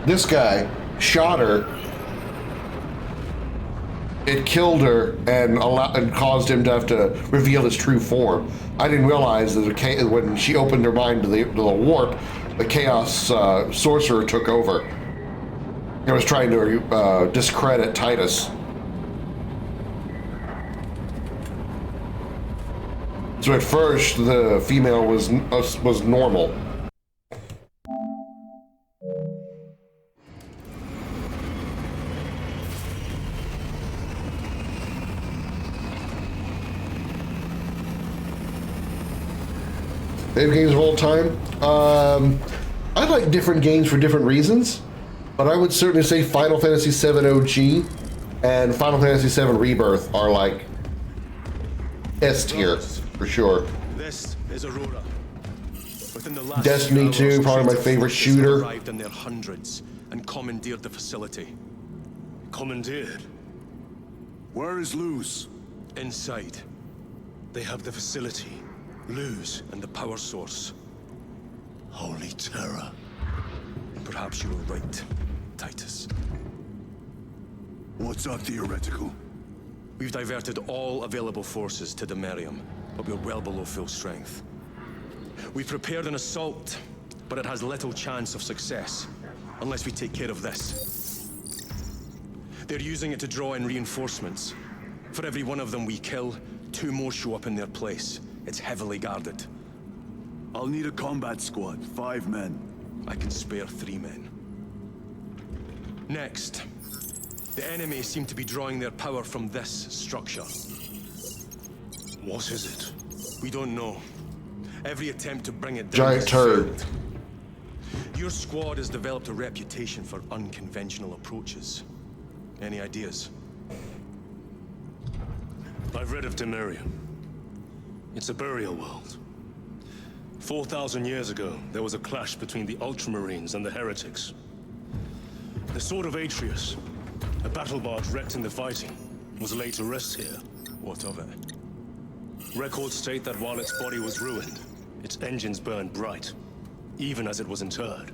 this guy shot her, it killed her and caused him to have to reveal his true form. I didn't realize that when she opened her mind to the warp, the chaos sorcerer took over. He was trying to discredit Titus. So at first, the female was normal. Favorite games of all time? I like different games for different reasons, but I would certainly say Final Fantasy VII OG and Final Fantasy VII Rebirth are like S tier. For sure. This is Aurora. Within the last Destiny 2, probably my favorite shooter. Arrived in their hundreds and commandeered the facility. Commandeered? Where is Luz? Inside. They have the facility, Luz, and the power source. Holy terror. Perhaps you were right, Titus. What's our theoretical? We've diverted all available forces to Demerium, but we're well below full strength. We've prepared an assault, but it has little chance of success, unless we take care of this. They're using it to draw in reinforcements. For every one of them we kill, 2 more show up in their place. It's heavily guarded. I'll need a combat squad, 5 men. I can spare 3 men. Next, the enemy seem to be drawing their power from this structure. What is it? We don't know. Every attempt to bring it down Giant has turd. failed. Your squad has developed a reputation for unconventional approaches. Any ideas? I've read of Temerium. It's a burial world. 4,000 years ago, there was a clash between the Ultramarines and the Heretics. The Sword of Atreus, a battle barge wrecked in the fighting, was laid to rest here. What of it? Records state that while its body was ruined, its engines burned bright, even as it was interred.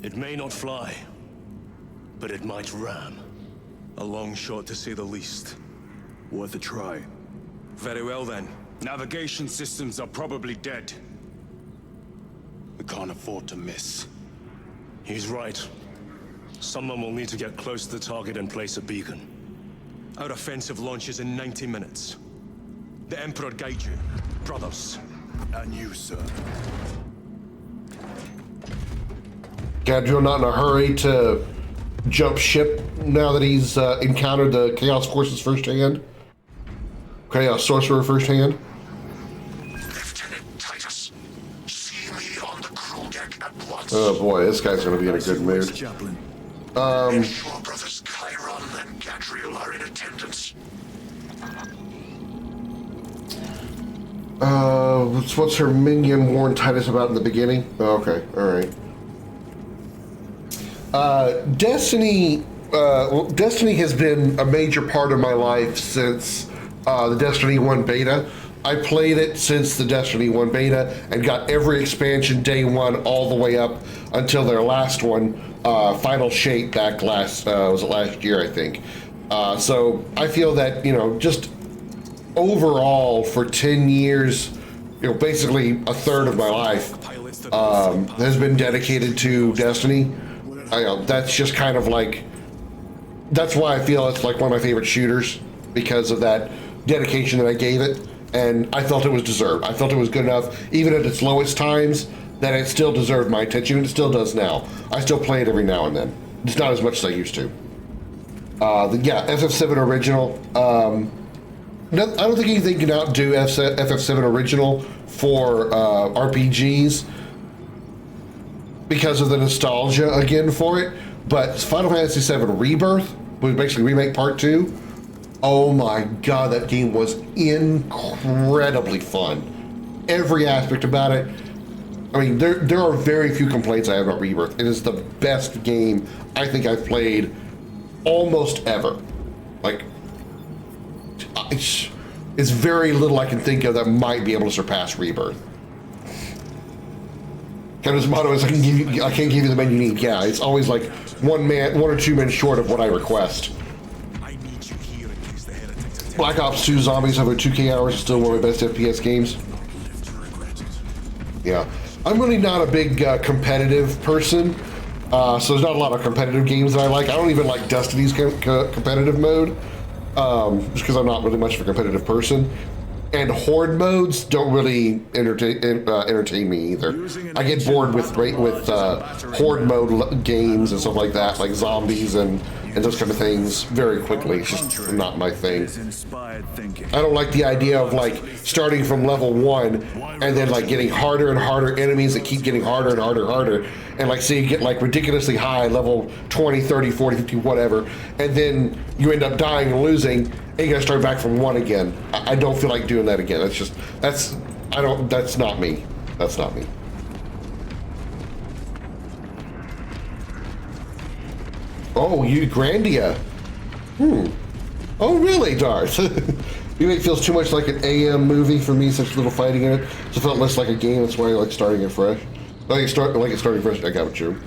It may not fly, but it might ram. A long shot to say the least. Worth a try. Very well then. Navigation systems are probably dead. We can't afford to miss. He's right. Someone will need to get close to the target and place a beacon. Our offensive launches in 90 minutes. The Emperor guide you, brothers. And you, sir. Gadriel not in a hurry to jump ship now that he's encountered the Chaos Forces firsthand. Chaos Sorcerer firsthand. Lieutenant Titus, see me on the crew deck at once. Oh boy, this guy's gonna be in a good mood. Chaplain. Your brothers Chiron and Gadriel are in attendance. What's her minion warned Titus about in the beginning? Oh, okay, alright. Destiny has been a major part of my life since the Destiny 1 beta. I played it since the Destiny 1 beta and got every expansion day one all the way up until their last one, Final Shape, back was it last year, I think. So I feel that, just overall for 10 years, basically a third of my life has been dedicated to Destiny. That's just kind of like, that's why I feel it's like one of my favorite shooters, because of that dedication that I gave it, and I felt it was deserved. I felt it was good enough, even at its lowest times, that it still deserved my attention, and it still does now. I still play it every now and then. It's not as much as I used to. FF7 Original. I don't think anything can outdo FF7 Original for RPGs, because of the nostalgia again for it. But Final Fantasy VII Rebirth, was basically Remake Part 2. Oh my god, that game was incredibly fun. Every aspect about it. I mean, there are very few complaints I have about Rebirth. It is the best game I think I've played almost ever. Like, it's very little I can think of that might be able to surpass Rebirth. And his motto is, I can't give you the men you need. Yeah, it's always like one or two men short of what I request. Black Ops 2 Zombies over 2K hours is still one of my best FPS games. Yeah, I'm really not a big competitive person, so there's not a lot of competitive games that I like. I don't even like Destiny's competitive mode, just because I'm not really much of a competitive person. And horde modes don't really entertain me either. I get bored with horde mode games and stuff like that, like zombies and those kind of things, very quickly. It's just not my thing. I don't like the idea of like starting from level 1 and then like getting harder and harder enemies that keep getting harder and harder and harder, and like say you get like ridiculously high, level 20, 30, 40, 50, whatever, and then you end up dying and losing, and you gotta start back from 1 again. I don't feel like doing that again. That's not me. That's not me. Oh, you Grandia. Oh, really, Darth? Remake feels too much like an AM movie for me, such little fighting in it. So it felt less like a game, that's why I like starting it fresh. Like it starting fresh, I got you.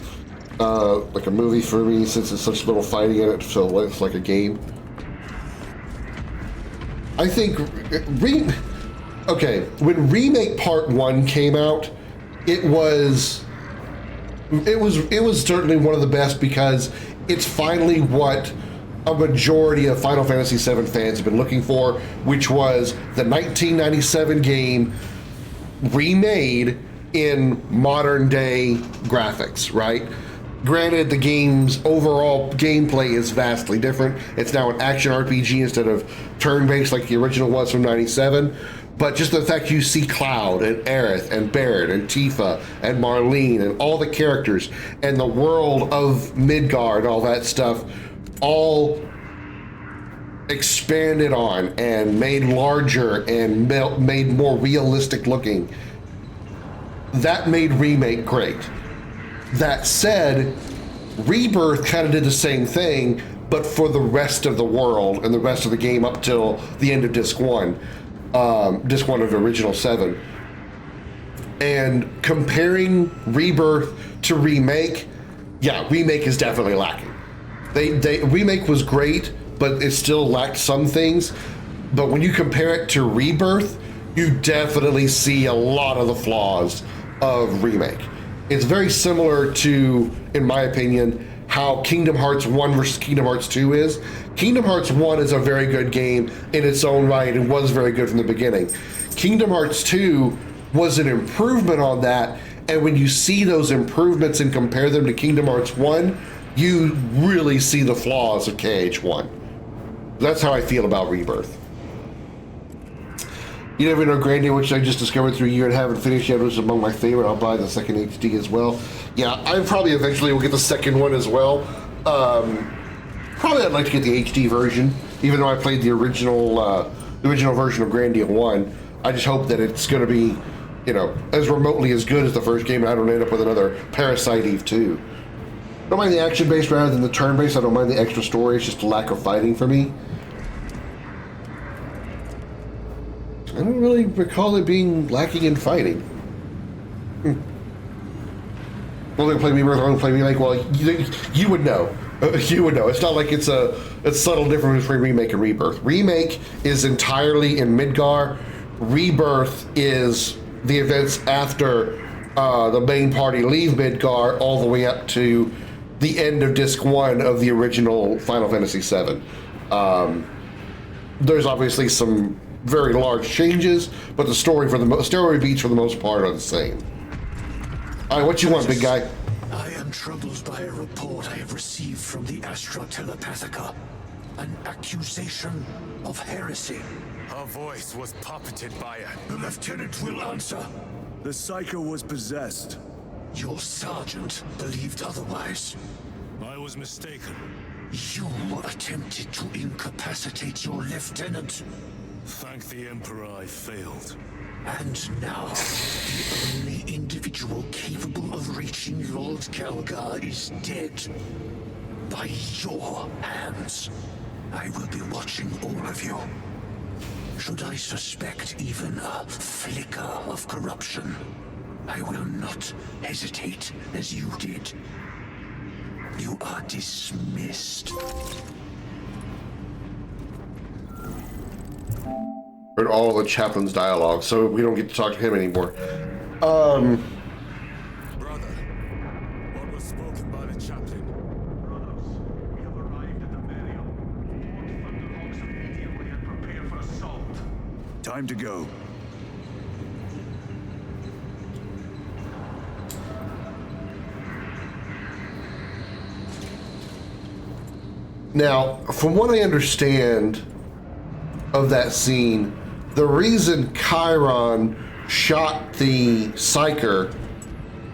Like a movie for me, since it's such little fighting in it, so it's like a game. I think, when Remake Part 1 came out, it was certainly one of the best, because it's finally what a majority of Final Fantasy VII fans have been looking for, which was the 1997 game remade in modern day graphics, right? Granted, the game's overall gameplay is vastly different. It's now an action RPG instead of turn-based like the original was from 97. But just the fact you see Cloud and Aerith and Barret and Tifa and Marlene and all the characters and the world of Midgard and all that stuff all expanded on and made larger and made more realistic looking. That made Remake great. That said, Rebirth kind of did the same thing, but for the rest of the world and the rest of the game up till the end of Disc 1. Disc 1 of the original 7. And comparing Rebirth to Remake, yeah, Remake is definitely lacking. Remake was great, but it still lacked some things. But when you compare it to Rebirth, you definitely see a lot of the flaws of Remake. It's very similar to, in my opinion, how Kingdom Hearts 1 versus Kingdom Hearts 2 is. Kingdom Hearts 1 is a very good game in its own right and was very good from the beginning. Kingdom Hearts 2 was an improvement on that, and when you see those improvements and compare them to Kingdom Hearts 1, you really see the flaws of KH1. That's how I feel about Rebirth. You Never Know Grandia, which I just discovered through a year and haven't finished yet, was among my favorite. I'll buy the second HD as well. Yeah, I probably eventually will get the second one as well. Probably I'd like to get the HD version, even though I played the original version of Grandia 1. I just hope that it's going to be, you know, as remotely as good as the first game, and I don't end up with another Parasite Eve 2. I don't mind the action-based rather than the turn-based. I don't mind the extra story. It's just a lack of fighting for me. I don't really recall it being lacking in fighting. Well, they play Rebirth, I'm play Remake. Well, you would know. You would know. It's not like it's subtle difference between Remake and Rebirth. Remake is entirely in Midgar. Rebirth is the events after the main party leave Midgar all the way up to the end of Disc 1 of the original Final Fantasy VII. There's obviously some very large changes, but the story beats for the most part are the same. All right, what you want, big guy? I am troubled by a report I have received from the Astra Telepathica. An accusation of heresy. Her voice was puppeted by it. The lieutenant will answer. The Psycho was possessed. Your sergeant believed otherwise. I was mistaken. You attempted to incapacitate your lieutenant. Thank the Emperor I failed. And now, the only individual capable of reaching Lord Kelgar is dead. By your hands. I will be watching all of you. Should I suspect even a flicker of corruption, I will not hesitate as you did. You are dismissed. Heard all the chaplain's dialogue, so we don't get to talk to him anymore. Brother, what was spoken by the chaplain? Brothers, we have arrived at the Merium. Launch Thunderhawks immediately and prepare for assault. Time to go. Now, from what I understand of that scene, the reason Chiron shot the Psyker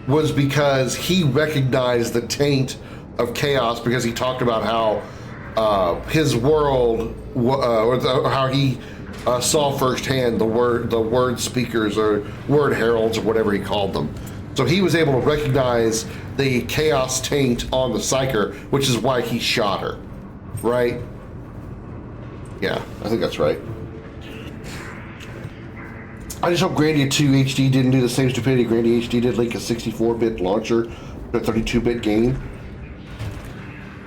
was because he recognized the taint of chaos, because he talked about how his world, or how he saw firsthand the word speakers or word heralds or whatever he called them. So he was able to recognize the chaos taint on the Psyker, which is why he shot her, right? Yeah, I think that's right. I just hope Grandia 2 HD didn't do the same stupidity Grandia HD did, like a 64-bit launcher, a 32-bit game.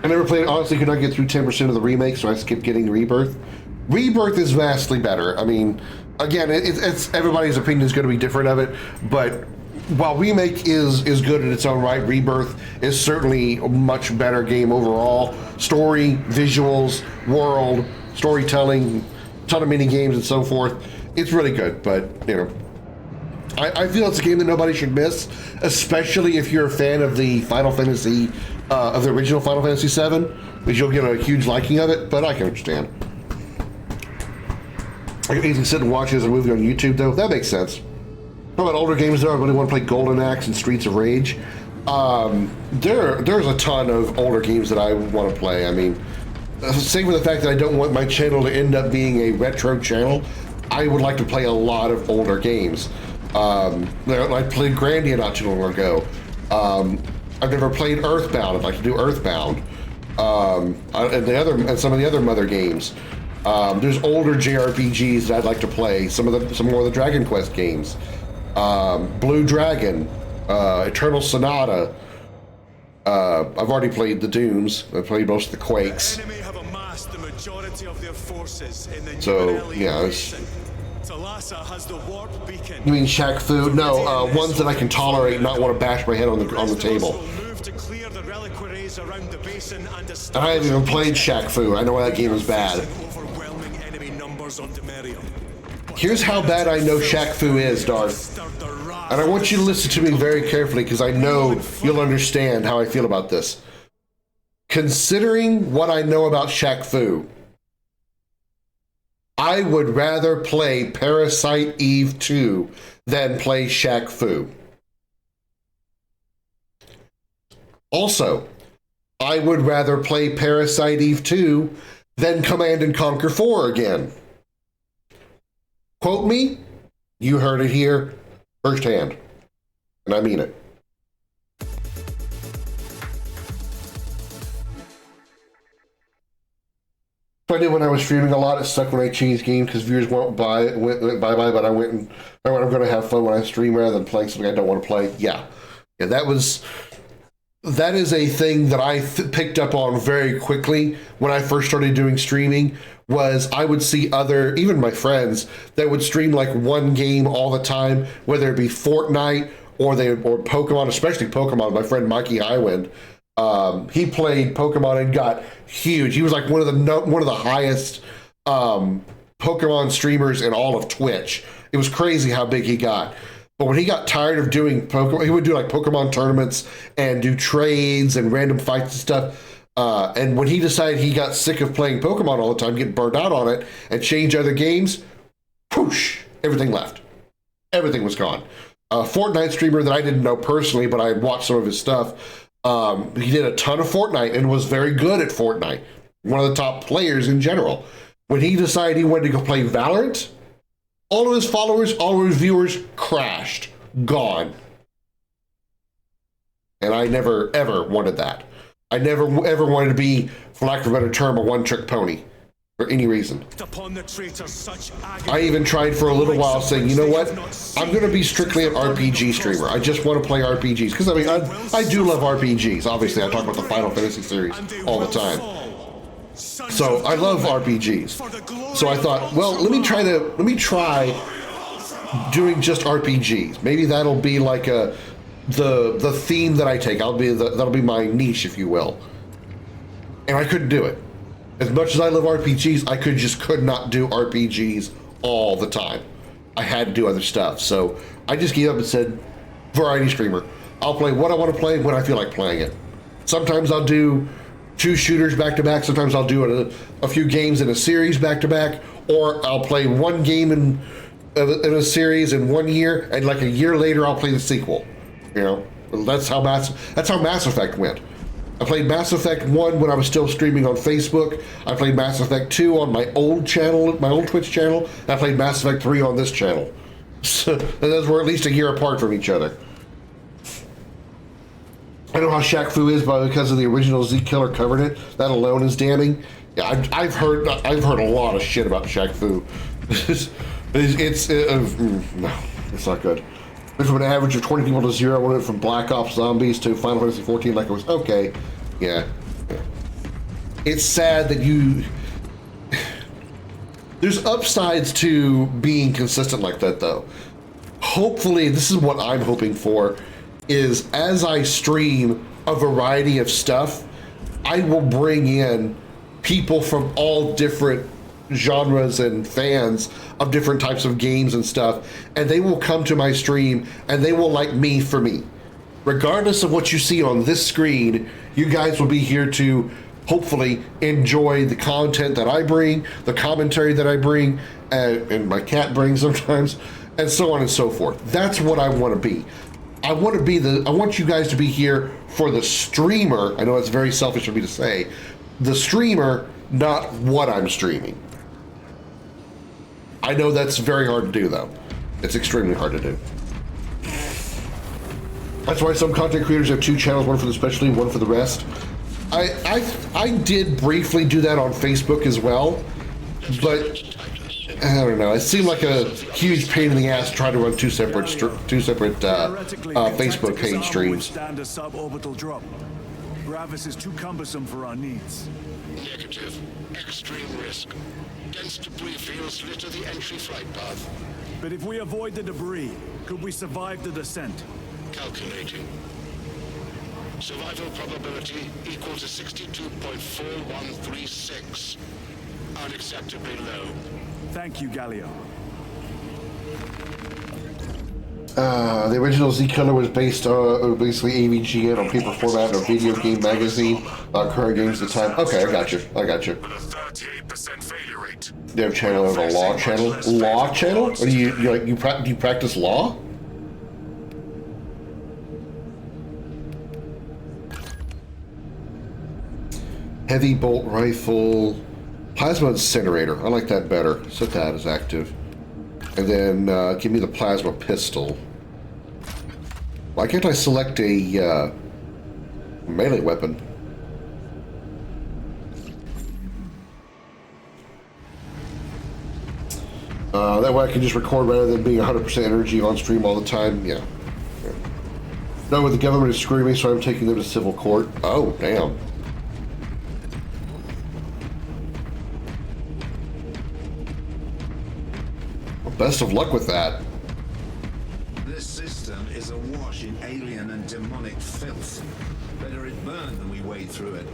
I never played, honestly could not get through 10% of the remake, so I skipped getting Rebirth. Rebirth is vastly better. I mean, again, it's everybody's opinion is going to be different of it, but while Remake is good in its own right, Rebirth is certainly a much better game overall. Story, visuals, world, storytelling, ton of mini games and so forth. It's really good, but you know, I feel it's a game that nobody should miss, especially if you're a fan of the Final Fantasy, of the original Final Fantasy VII, because you'll get a huge liking of it. But I can understand. I can easily sit and watch it as a movie on YouTube, though. That makes sense. What about older games, though? I really want to play Golden Axe and Streets of Rage. There's a ton of older games that I want to play. I mean, same with the fact that I don't want my channel to end up being a retro channel. I would like to play a lot of older games. I played Grandia not too long ago. I've never played Earthbound. I'd like to do Earthbound. And some of the other Mother games. There's older JRPGs that I'd like to play. Some more of the Dragon Quest games. Blue Dragon, Eternal Sonata. I've already played the Dooms. I've played most of the Quakes. The enemy have amassed the majority of their forces in the So yeah, Talassa has the warp beacon. you mean Shaq Fu? No, ones that I can tolerate, not want to bash my head on the table. And I haven't even played Shaq Fu. I know that game is bad. Here's how bad I know Shaq Fu is, Darth. And I want you to listen to me very carefully because I know you'll understand how I feel about this. Considering what I know about Shaq Fu, I would rather play Parasite Eve 2 than play Shaq Fu. Also, I would rather play Parasite Eve 2 than Command & Conquer 4 again. Quote me, you heard it here firsthand, and I mean it. I did when I was streaming a lot. It sucked when I changed games because viewers went bye, but I went and I'm going to have fun when I stream rather than playing something I don't want to play. Yeah, that is a thing that I picked up on very quickly when I first started doing streaming. Was I would see even my friends that would stream like one game all the time, whether it be Fortnite or Pokemon, especially Pokemon. My friend Mikey Highwind, he played Pokemon and got huge. He was like one of the highest Pokemon streamers in all of Twitch. It was crazy how big he got. But when he got tired of doing Pokemon, he would do like Pokemon tournaments and do trades and random fights and stuff. And when he decided he got sick of playing Pokemon all the time, getting burned out on it, and changed other games, whoosh, everything left. Everything was gone. A Fortnite streamer that I didn't know personally, but I had watched some of his stuff, he did a ton of Fortnite and was very good at Fortnite. One of the top players in general. When he decided he wanted to go play Valorant, all of his followers, all of his viewers crashed. Gone. And I never, ever wanted that. I never, ever wanted to be, for lack of a better term, a one-trick pony for any reason. I even tried for a little while saying, you know what? I'm going to be strictly an RPG streamer. I just want to play RPGs. Because, I mean, I do love RPGs. Obviously, I talk about the Final Fantasy series all the time. So I love RPGs. So I thought, well, let me try doing just RPGs. Maybe that'll be like the theme that I take. That'll be my niche, if you will. And I couldn't do it. As much as I love RPGs, I could not do RPGs all the time. I had to do other stuff. So I just gave up and said, variety streamer. I'll play what I want to play when I feel like playing it. Sometimes I'll do 2 shooters back to back. Sometimes I'll do a few games in a series back to back, or I'll play one game in a series in 1 year, and like a year later I'll play the sequel. You know, that's how Mass Effect went. I played Mass Effect 1 when I was still streaming on Facebook. I played Mass Effect 2 on my old channel, my old Twitch channel. And I played Mass Effect 3 on this channel. So, and those were at least a year apart from each other. I know how Shaq Fu is because of the original Z Killer covered it. That alone is damning. Yeah, I've heard a lot of shit about Shaq Fu. No, it's not good. From an average of 20 people to 0, went from Black Ops Zombies to Final Fantasy 14 like it was okay. Yeah. It's sad that there's upsides to being consistent like that, though. hopefully, this is what I'm hoping for, is as I stream a variety of stuff, I will bring in people from all different genres and fans of different types of games and stuff, and they will come to my stream and they will like me for me. Regardless of what you see on this screen, you guys will be here to hopefully enjoy the content that I bring, the commentary that I bring, and my cat brings sometimes, and so on and so forth. That's what I want to be. I want you guys to be here for the streamer. I know it's very selfish for me to say, the streamer, not what I'm streaming. I know that's very hard to do, though. It's extremely hard to do. That's why some content creators have two channels, one for the specialty, one for the rest. I did briefly do that on Facebook as well, but I don't know. It seemed like a huge pain in the ass trying to run two separate Facebook page streams. Stand a suborbital drop. Gravis is too cumbersome for our needs. Negative. Extreme risk. Dense debris fields litter the entry flight path. But if we avoid the debris, could we survive the descent? Calculating. Survival probability equal to 62.4136. Unacceptably low. Thank you, Galio. The original Z-Color was based on basically AVGN on paper format of a video game magazine. Current games at the time. Okay, I got you. With a 38% failure rate. Dev channel of a law channel. Law channel? Or do you practice law? Heavy bolt rifle, plasma incinerator. I like that better. Set that as active. And then give me the plasma pistol. Why can't I select a melee weapon? That way I can just record rather than being 100% energy on stream all the time. Yeah. No, the government is screwing me, so I'm taking them to civil court. Oh, damn. Best of luck with that. This system is awash in alien and demonic filth. Better it burn than we wade through it.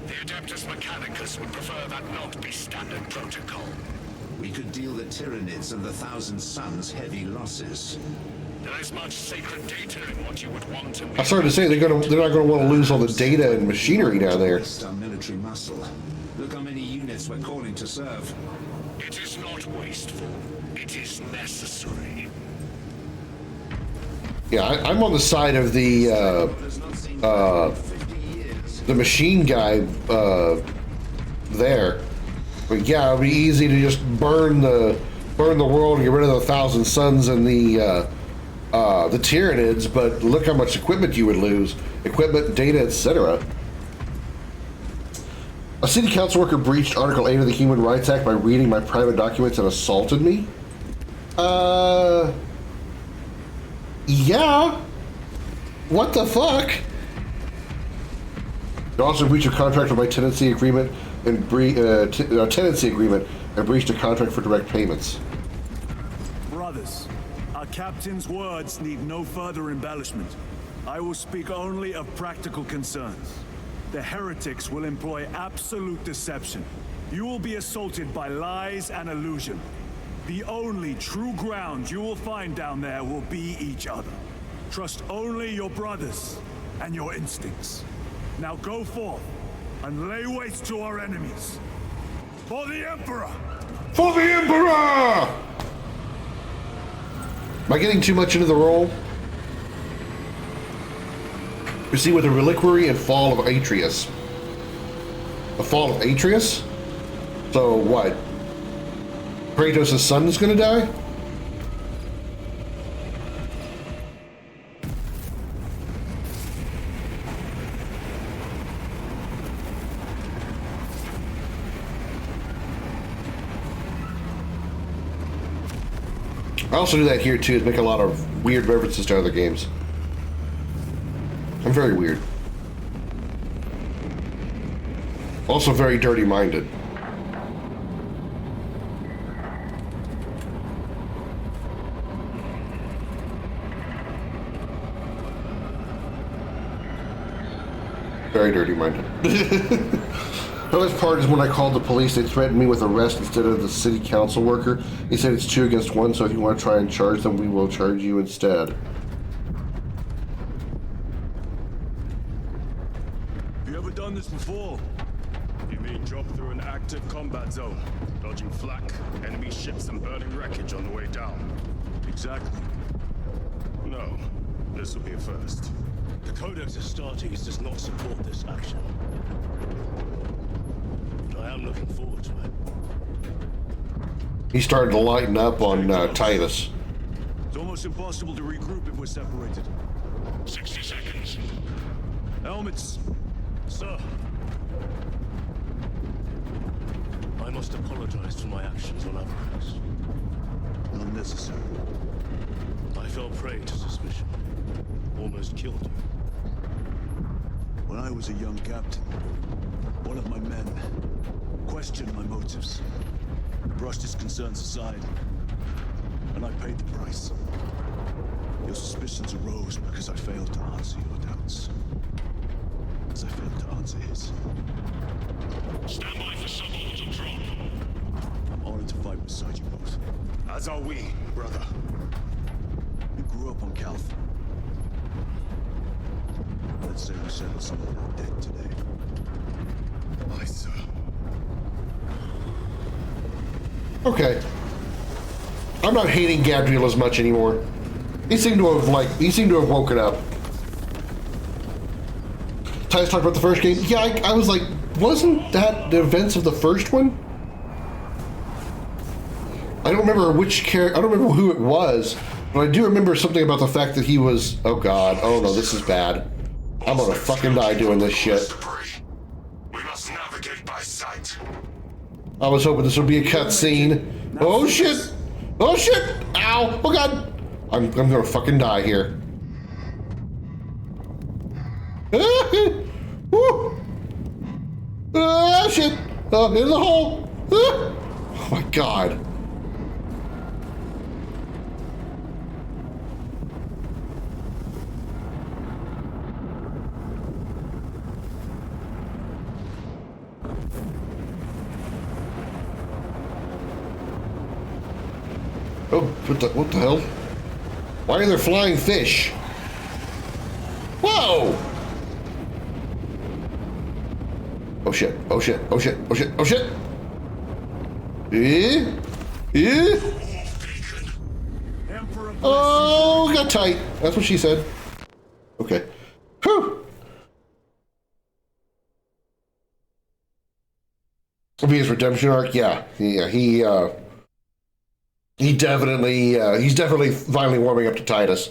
The Adeptus Mechanicus would prefer that not be standard protocol. We could deal the Tyranids and the Thousand Suns heavy losses. There is much sacred data in what you would want to. I started to say they're not going to want to lose all the data and machinery down there. Our military muscle. Look how many units we're calling to serve. It is not wasteful. It is necessary. Yeah, I'm on the side of the machine guy there. But yeah, it'd be easy to just burn the world and get rid of the Thousand Suns and the Tyranids. But look how much equipment you would lose: equipment, data, etc. A city council worker breached Article 8 of the Human Rights Act by reading my private documents and assaulted me. Yeah. What the fuck? They also breached a contract with my tenancy agreement and breached a contract for direct payments. Brothers, our captain's words need no further embellishment. I will speak only of practical concerns. The heretics will employ absolute deception. You will be assaulted by lies and illusion. The only true ground you will find down there will be each other. Trust only your brothers and your instincts. Now go forth and lay waste to our enemies. For the Emperor! For the Emperor! Am I getting too much into the role? We see with the reliquary and fall of Atreus. The fall of Atreus? So what? Kratos' son is gonna die? I also do that here too, is make a lot of weird references to other games. I'm very weird. Also very dirty-minded. Very dirty-minded. The best part is when I called the police, they threatened me with arrest instead of the city council worker. He said it's 2 against 1, so if you want to try and charge them, we will charge you instead. Have you ever done this before? You mean jump through an active combat zone, dodging flak, enemy ships and burning wreckage on the way down? Exactly. No, this will be a first. The Codex Astartes does not support this action. But I am looking forward to it. He started to lighten up on Titus. It's almost impossible to regroup if we're separated. 60 seconds. Helmets. Sir. I must apologize for my actions on Avarax. Unnecessary. I fell prey to suspicion. Almost killed you. When I was a young captain, one of my men questioned my motives. I brushed his concerns aside, and I paid the price. Your suspicions arose because I failed to answer your doubts. As I failed to answer his. Stand by for suborbital drop. I'm honored to fight beside you both. As are we, brother. You grew up on Calth. Let's say we settle some of that debt today. Aye, sir. Okay. I'm not hating Gadriel as much anymore. He seemed to have woken up. Titus talked about the first game. Yeah, I was like, wasn't that the events of the first one? I don't remember which character, I don't remember who it was, but I do remember something about the fact that he was, oh god, oh no, this is bad. I'm gonna fucking die doing this shit. We must navigate by sight. I was hoping this would be a cutscene. Oh shit! Oh shit! Ow! Oh god! I'm gonna fucking die here. Woo! Ah shit! In the hole! Oh my god. Oh, what the hell? Why are there flying fish? Whoa! Oh shit, oh shit, oh shit, oh shit, oh shit! Oh, got tight. That's what she said. Okay. Whew! It'll be his redemption arc? Yeah. He's definitely finally warming up to Titus,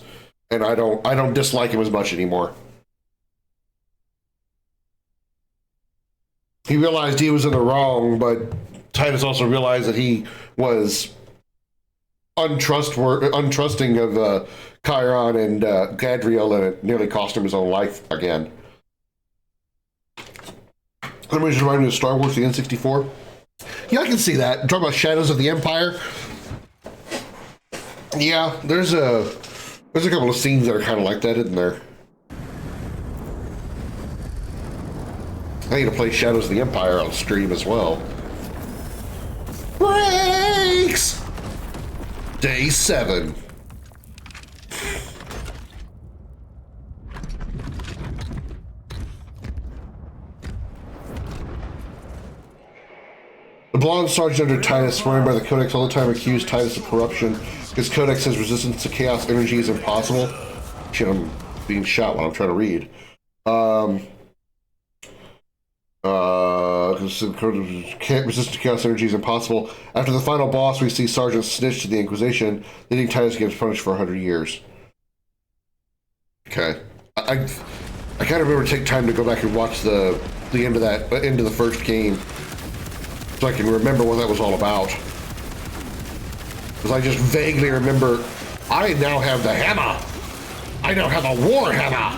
and I don't dislike him as much anymore. He realized he was in the wrong, but Titus also realized that he was untrusting of Chiron and Gadriel, and it nearly cost him his own life again. Let me just remind me of Star Wars, the N64. Yeah, I can see that. Talking about Shadows of the Empire. Yeah, there's a couple of scenes that are kind of like that, isn't there? I need to play Shadows of the Empire on stream as well. Breaks! Day 7. The blonde sergeant under Titus, sworn by the Codex all the time, accused Titus of corruption. His Codex says resistance to chaos energy is impossible. Shit, I'm being shot while I'm trying to read. Resistance to chaos energy is impossible. After the final boss, we see Sergeant snitch to the Inquisition, leading Titus gets punished for 100 years. Okay. I kind of remember to take time to go back and watch the end of the first game, so I can remember what that was all about. Because I just vaguely remember, I now have the hammer. I now have a war hammer.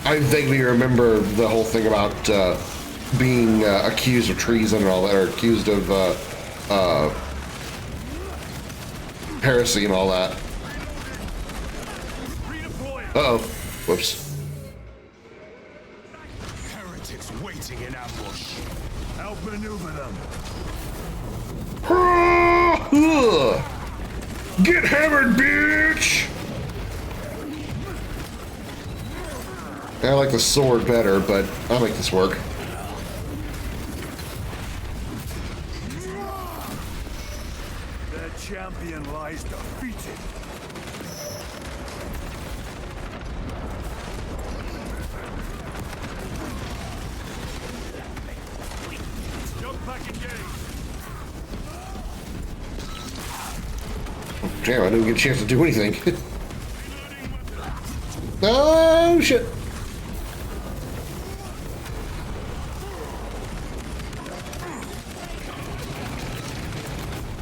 I vaguely remember the whole thing about being accused of treason and all that, or accused of heresy and all that. Uh-oh. Whoops. waiting in ambush. Help maneuver them. Get hammered, bitch! I like the sword better, but I'll make this work. Their champion lies defeated. Jump back and engage. Damn, I didn't get a chance to do anything. Oh, shit.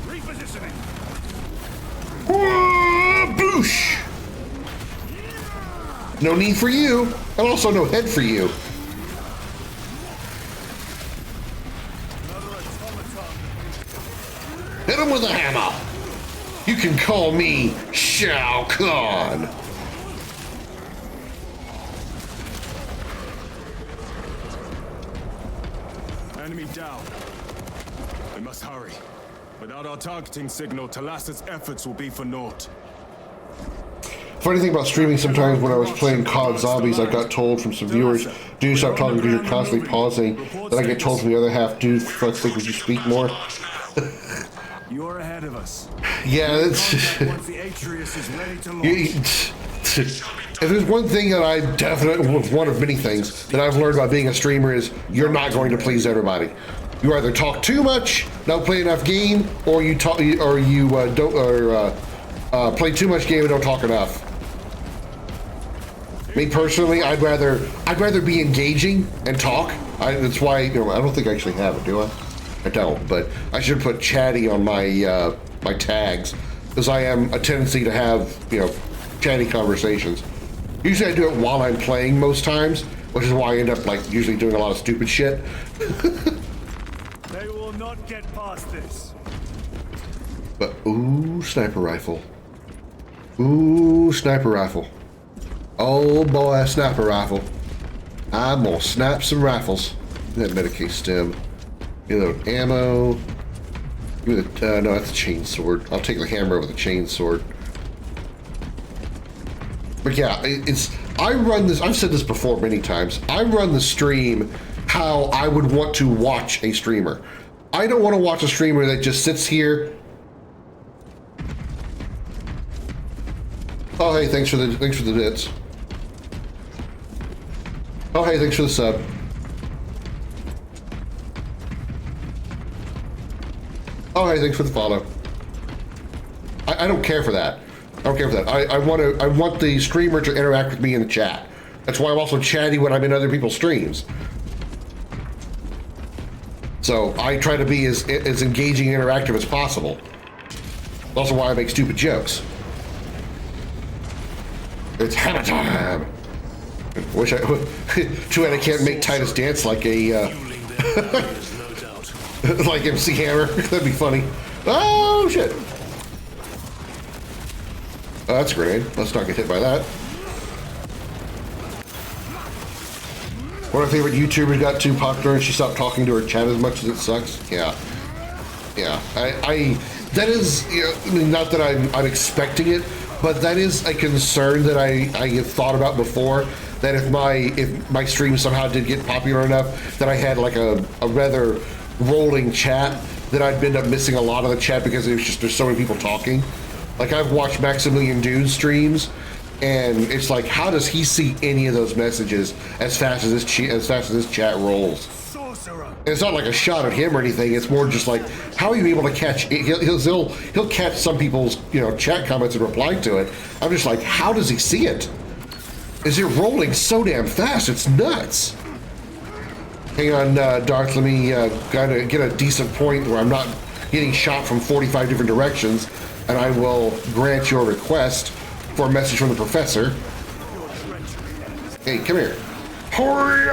Repositioning. Boosh! No need for you, and also no head for you. Hit him with a hammer. You can call me Shao Kahn. Enemy down. We must hurry. Without our targeting signal, Talas's efforts will be for naught. Funny thing about streaming, sometimes when I was playing COD Zombies, I got told from some viewers, dude, stop talking because you're constantly pausing. Then I get told from the other half, dude, for fuck's sake, would you speak more? You're ahead of us. Yeah, it's... Once the Atreus is ready to launch. If there's one thing that I definitely, one of many things that I've learned about being a streamer is you're not going to please everybody. You either talk too much, don't play enough game, or you talk, or you play too much game and don't talk enough. Me personally, I'd rather be engaging and talk. That's why, I don't think I actually have it, do I? I don't, but I should put chatty on my my tags, because I am a tendency to have, chatty conversations. Usually I do it while I'm playing most times, which is why I end up usually doing a lot of stupid shit. They will not get past this. But ooh, sniper rifle. Ooh, sniper rifle. Oh boy, sniper rifle. I'm gonna snap some rifles. That Medicaid stem. Give me the ammo. Give me the, no, that's a chain sword. I'll take the hammer over the chain sword. But yeah, I run this, I've said this before many times. I run the stream how I would want to watch a streamer. I don't want to watch a streamer that just sits here. Oh hey, thanks for the bits. Oh hey, thanks for the sub. Oh hey, thanks for the follow. I don't care for that. I don't care for that. I want the streamer to interact with me in the chat. That's why I'm also chatty when I'm in other people's streams. So I try to be as engaging and interactive as possible. That's also why I make stupid jokes. It's hammer time. I wish too bad I can't make Titus dance like a like MC Hammer. That'd be funny. Oh shit. Oh, that's a grenade. Let's not get hit by that. One of my favorite YouTubers got too popular and she stopped talking to her chat as much as it sucks. Yeah. Yeah. That is, not that I'm expecting it, but that is a concern that I have thought about before. That if my stream somehow did get popular enough that I had like a rather rolling chat, that I'd end up missing a lot of the chat because there's so many people talking. Like I've watched Maximilian Dude's streams, and it's like, how does he see any of those messages as fast as this chat rolls? And it's not like a shot at him or anything. It's more just like, how are you able to catch? He'll catch some people's chat comments and reply to it. I'm just like, how does he see it? Is it rolling so damn fast? It's nuts. Hang on, Darth. Let me gotta get a decent point where I'm not getting shot from 45 different directions, and I will grant your request for a message from the professor. Hey, come here. Hurry!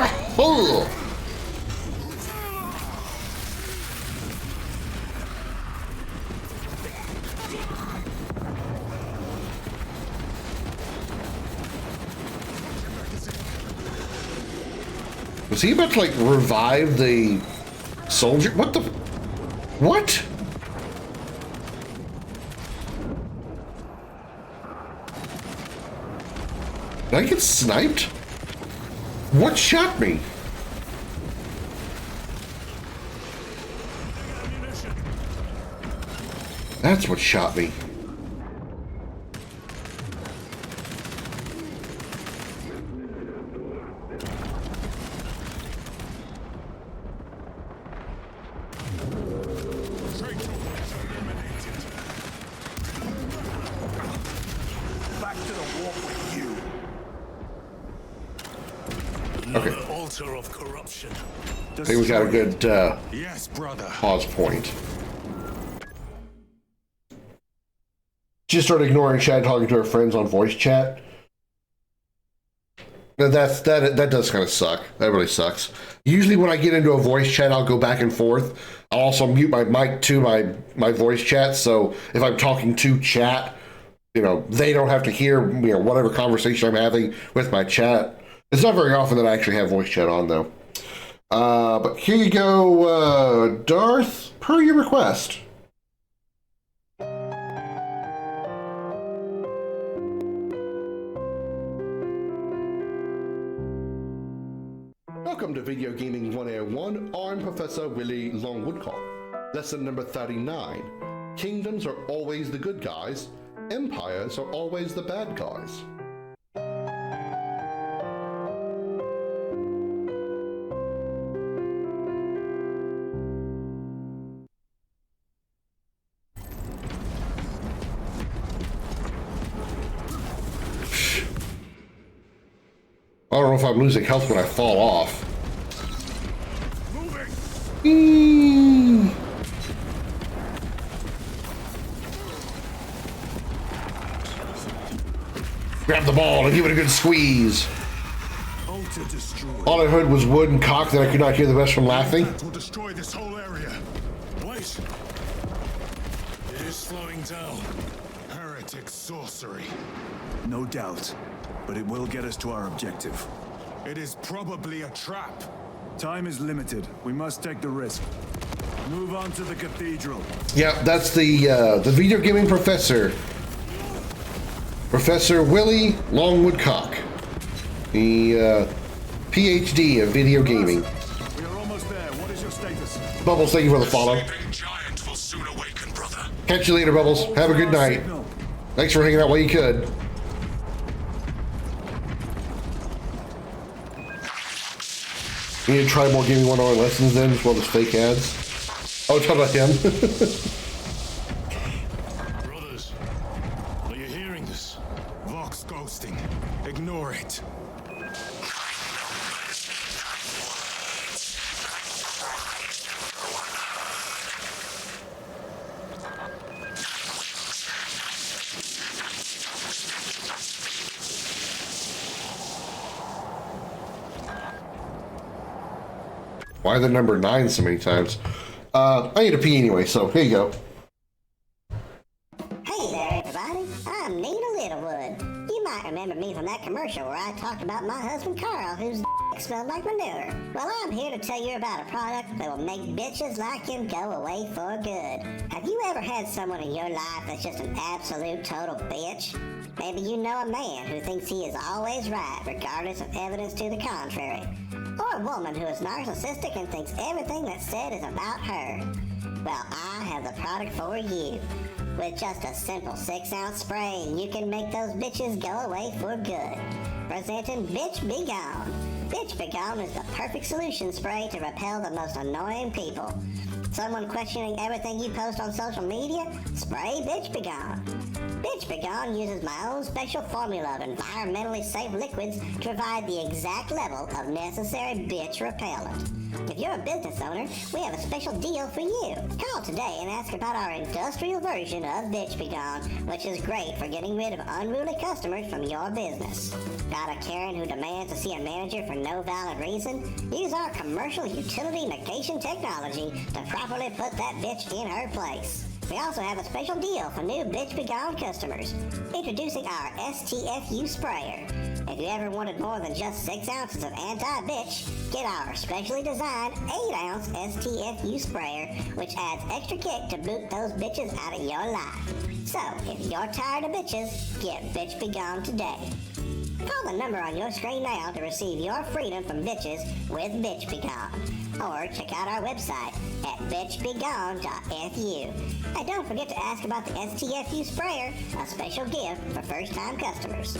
Was he about to, like, revive the soldier? What the... What? Did I get sniped? What shot me? That's what shot me. Back to the walk with you. Okay. Altar of corruption. I think we got a good Yes, brother. pause point. Just started ignoring chat, talking to her friends on voice chat. That does kind of suck. That really sucks. Usually when I get into a voice chat, I'll go back and forth. I'll also mute my mic to my voice chat, so if I'm talking to chat, you know, they don't have to hear, you know, whatever conversation I'm having with my chat. It's not very often that I actually have voice chat on, though. But here you go, Darth, per your request. Welcome to Video Gaming 101. I'm Professor Willie Longwoodcock. Lesson number 39. Kingdoms are always the good guys. Empires are always the bad guys. I don't know if I'm losing health when I fall off. Grab the ball and give it a good squeeze. All I heard was wood and cock that I could not hear the rest from laughing. That will destroy this whole area. Wait. It is slowing down. Heretic sorcery. No doubt, but it will get us to our objective. It is probably a trap. Time is limited. We must take the risk. Move on to the cathedral. Yeah, that's the video gaming professor. Professor Willie Longwoodcock. The PhD of video gaming. We are almost there. What is your status? Bubbles, thank you for the follow. Giant will soon awaken, brother. Catch you later, Bubbles. Have a good night. Thanks for hanging out while you could. You need to try more Gaming 101 lessons then, as well as fake ads. Oh, talk about him. Brothers, are you hearing this? Vox ghosting. Ignore it. Why the number 9 so many times? I need to pee anyway, so here you go. Hey there, everybody. I'm Nina Littlewood. You might remember me from that commercial where I talked about my husband Carl, whose smelled like manure. Well, I'm here to tell you about a product that will make bitches like him go away for good. Have you ever had someone in your life that's just an absolute total bitch? Maybe you know a man who thinks he is always right, regardless of evidence to the contrary. Or a woman who is narcissistic and thinks everything that's said is about her. Well, I have the product for you. With just a simple 6-ounce spray, you can make those bitches go away for good. Presenting Bitch Be Gone. Bitch Be Gone is the perfect solution spray to repel the most annoying people. Someone questioning everything you post on social media? Spray Bitch Be Gone. Bitch Be Gone uses my own special formula of environmentally safe liquids to provide the exact level of necessary bitch repellent. If you're a business owner, we have a special deal for you. Call today and ask about our industrial version of Bitch Be Gone, which is great for getting rid of unruly customers from your business. Got a Karen who demands to see a manager for no valid reason? Use our commercial utility negation technology to properly put that bitch in her place. We also have a special deal for new Bitch Be Gone customers. Introducing our STFU sprayer. If you ever wanted more than just 6 ounces of anti-bitch, get our specially designed 8-ounce STFU sprayer, which adds extra kick to boot those bitches out of your life. So, if you're tired of bitches, get Bitch Be Gone today. Call the number on your screen now to receive your freedom from bitches with Bitch Be Gone. Or check out our website at bitchbegone.fu. And don't forget to ask about the STFU sprayer, a special gift for first-time customers.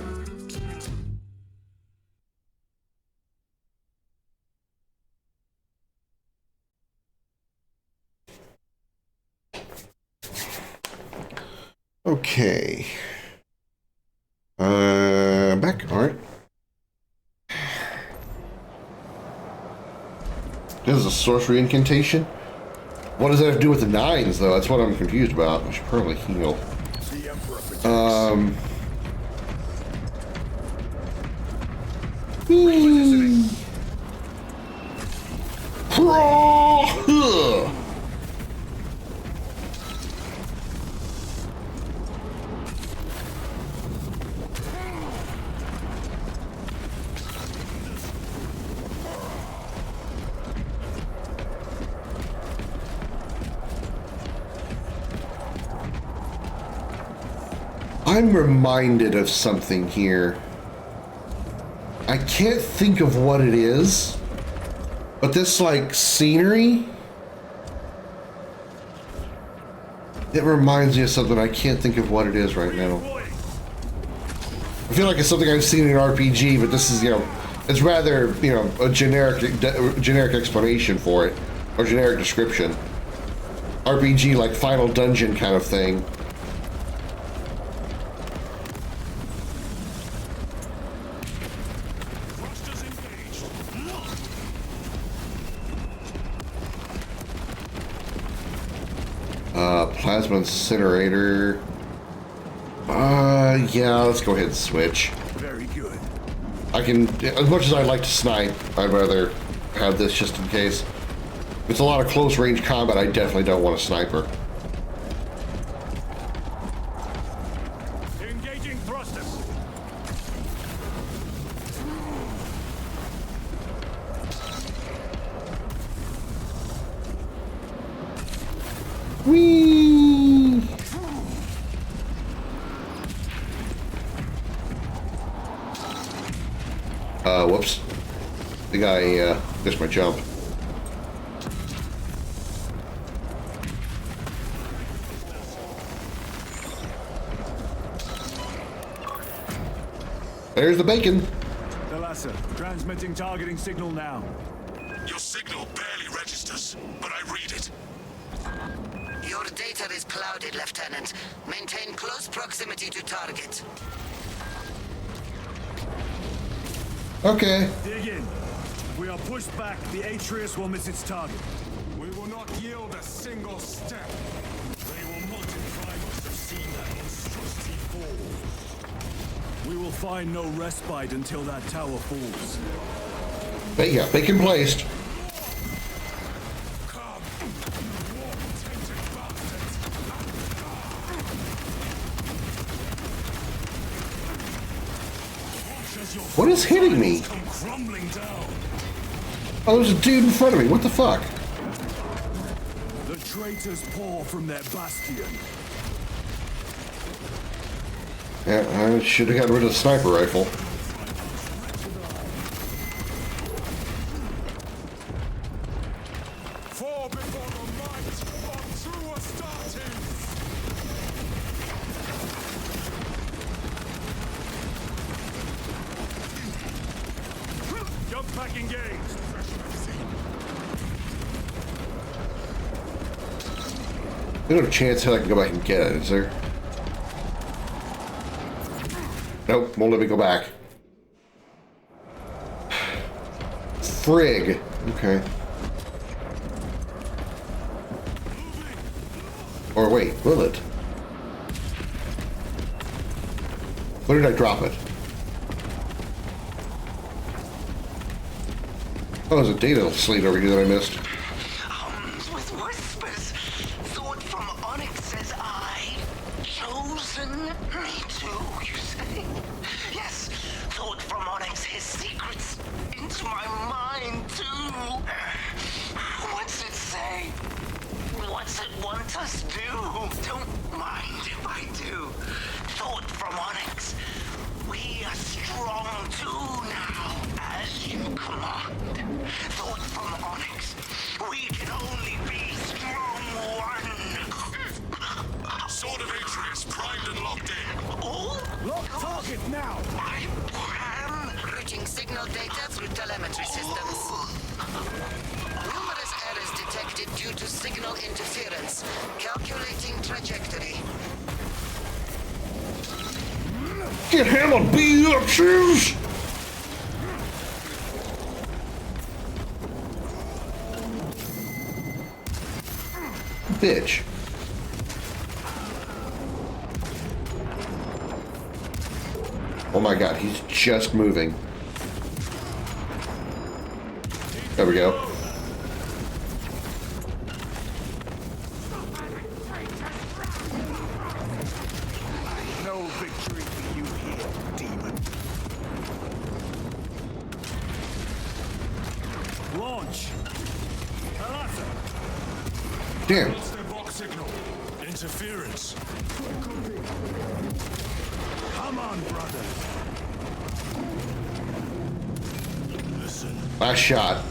Okay. Back. All right. This is a sorcery incantation. What does that have to do with the 9s, though? That's what I'm confused about. I should probably heal. I'm reminded of something here. I can't think of what it is, but this, like, scenery, it reminds me of something. I can't think of what it is right now. I feel like it's something I've seen in an RPG, but this is, you know, it's rather, you know, a generic explanation for it, or generic description. RPG, like Final Dungeon kind of thing. Plasma incinerator. Yeah, let's go ahead and switch. Very good. I can, as much as I'd like to snipe, I'd rather have this just in case. If it's a lot of close range combat, I definitely don't want a sniper. Engaging thrusters. Whee! Whoops. I think I missed my jump. There's the bacon. Thalassa, transmitting targeting signal now. Your signal barely registers, but I read it. Your data is clouded, Lieutenant. Maintain close proximity to target. Okay. Dig in. If we are pushed back, the Atreus will miss its target. We will not yield a single step. They will multiply must have seen that monstrosity fall. We will find no respite until that tower falls. But yeah, bacon placed. What is hitting me? Oh, there's a dude in front of me. What the fuck? The traitors pour from their bastion. Yeah, I should have gotten rid of the sniper rifle. Fall before the might of true Astartes! Jump back engaged. There's no chance that I can go back and get it, is there? Nope, won't let me go back. Frig. Okay. Or wait, will it? Where did I drop it? Oh, there's a data slate over here that I missed. With whispers, thought from onyxes, target now! Routing signal data through telemetry systems. Numerous errors detected due to signal interference. Calculating trajectory. Get hammered, bitches! Bitch. Oh my god, he's just moving. There we go. No victory for you here, demon. Launch! Damn. What's their box signal? Interference. Come on, brother. Listen. Last shot.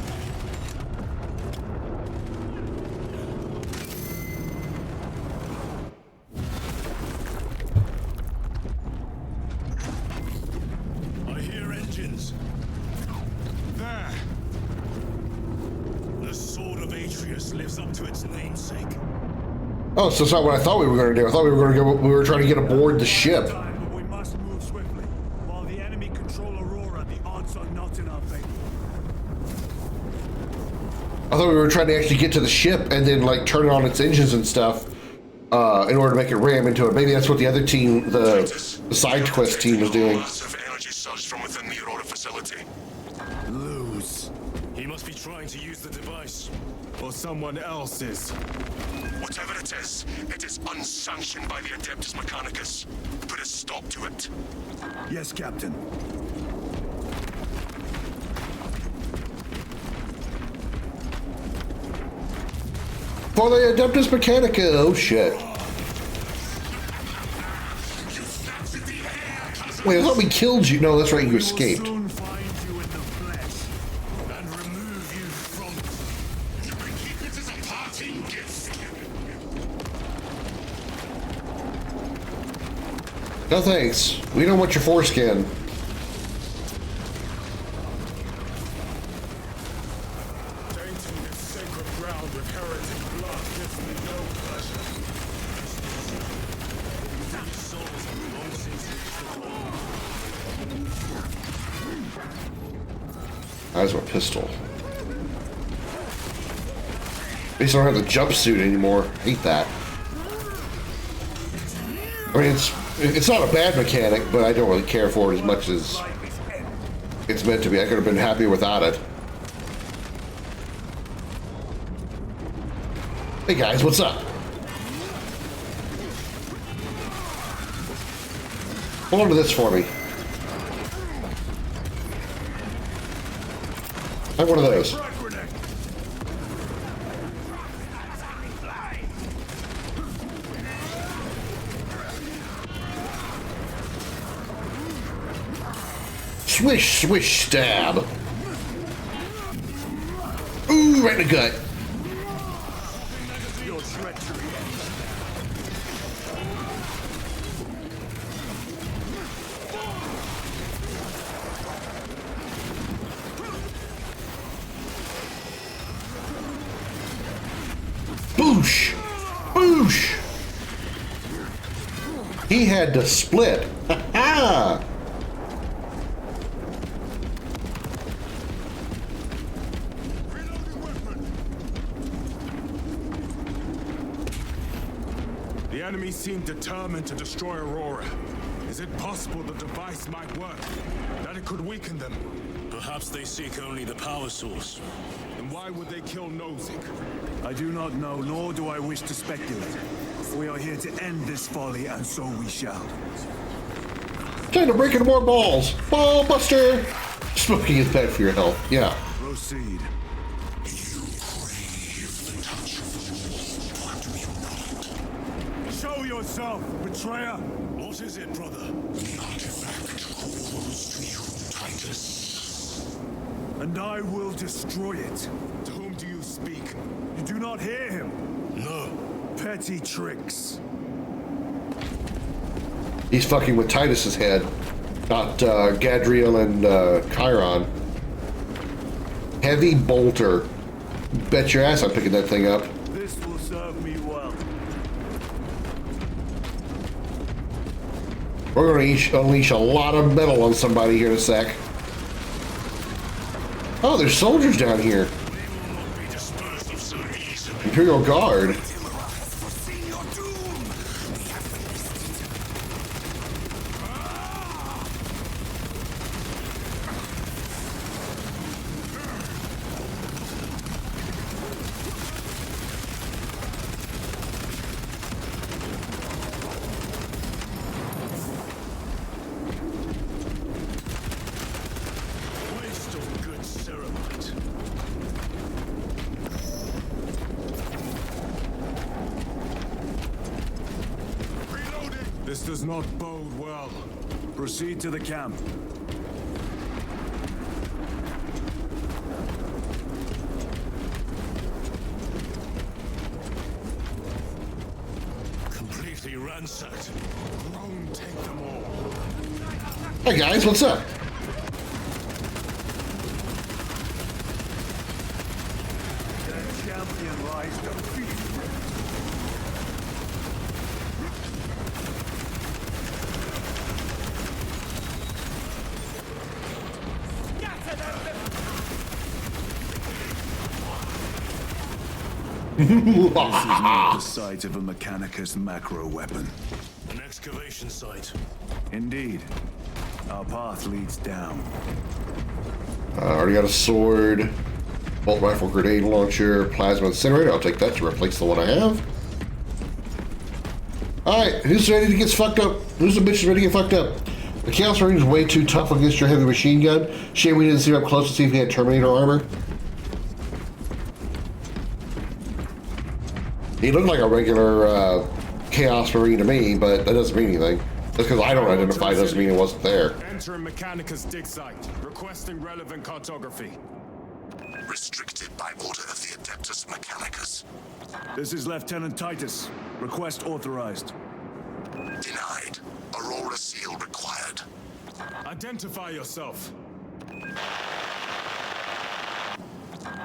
I hear engines. There. The Sword of Atreus lives up to its namesake. Oh, so it's not what I thought we were going to do. I thought we were going to go. We were trying to get aboard the ship. But we must move swiftly. While the enemy control Aurora, the odds are not in our favor. I thought we were trying to actually get to the ship and then like turn on its engines and stuff in order to make it ram into it. Maybe that's what the other team, the side quest team, was doing. Massive energy surge from within the Aurora facility. Lose. He must be trying to use the device. Or someone else's. Whatever it is unsanctioned by the Adeptus Mechanicus. Put a stop to it. Yes, Captain. For the Adeptus Mechanica. Oh shit. Wait, I thought we killed you. No, that's right, you escaped. No thanks. We don't want your foreskin. Tainting this sacred ground with heretic blood gives me no pleasure. These souls have long since reached the That's my pistol. At least I don't have the jumpsuit anymore. Hate that. I mean, it's not a bad mechanic, but I don't really care for it as much as it's meant to be. I could have been happy without it. Hey guys, what's up? Hold on to this for me. I have one of those. Swish, swish, stab. Ooh, right in the gut. Boosh! Boosh! He had to split. Ha ha! The enemy seem determined to destroy Aurora. Is it possible the device might work? That it could weaken them? Perhaps they seek only the power source. Then why would they kill Nozick? I do not know, nor do I wish to speculate. We are here to end this folly, and so we shall. Time to break into more balls. Ball buster! Smoking is bad for your health. Yeah. Proceed. Show yourself, betrayer! What is it, brother? The artifact calls to you, Titus. And I will destroy it. To whom do you speak? You do not hear him? No. Petty tricks. He's fucking with Titus's head. Not Gadriel and Chiron. Heavy bolter. Bet your ass I'm picking that thing up. This will serve me well. We're going to unleash a lot of metal on somebody here in a sec. Oh, there's soldiers down here. Imperial Guard. This does not bode well. Proceed to the camp. Completely ransacked. Rome take them all. Hey guys, what's up? The champion lies defeated. This is not the site of a Mechanicus macro weapon. An excavation site. Indeed. Our path leads down. I already got a sword, bolt rifle, grenade launcher, plasma incinerator. I'll take that to replace the one I have. Alright, who's ready to get fucked up? Who's the bitch ready to get fucked up? The Chaos Marine is way too tough against your heavy machine gun. Shame we didn't see him up close to see if he had Terminator armor. He looked like a regular Chaos Marine to me, but that doesn't mean anything. Just because I don't identify doesn't mean it wasn't there. Enter Mechanicus dig site. Requesting relevant cartography. Restricted by order of the Adeptus Mechanicus. This is Lieutenant Titus. Request authorized. Denied. Aurora seal required. Identify yourself.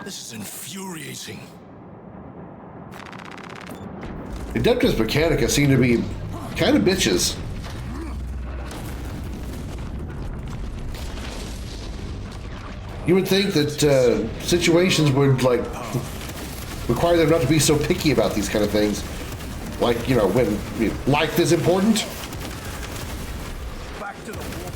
This is infuriating. Adeptus Mechanica seem to be kind of bitches. You would think that situations would like require them not to be so picky about these kind of things. Like, you know, when life is important. Back to the war.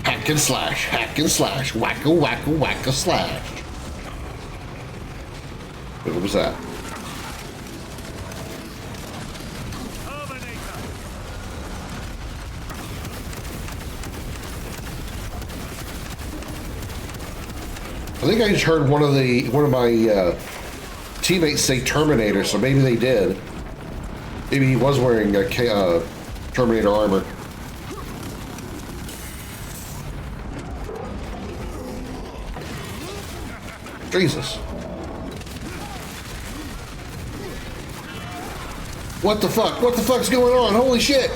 Hack and slash, wacka wacka wacka slash. What was that? I think I just heard one of my teammates say Terminator, so maybe they did. Maybe he was wearing a Terminator armor. Jesus. What the fuck? What the fuck's going on? Holy shit!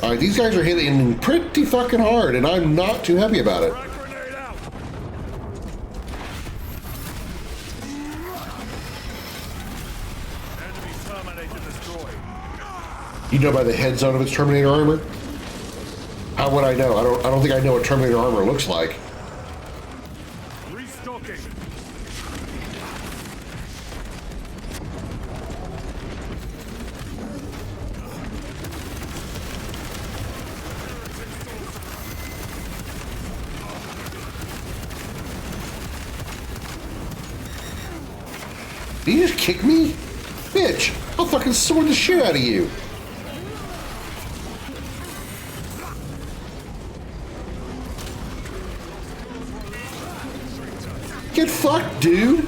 Alright, these guys are hitting pretty fucking hard, and I'm not too happy about it. You know by the head zone of its Terminator armor? How would I know? I don't think I know what Terminator armor looks like. Restocking. Did you just kick me? Bitch, I'll fucking sword the shit out of you. Get fucked, dude.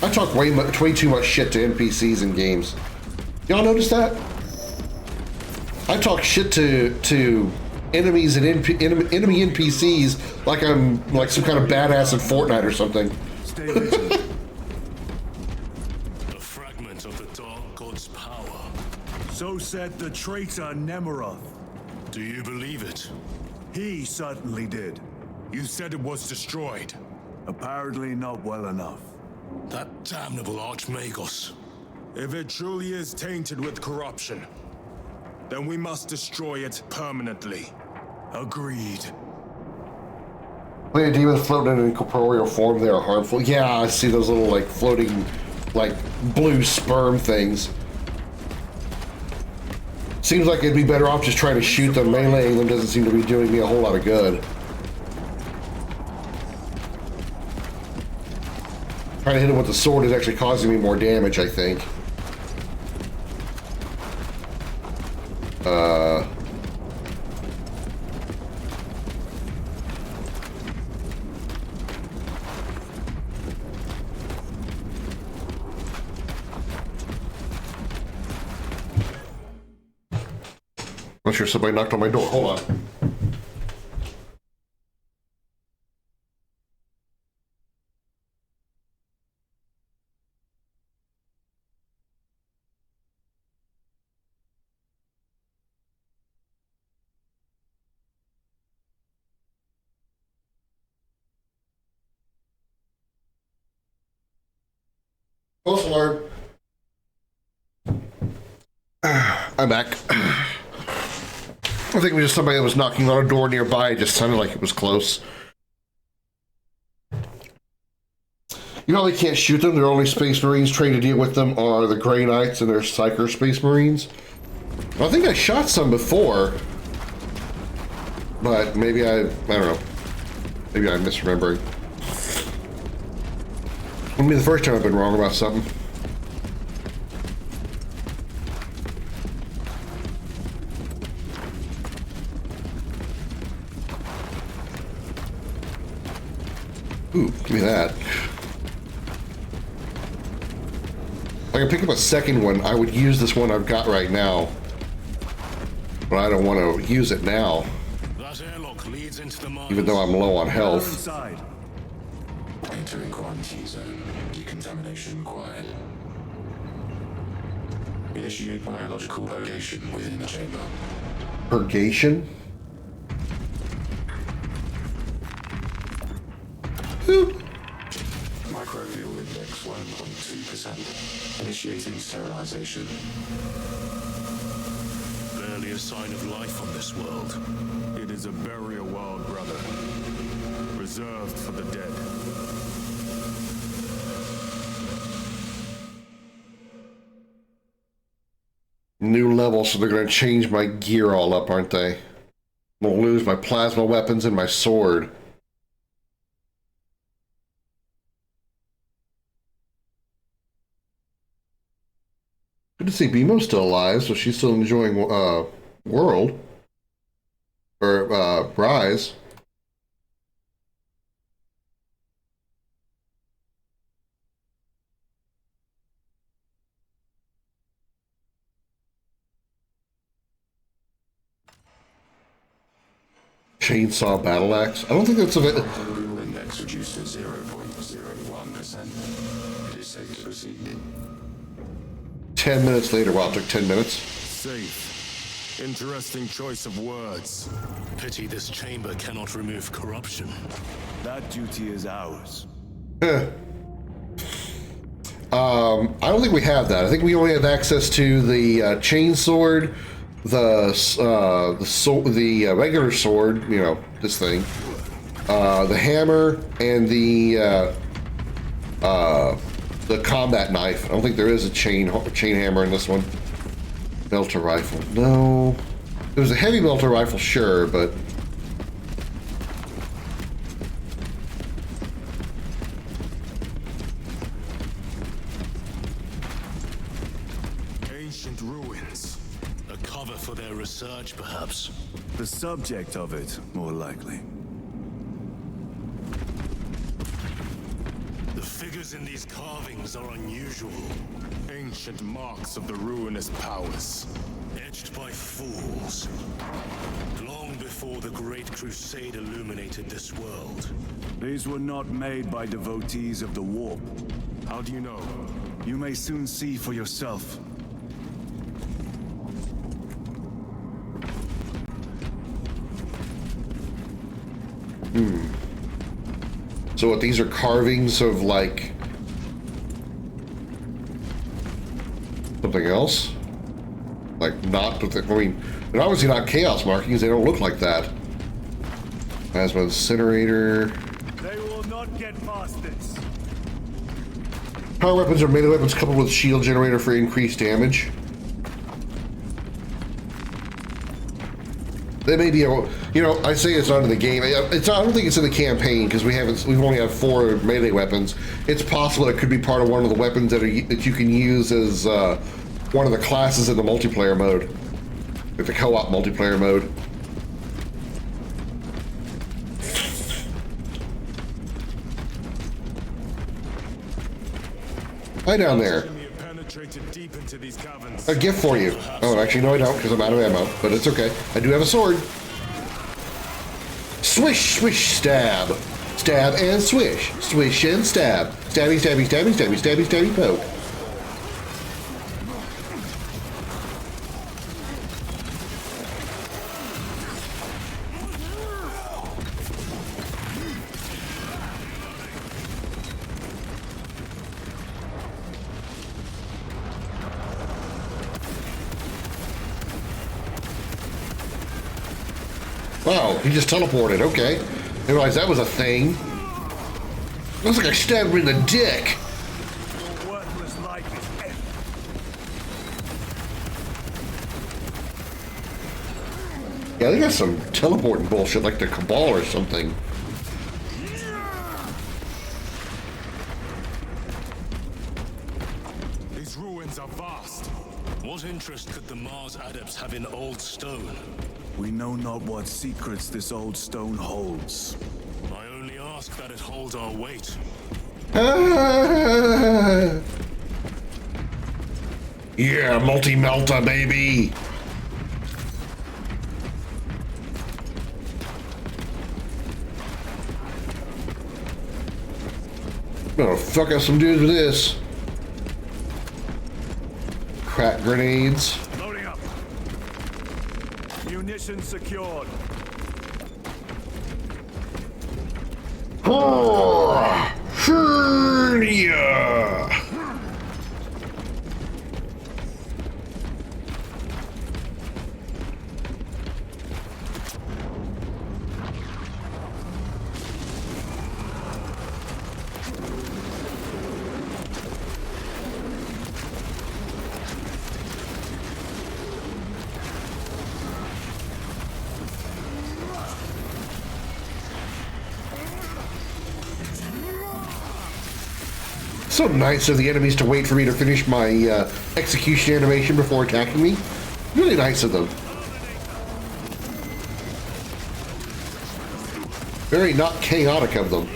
I talk way too much shit to NPCs in games. Y'all notice that? I talk shit to enemies and enemy NPCs like I'm like some kind of badass in Fortnite or something. A fragment of the Dark God's power. So said the traitor Nemeroth. Do you believe it? He certainly did. You said it was destroyed. Apparently not well enough. That damnable Archmagos. If it truly is tainted with corruption, then we must destroy it permanently. Agreed. When demons floating in incorporeal form, they are harmful. Yeah, I see those little like floating, like blue sperm things. Seems like it'd be better off just trying to shoot them. Meleeing them doesn't seem to be doing me a whole lot of good. Trying to hit him with the sword is actually causing me more damage, I think. Not sure somebody knocked on my door. Hold on. False alarm. I'm back. I think it was just somebody that was knocking on a door nearby. It just sounded like it was close. You probably can't shoot them. Their only Space Marines trained to deal with them are the Grey Knights and their Psyker Space Marines. I think I shot some before, but maybe I don't know. Maybe I'm misremembering. Wouldn't be the first time I've been wrong about something. Ooh, give me that. If I can pick up a second one, I would use this one I've got right now. But I don't want to use it now. That airlock leads into the mines. Even though I'm low on health. Entering quarantine zone. Decontamination required. Initiate biological purgation within the chamber. Purgation? Microbial index 1.2%. Initiating sterilization. Barely a sign of life on this world. It is a burial world, brother. Reserved for the dead. New level, so they're going to change my gear all up, aren't they? I'm going to lose my plasma weapons and my sword. Good to see Bemo's still alive, so she's still enjoying World. Or Rise. Chainsaw battle axe. I don't think that's a bit. Microbial index reduced to 0.01%. It is safe to proceed. 10 minutes later. Wow, it took 10 minutes. Safe. Interesting choice of words. Pity this chamber cannot remove corruption. That duty is ours. I don't think we have that. I think we only have access to the chainsword, the regular sword, you know, this thing, the hammer, and the combat knife. I don't think there is a chain hammer in this one. Melter rifle, no. There was a heavy melter rifle, sure, but Ancient ruins. A cover for their research, perhaps. The subject of it, more likely. in these carvings are unusual. Ancient marks of the ruinous powers. Etched by fools. Long before the Great Crusade illuminated this world. These were not made by devotees of the warp. How do you know? You may soon see for yourself. So what, these are carvings of, like, something else? Like, not, I mean, they're obviously not chaos markings, they don't look like that. Plasma incinerator. They will not get past this. Power weapons are melee weapons coupled with shield generator for increased damage. They may be able, you know, I say it's not in the game. I don't think it's in the campaign because we've only had 4 melee weapons. It's possible it could be part of one of the weapons that you can use as one of the classes in the multiplayer mode, like the co-op multiplayer mode. Hi down there. A gift for you. Oh, actually, no, I don't, because I'm out of ammo, but it's okay. I do have a sword. Swish, swish, stab. Stab and swish. Swish and stab. Stabby, stabby, stabby, stabby, stabby, stabby, poke. Wow, he just teleported, okay. Didn't realize that was a thing. Looks like I stabbed him in the dick. Your worthless life is empty. Yeah, they got some teleporting bullshit like the Cabal or something. These ruins are vast. What interest could the Mars adepts have in old stone? We know not what secrets this old stone holds. I only ask that it holds our weight. Yeah, multi-melta, baby. Gonna fuck up some dudes with this. Crack grenades. Loading up. Munition secured. Hernia. So nice of the enemies to wait for me to finish my execution animation before attacking me. Really nice of them. Very not chaotic of them.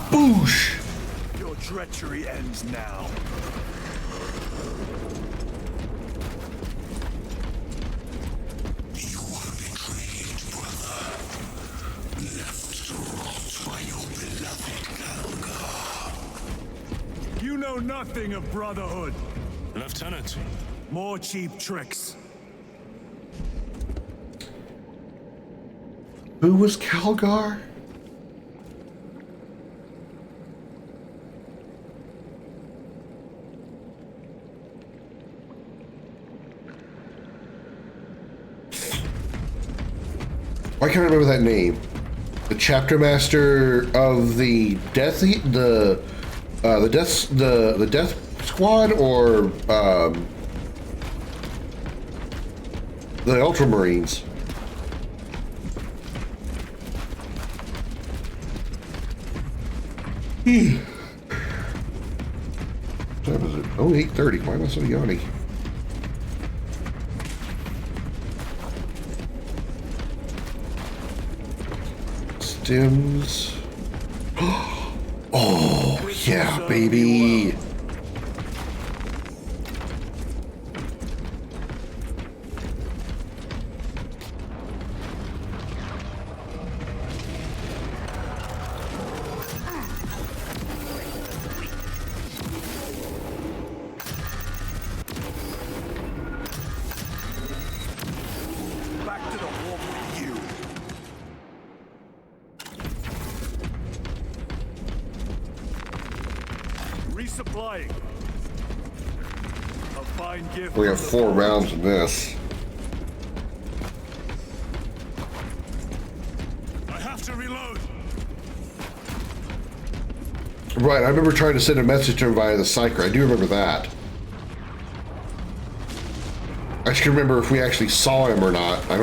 Boosh! Your treachery ends now. You were betrayed, brother. Left to rot by your beloved Galga. You know nothing of brotherhood. Lieutenant. More cheap tricks. Who was Calgar? I can't remember that name. The chapter master of the death the death squad, or the Ultramarines. Oh, 8:30. Why am I so yawny? Stims. Oh, yeah, baby. Back to the war with you. Resupplying. A fine gift. We have 4 rounds in this. I have to reload. Right, I remember trying to send a message to him via the psyker. I do remember that. I just can't remember if we actually saw him or not. I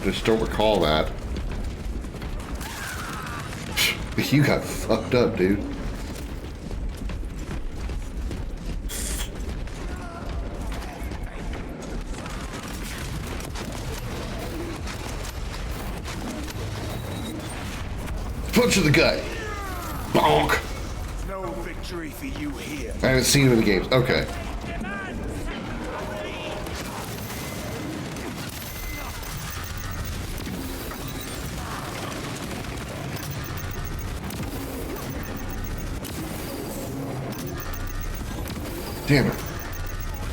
just don't recall that. You got fucked up, dude. Punch to the gut. Bonk. No victory for you here. I haven't seen him in the games. Okay. Damn it.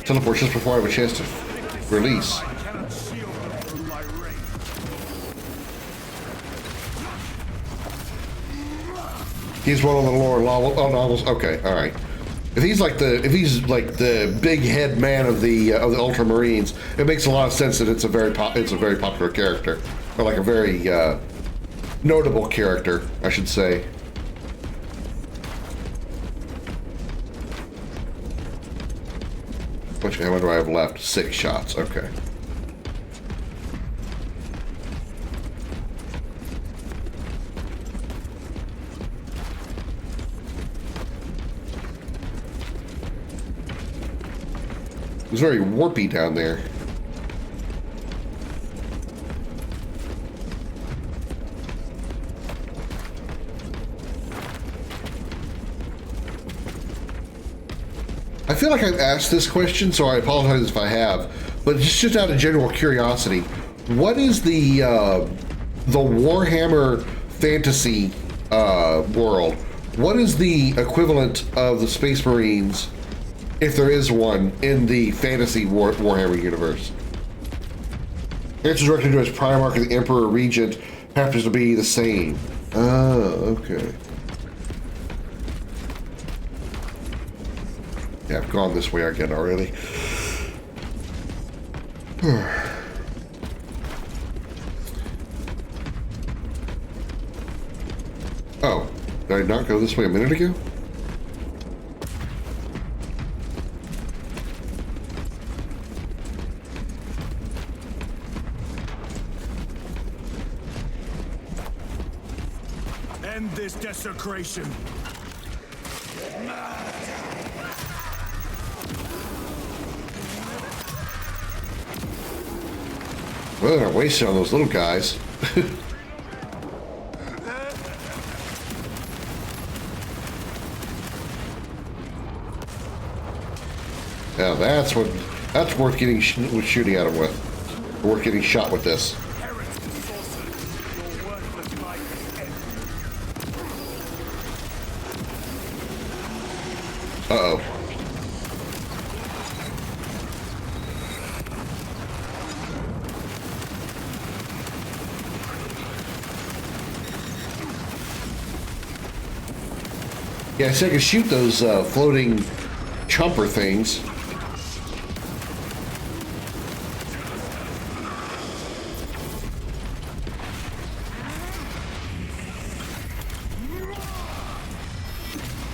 Teleport just before I have a chance to release. He's one of the lower novels. Okay, all right. If he's like the big head man of the Ultramarines, it makes a lot of sense that it's a very popular character, or like a very notable character, I should say. How many do I have left? 6 shots. Okay. It's very warpy down there. I feel like I've asked this question, so I apologize if I have, but just out of general curiosity, what is the Warhammer fantasy world? What is the equivalent of the Space Marines, if there is one, in the fantasy Warhammer universe? Answers directed to his Primarch of the Emperor Regent happens to be the same. Oh, okay. Yeah, I've gone this way again already. Oh, did I not go this way a minute ago? End this desecration. Well, they're not wasting on those little guys. Now that's worth getting shooting at him with. Worth getting shot with this. Uh-oh. Yeah, so I can shoot those floating chomper things.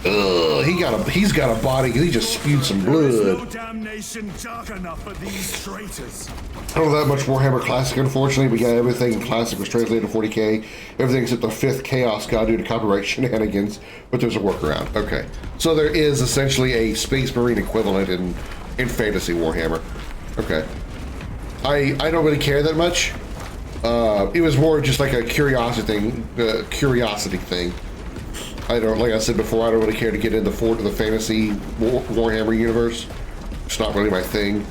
Ugh, he's got a body because he just spewed some There is no blood. damnation dark enough for these traitors. I don't know that much Warhammer Classic, unfortunately. We got everything in Classic was translated to 40k. Everything except the 5th Chaos God due to copyright shenanigans, but there's a workaround. Okay. So there is essentially a Space Marine equivalent in Fantasy Warhammer. Okay. I don't really care that much. It was more just like a curiosity thing. I don't, like I said before, I don't really care to get into the fantasy Warhammer universe. It's not really my thing.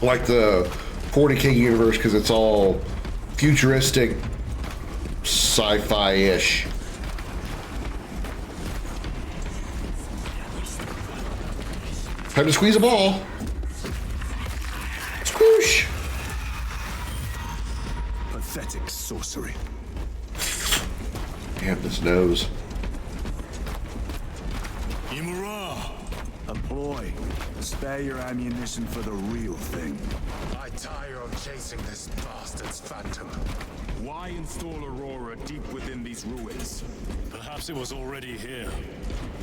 I like the 40k universe because it's all futuristic, sci-fi-ish. Time to squeeze a ball. Squoosh. Pathetic sorcery. Damn, this nose. Imura! Employ. Spare your ammunition for the real thing. I tire of chasing this bastard's phantom. Why install Aurora deep within these ruins? Perhaps it was already here.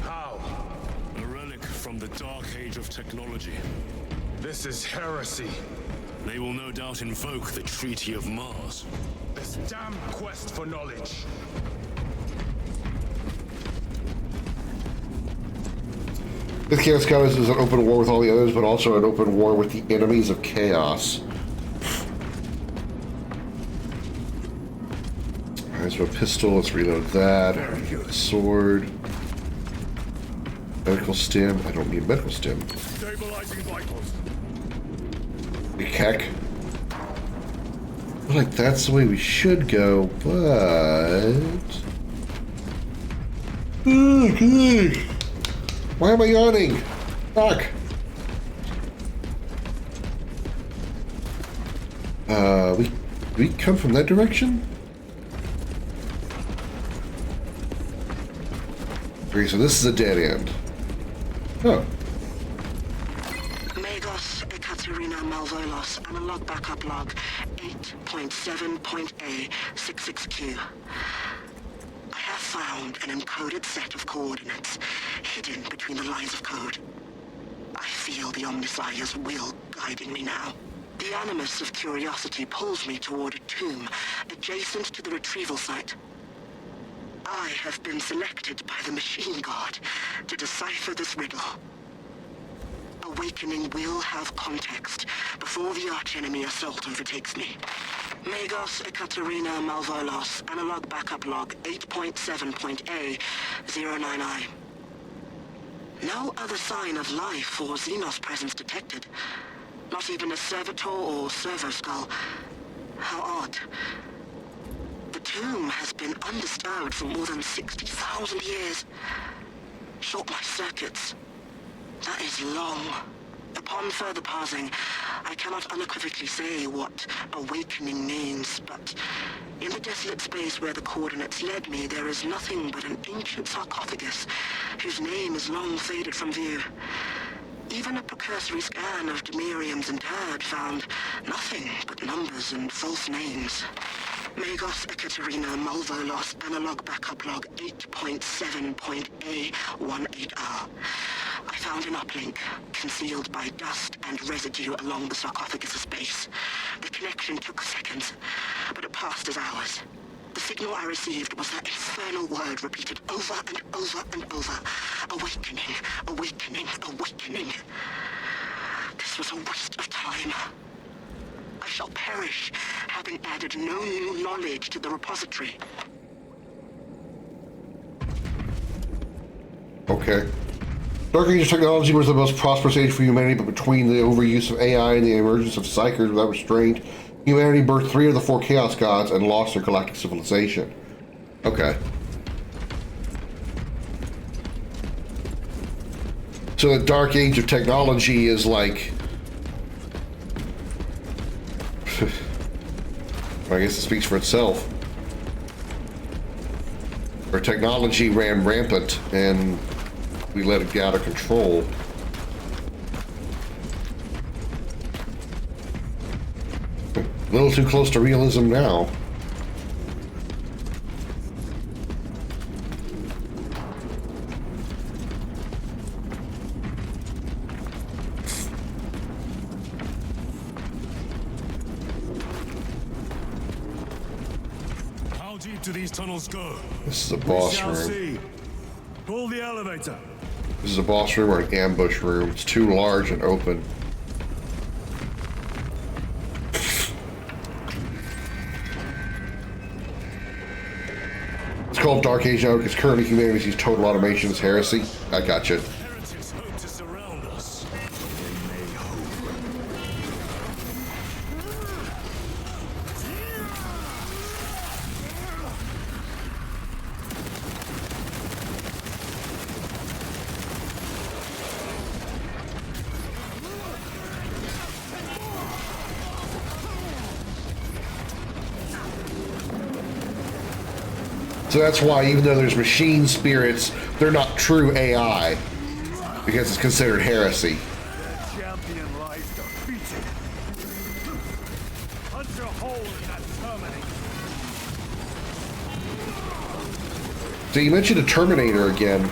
How? A relic from the Dark Age of technology. This is heresy. They will no doubt invoke the Treaty of Mars. This damn quest for knowledge. This Chaos God is an open war with all the others, but also an open war with the enemies of chaos. Alright, so a pistol, let's reload that. Sword. Medical stim. I don't need medical stim. Stabilizing vitals. Heck. I feel like that's the way we should go, but... Okay. Why am I yawning? Fuck. We come from that direction? Okay, so this is a dead end. Oh. Magos Ekaterina Malvolos, analog backup log 8.7.A66Q. I have found an encoded set of coordinates hidden between the lines of code. I feel the Omnissiah's will guiding me now. The animus of curiosity pulls me toward a tomb adjacent to the retrieval site. I have been selected by the Machine God to decipher this riddle. Awakening will have context before the archenemy assault overtakes me. Magos Ekaterina Malvolos, analog backup log 8.7.A099. No other sign of life or Xenos presence detected. Not even a servitor or servo skull. How odd. The tomb has been undisturbed for more than 60,000 years. Short my circuits. That is long. Upon further parsing, I cannot unequivocally say what awakening means, but in the desolate space where the coordinates led me, there is nothing but an ancient sarcophagus whose name is long faded from view. Even a precursory scan of Demirium's interred found nothing but numbers and false names. Magos Ekaterina Malvolos, analog backup log 8.7.A18R. I found an uplink, concealed by dust and residue along the sarcophagus's base. The connection took seconds, but it passed as hours. The signal I received was that infernal word repeated over and over and over. Awakening, awakening, awakening. This was a waste of time. I shall perish, having added no new knowledge to the repository. Okay. Dark Ages technology was the most prosperous age for humanity, but between the overuse of AI and the emergence of psychers without restraint, humanity birthed 3 of the 4 Chaos Gods and lost their galactic civilization. Okay. So the Dark Age of technology is like... I guess it speaks for itself. Our technology ran rampant and we let it get out of control. A little too close to realism now. do these tunnels go? This is a boss room. See. Pull the elevator. This is a boss room or an ambush room. It's too large and open. It's called Dark Age now because currently humanity sees total automation as heresy. I gotcha. Heretics hope to surround us. So that's why, even though there's machine spirits, they're not true AI because it's considered heresy. Champion lies defeated. Punch a hole in that Terminator. So you mentioned a Terminator again.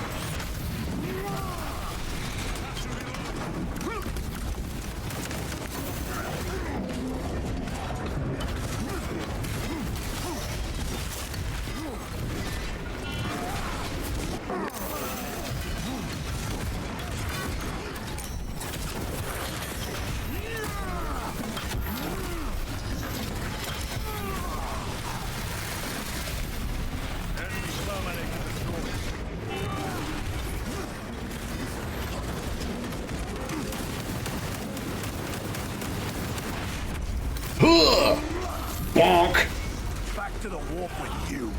Bonk! Back to the warp with you.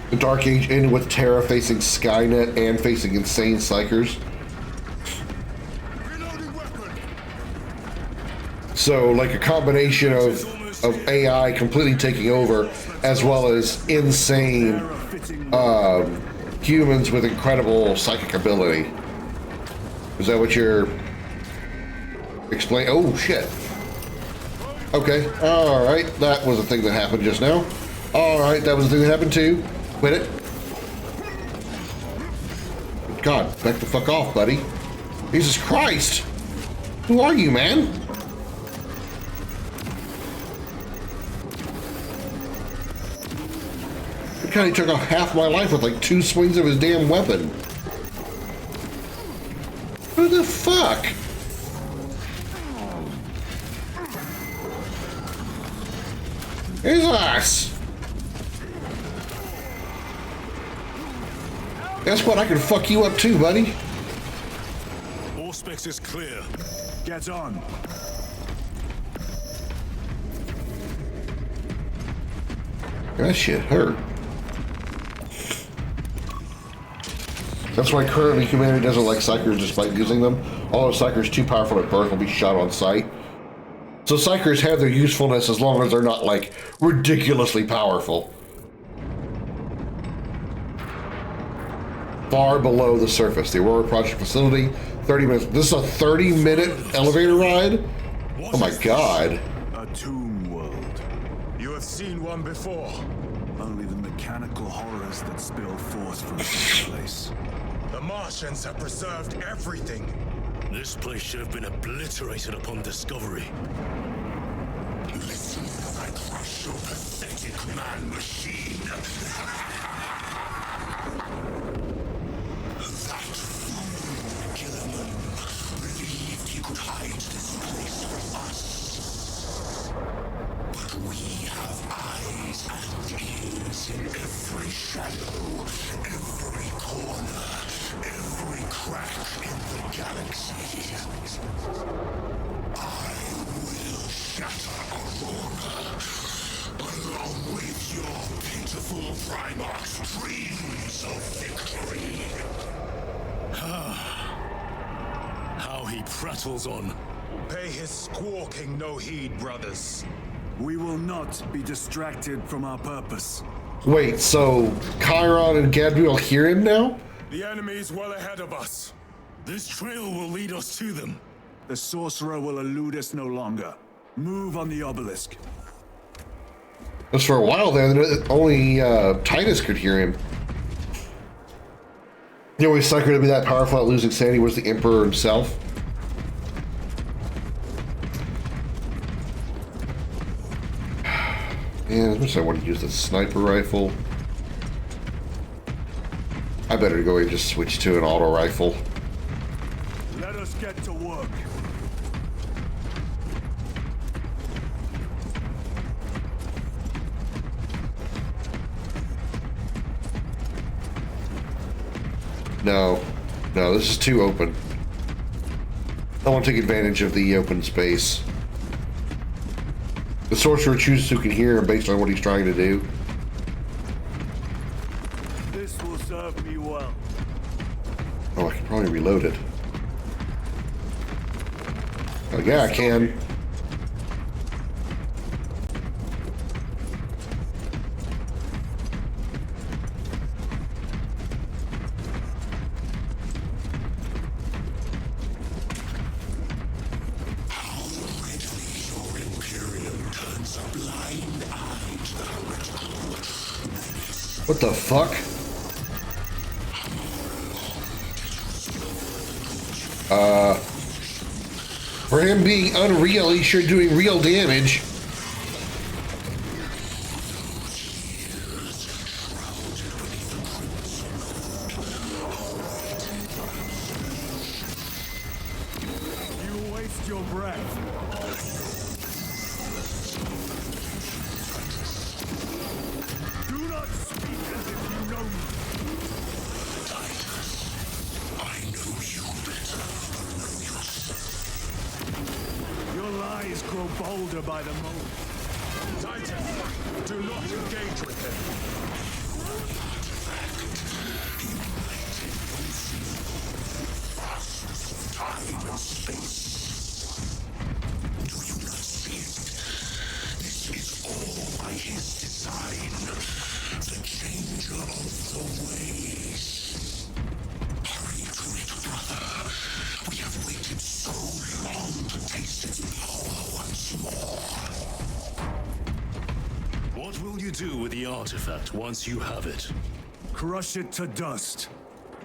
The Dark Age ended with Terra facing Skynet and facing insane psychers. So, like a combination of AI completely taking over, as well as insane humans with incredible psychic ability. Is that what you're explaining? Oh, shit. Okay, alright, that was a thing that happened just now. Alright, that was a thing that happened too. Quit it. God, back the fuck off, buddy. Jesus Christ! Who are you, man? He kind of took off half my life with like 2 swings of his damn weapon. Who the fuck? His ass. Guess what? I can fuck you up too, buddy. All specs is clear. Get on. That shit hurt. That's why currently humanity doesn't like psychers despite using them. All the psychers too powerful at birth will be shot on sight. So psychers have their usefulness as long as they're not like ridiculously powerful. Far below the surface. The Aurora Project facility, 30 minutes. This is a 30-minute elevator ride? Oh my god. A tomb world. You have seen one before. Only the mechanical horrors that spill forth from this place. The Martians have preserved everything. This place should have been obliterated upon discovery. Listen as I crush your pathetic man-machine. That fool, Gilliman, believed he could hide this place from us. But we have eyes and ears in every shadow, every corner, every crack in the galaxy. I will shatter Aurora, along with your pitiful Primarch's dreams of victory. How he prattles on. Pay his squawking no heed, brothers. We will not be distracted from our purpose. Wait, so Chiron and Gabriel hear him now? The enemy's well ahead of us. This trail will lead us to them. The sorcerer will elude us no longer. Move on the obelisk. Just for a while there, only Titus could hear him. The only psycho to be that powerful at losing sanity was the Emperor himself. Man, as much as I want to use the sniper rifle, I better go and just switch to an auto rifle. Let us get to work. No, this is too open. I want to take advantage of the open space. The sorcerer chooses who can hear him based on what he's trying to do. This will serve me well. Oh, I can probably reload it. Oh, yeah, I can. What the fuck? For him being unreal, he's sure doing real damage. You waste your breath. Do not speak as if you know me. I know you better than know yourself. Your lies grow bolder by the moment. Titan, do not engage with him. Time and space. Do you not see it? This is all by his design. The changer of the ways. Hurry to it, brother. We have waited so long to taste its power once more. What will you do with the artifact once you have it? Crush it to dust.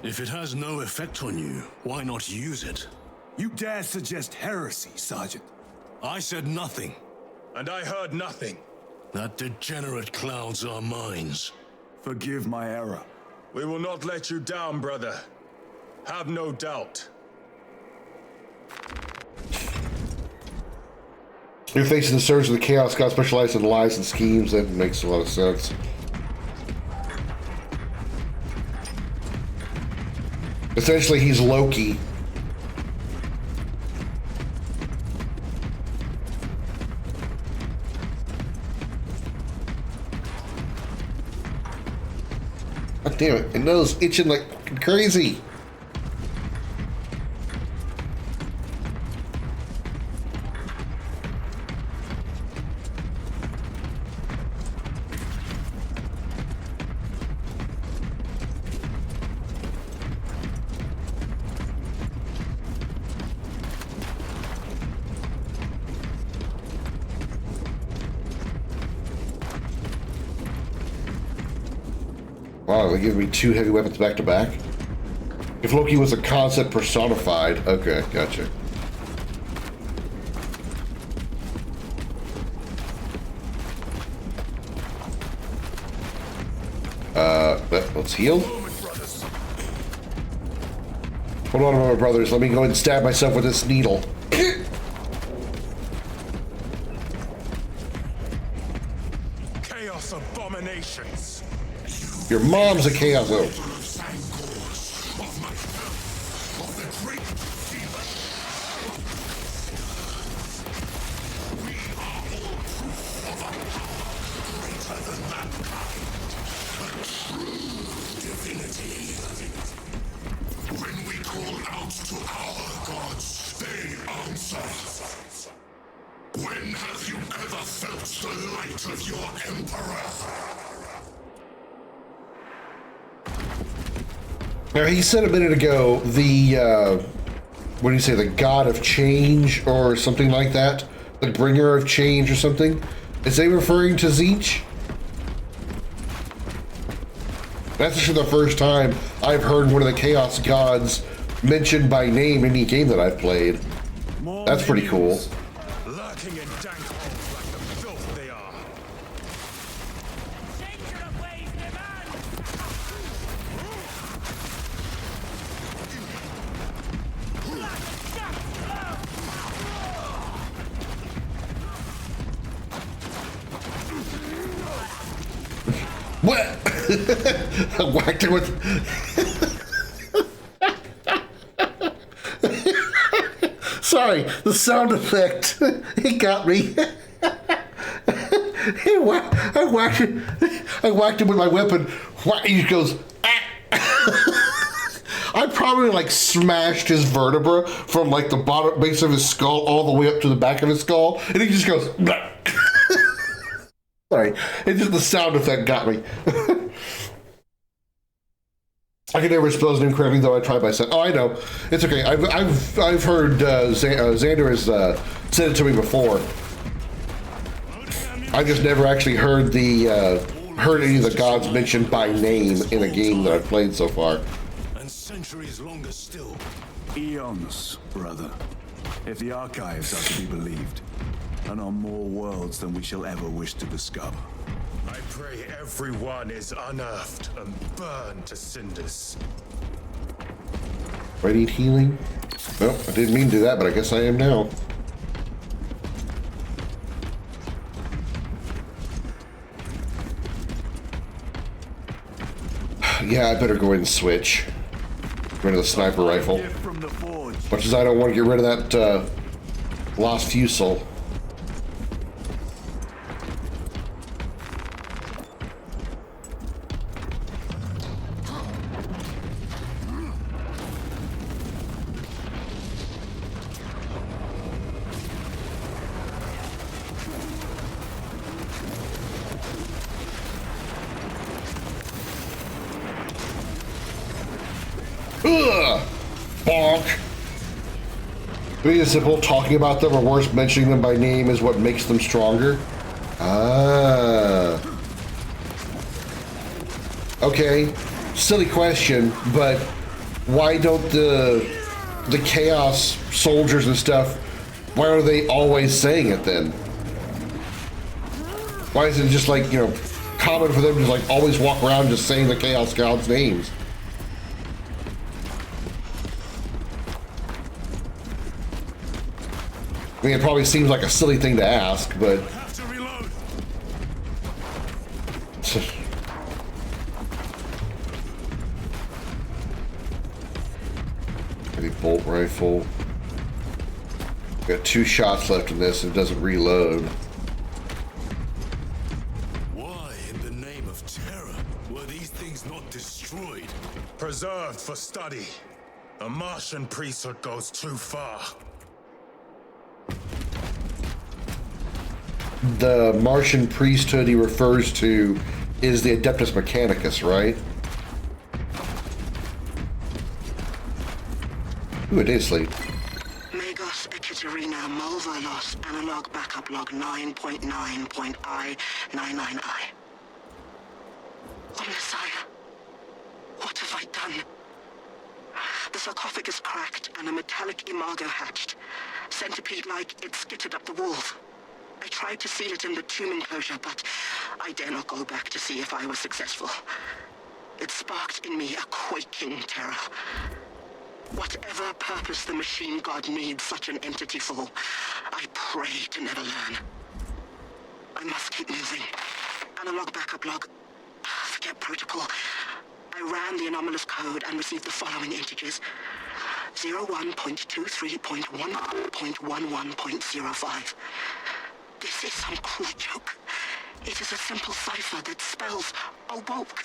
If it has no effect on you, why not use it? You dare suggest heresy, Sergeant? I said nothing. And I heard nothing. That degenerate clouds our minds. Forgive my error. We will not let you down, brother. Have no doubt. You're facing the surge of the Chaos God specialized in lies and schemes. That makes a lot of sense. Essentially, he's Loki. God damn it. And nose itching like crazy. Wow, they give me 2 heavy weapons back to back. If Loki was a concept personified, okay, gotcha. Let's heal. Hold on a moment, brothers. Let me go ahead and stab myself with this needle. Chaos abominations. Your mom's a chaos. Oh. When we call out to our gods, they answer. When have you ever felt the light of your emperor? Now, he said a minute ago, what do you say, the god of change or something like that? The bringer of change or something? Is they referring to Zeech? That's actually the first time I've heard one of the Chaos Gods mentioned by name in any game that I've played. That's pretty cool. Lurking in dank holes like the filth they are. What? I whacked him with... Sorry, the sound effect. It got me. I whacked him with my weapon. He goes, I probably like smashed his vertebra from like the bottom base of his skull all the way up to the back of his skull. And he just goes, sorry, it's just the sound effect got me. I can never spell his name correctly, though I tried by saying, oh, I know. It's okay. I've heard Xander has said it to me before. I just never actually heard heard any of the gods mentioned by name in a game that I've played so far. And centuries longer still. Eons, brother. If the archives are to be believed, and on more worlds than we shall ever wish to discover. I pray everyone is unearthed and burned to cinders. Do I need healing? Well, I didn't mean to do that, but I guess I am now. Yeah, I better go ahead and switch. Get rid of the sniper rifle. Much as I don't want to get rid of that lost fusel. Bonk. Being as simple, talking about them or worse, mentioning them by name is what makes them stronger. Ah. Okay. Silly question, but why don't the Chaos soldiers and stuff, why are they always saying it then? Why is it just like, you know, common for them to like always walk around just saying the Chaos Gods' names? I mean, it probably seems like a silly thing to ask, but... Maybe bolt rifle. Got 2 shots left in this and it doesn't reload. Why, in the name of terror, were these things not destroyed? Preserved for study. A Martian priesthood goes too far. The Martian priesthood he refers to is the Adeptus Mechanicus, right? Ooh, it is sleep. Magos Ekaterina Mulverlos analog backup log 9.9.I99I. Oh, Messiah. What have I done? The sarcophagus cracked and a metallic imago hatched. Centipede-like, it skittered up the walls. I tried to seal it in the tomb enclosure, but I dare not go back to see if I was successful. It sparked in me a quaking terror. Whatever purpose the machine god needs such an entity for, I pray to never learn. I must keep moving. Analog backup log. Forget protocol. I ran the anomalous code and received the following integers. 01.23.1.11.05. This is some cruel joke. It is a simple cipher that spells awoke.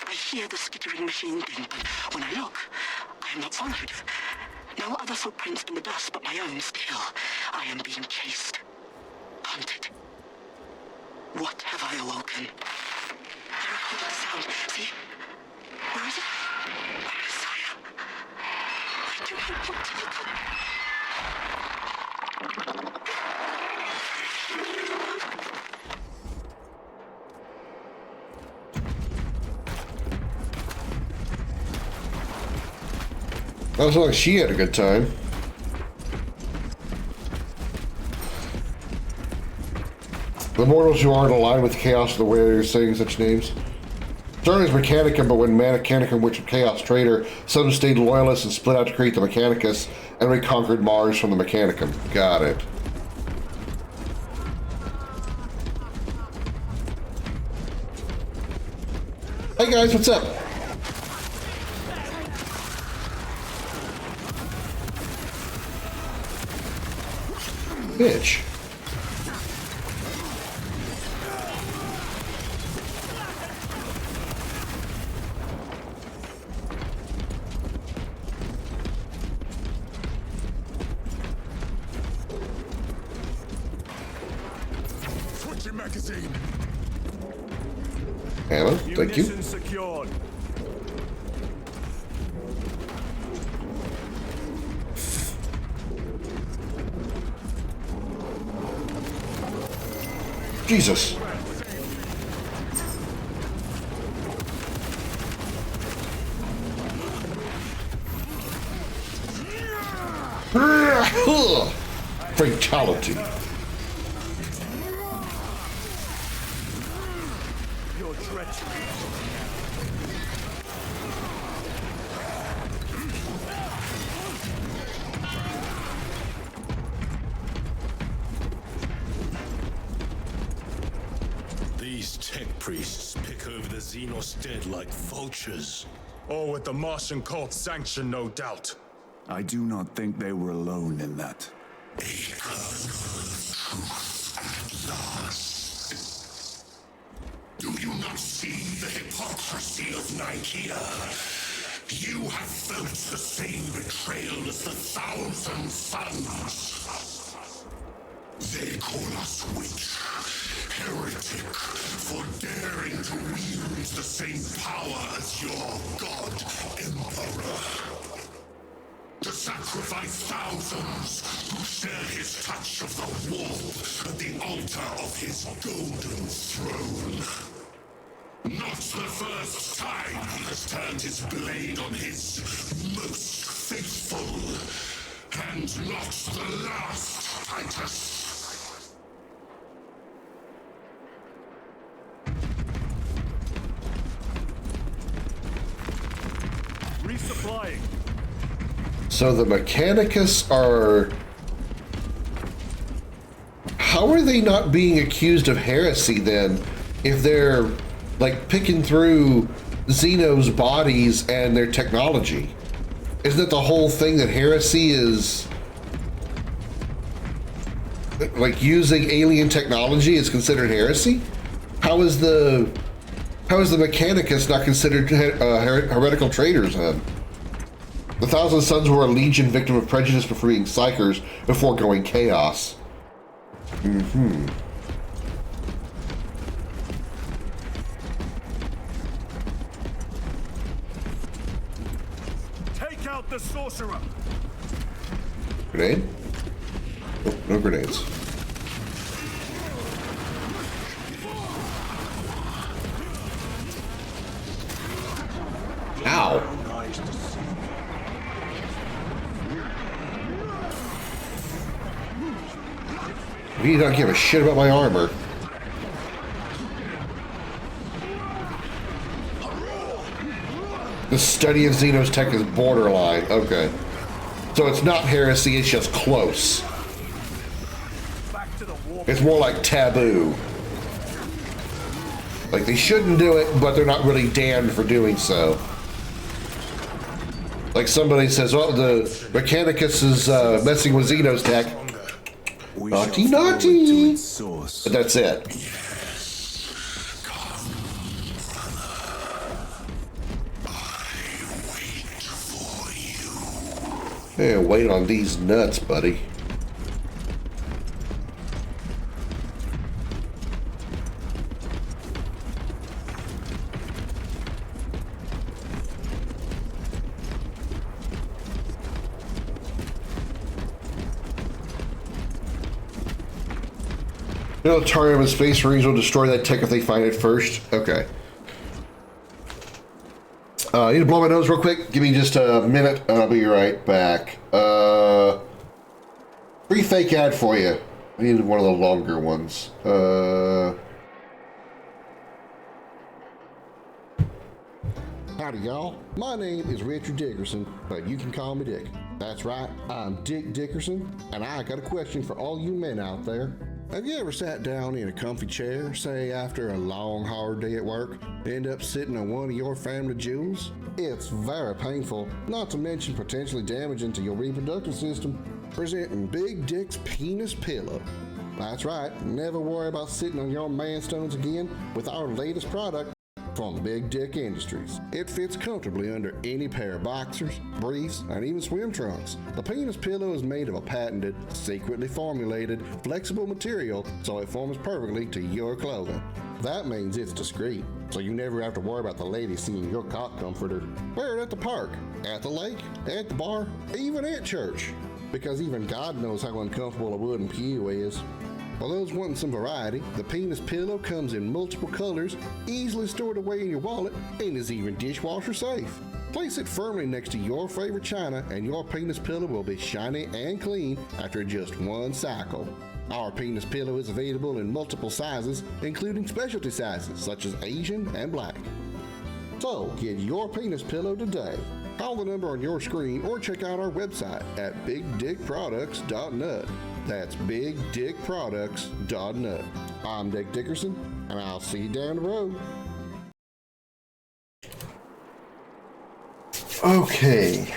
I hear the skittering machine ding, but when I look, I am not followed. No other footprints in the dust but my own still. I am being chased. Hunted. What have I awoken? I recall that sound. See? Where is it? Messiah. I do not want to look up. That was like she had a good time. The mortals who aren't aligned with chaos are the way they're saying such names. Started as Mechanicum, but when Mechanicum went to Chaos Trader, some stayed loyalists and split out to create the Mechanicus, and reconquered Mars from the Mechanicum. Got it. Hey guys, what's up? Bitch. Magazine. Ammo, thank you. Secured. Jesus. Fatality. These tech priests pick over the Xenos dead like vultures. Or with the Martian cult's sanction, no doubt. I do not think they were alone in that. A truth at last. Do you not see the hypocrisy of Nicaea? You have felt the same betrayal as the Thousand Sons. They call us witch, heretic, for daring to wield the same power as your god, Emperor. To sacrifice thousands who share his touch of the warp at the altar of his golden throne. Not the first time he has turned his blade on his most faithful, and not the last, Titus. Resupplying. So the Mechanicus are... How are they not being accused of heresy then, if they're like picking through Xeno's bodies and their technology? Isn't it the whole thing that heresy is like using alien technology is considered heresy? How is the Mechanicus not considered heretical traitors then? The Thousand Sons were a legion victim of prejudice before being psychers before going chaos. Mm-hmm. Take out the sorcerer. Grenade? Oh, no grenades. Ow. You don't give a shit about my armor. The study of Xeno's tech is borderline. Okay. So it's not heresy, it's just close. It's more like taboo. Like they shouldn't do it, but they're not really damned for doing so. Like somebody says, oh, the Mechanicus is messing with Xeno's tech. Naughty, naughty. But that's it. Yeah, wait on these nuts, buddy. Militarium and Space Marines will destroy that tech if they find it first. Okay. I need to blow my nose real quick. Give me just a minute and I'll be right back. Free fake ad for you. I need one of the longer ones. Howdy, y'all. My name is Richard Dickerson, but you can call me Dick. That's right, I'm Dick Dickerson, and I got a question for all you men out there. Have you ever sat down in a comfy chair, say after a long, hard day at work, end up sitting on one of your family jewels? It's very painful, not to mention potentially damaging to your reproductive system. Presenting Big Dick's Penis Pillow. That's right, never worry about sitting on your man-stones again with our latest product from Big Dick Industries. It fits comfortably under any pair of boxers, briefs, and even swim trunks. The penis pillow is made of a patented, secretly formulated, flexible material so it forms perfectly to your clothing. That means it's discreet, so you never have to worry about the ladies seeing your cock comforter. Wear it at the park, at the lake, at the bar, even at church. Because even God knows how uncomfortable a wooden pew is. For those wanting some variety, the penis pillow comes in multiple colors, easily stored away in your wallet, and is even dishwasher safe. Place it firmly next to your favorite china, and your penis pillow will be shiny and clean after just one cycle. Our penis pillow is available in multiple sizes, including specialty sizes such as Asian and Black. So get your penis pillow today. Call the number on your screen or check out our website at bigdickproducts.net. That's bigdickproducts.net. I'm Dick Dickerson, and I'll see you down the road. Okay.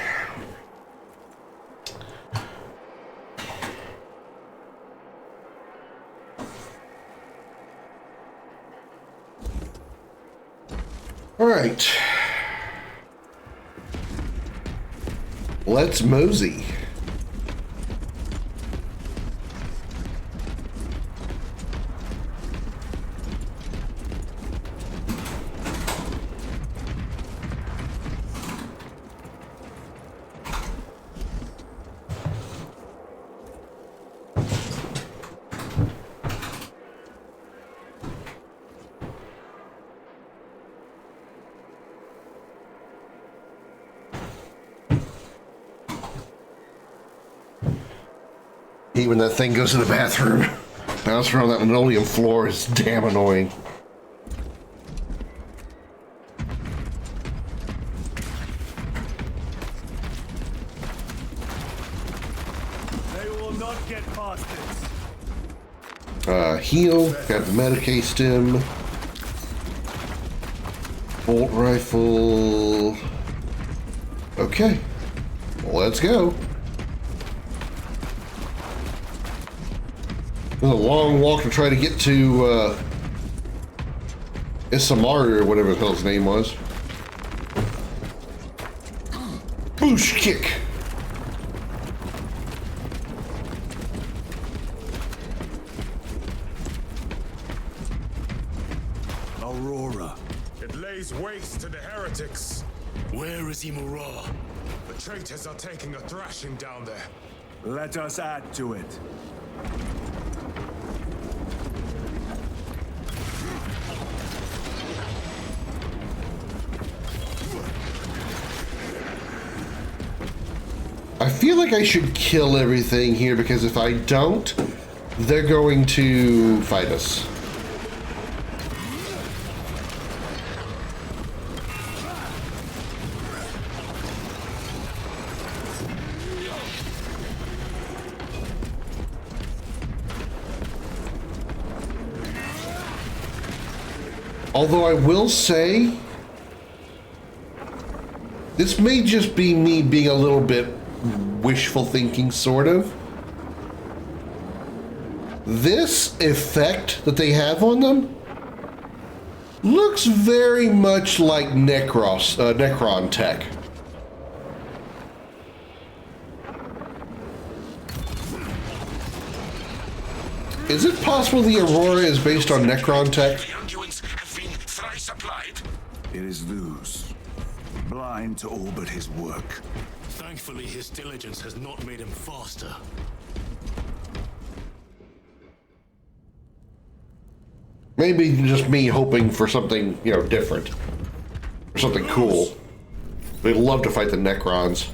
All right. Let's mosey. When that thing goes to the bathroom, bouncing around that linoleum floor is damn annoying. They will not get past this. Heal, got the Medicaid stem, bolt rifle. Okay, let's go. It was a long walk to try to get to Isamari or whatever the hell his name was. Boosh kick. Aurora. It lays waste to the heretics. Where is Imura? The traitors are taking a thrashing down there. Let us add to it. I feel like I should kill everything here because if I don't, they're going to fight us. Although I will say, this may just be me being a little bit wishful thinking, sort of. This effect that they have on them looks very much like Necron tech. Is it possible the Aurora is based on Necron tech? It is Luz, blind to all but his work. Thankfully, his diligence has not made him faster. Maybe just me hoping for something, you know, different. Or something cool. They love to fight the Necrons.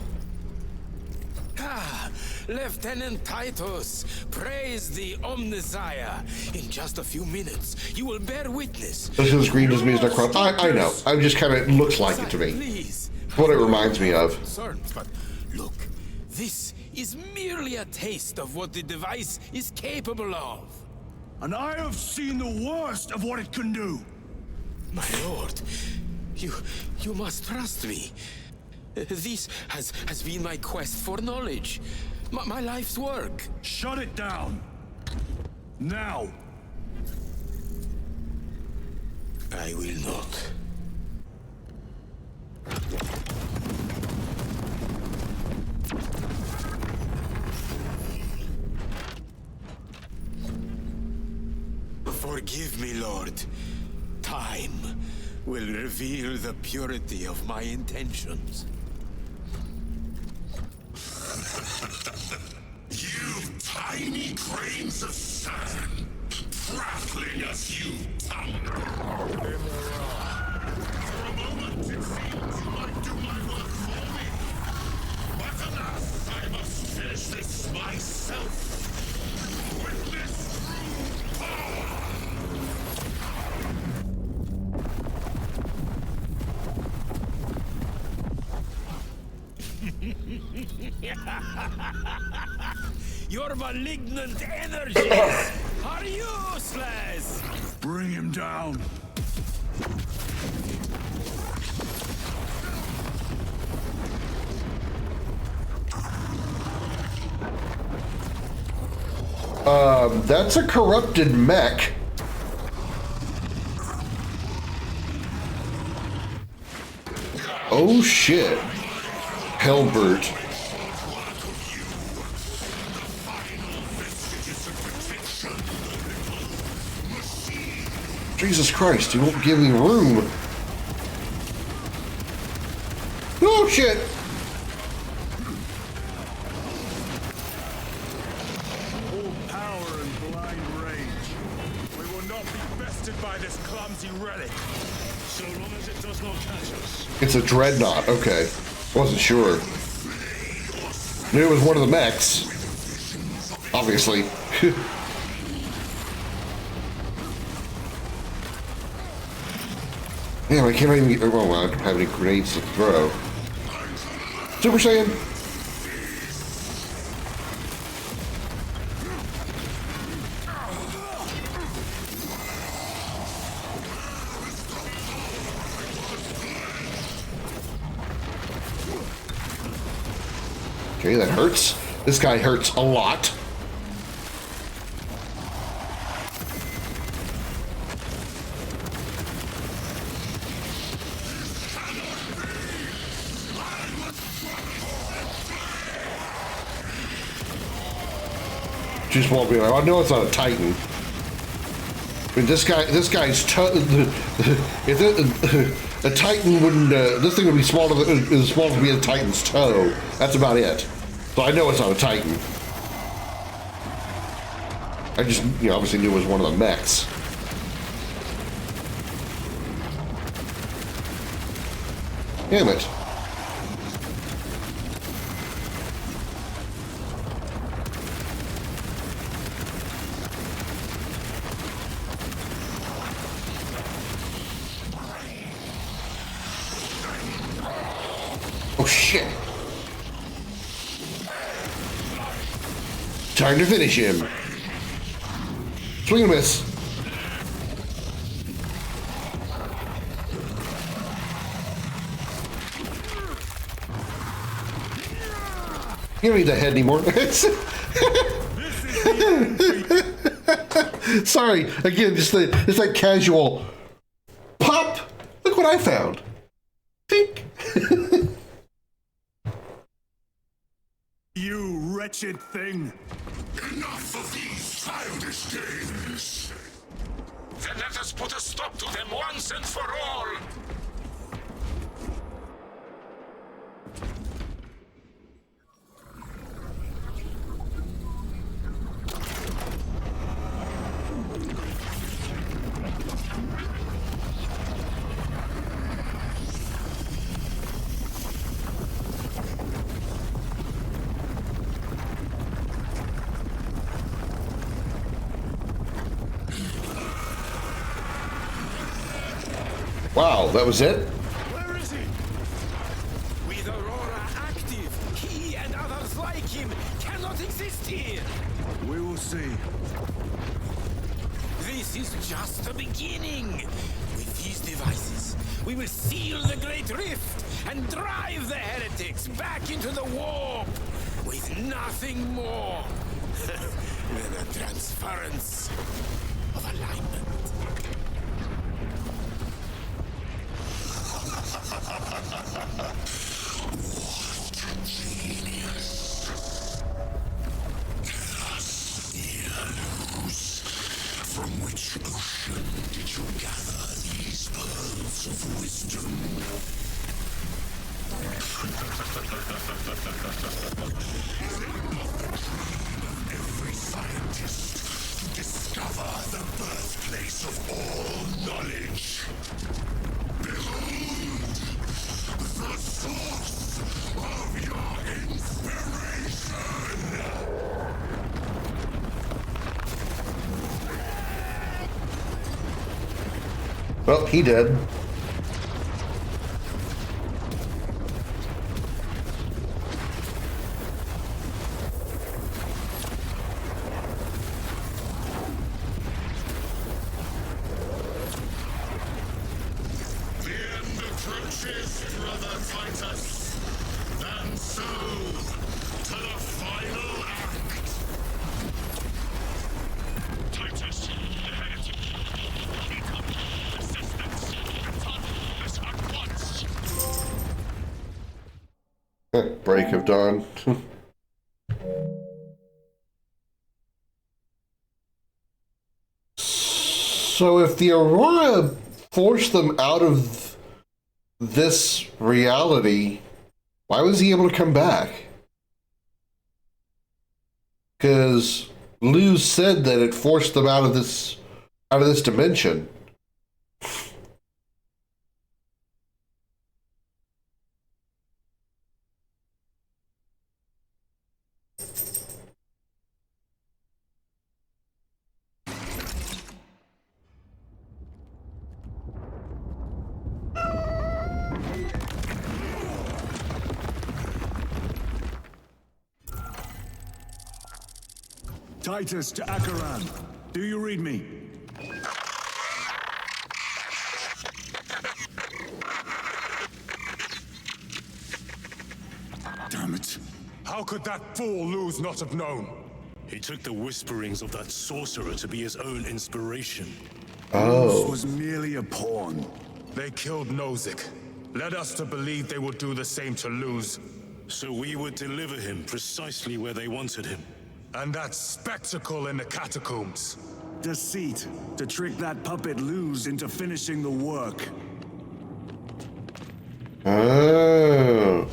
Lieutenant Titus, praise the Omnissiah. In just a few minutes, you will bear witness. This is green doesn't mean it's Necron. I know. I just kind of looks like it to me. Please. What it reminds me of. But look, this is merely a taste of what the device is capable of. And I have seen the worst of what it can do. My lord, you must trust me. This has been my quest for knowledge. My life's work. Shut it down. Now. I will not. Forgive me, Lord. Time will reveal the purity of my intentions. You tiny grains of sand, prattling as you tumble. For a moment, it seemed you might do my work for me. But alas, I must finish this myself. With this power. Your malignant energies are useless! Bring him down. That's a corrupted mech. Oh shit. Helbert. Jesus Christ, you won't give me room. Oh shit. All power and blind rage. We will not be bested by this clumsy relic. So long as it does not catch us. It's a dreadnought, okay. Wasn't sure. Knew it was one of the mechs. Obviously. Damn, I can't even get. Oh, I don't have any grenades to throw. Super Saiyan! Okay, that hurts. This guy hurts a lot. Just won't be. I know it's not a Titan. I mean, this guy's toe. If a Titan wouldn't, this thing would be smaller than as small to be a Titan's toe. That's about it. So I know it's not a Titan. I just, obviously knew it was one of the mechs. Damn it. Oh shit. Time to finish him. Swing and miss. You don't need that head anymore. Sorry, again, just that casual pop. Look what I found. Think. You wretched thing. Enough of these childish games. Then let us put a stop to them once and for all. Wow, that was it? Where is he? With Aurora active, he and others like him cannot exist here. We will see. This is just the beginning. With these devices, we will seal the Great Rift and drive the heretics back into the warp with nothing more than a transference of alignment. What genius. Castiellos. From which ocean did you gather these pearls of wisdom? Every scientist to discover the birthplace of all knowledge. Behold, the source of your inspiration! Well, he did. Break of dawn. So if the Aurora forced them out of this reality, why was he able to come back? Because Luz said that it forced them out of this dimension. Titus to Acheran. Do you read me? Damn it. How could that fool Luz not have known? He took the whisperings of that sorcerer to be his own inspiration. Luz was merely a pawn. They killed Nozick. Led us to believe they would do the same to Luz. So we would deliver him precisely where they wanted him. And that spectacle in the catacombs. Deceit, to trick that puppet Luz into finishing the work. Oh.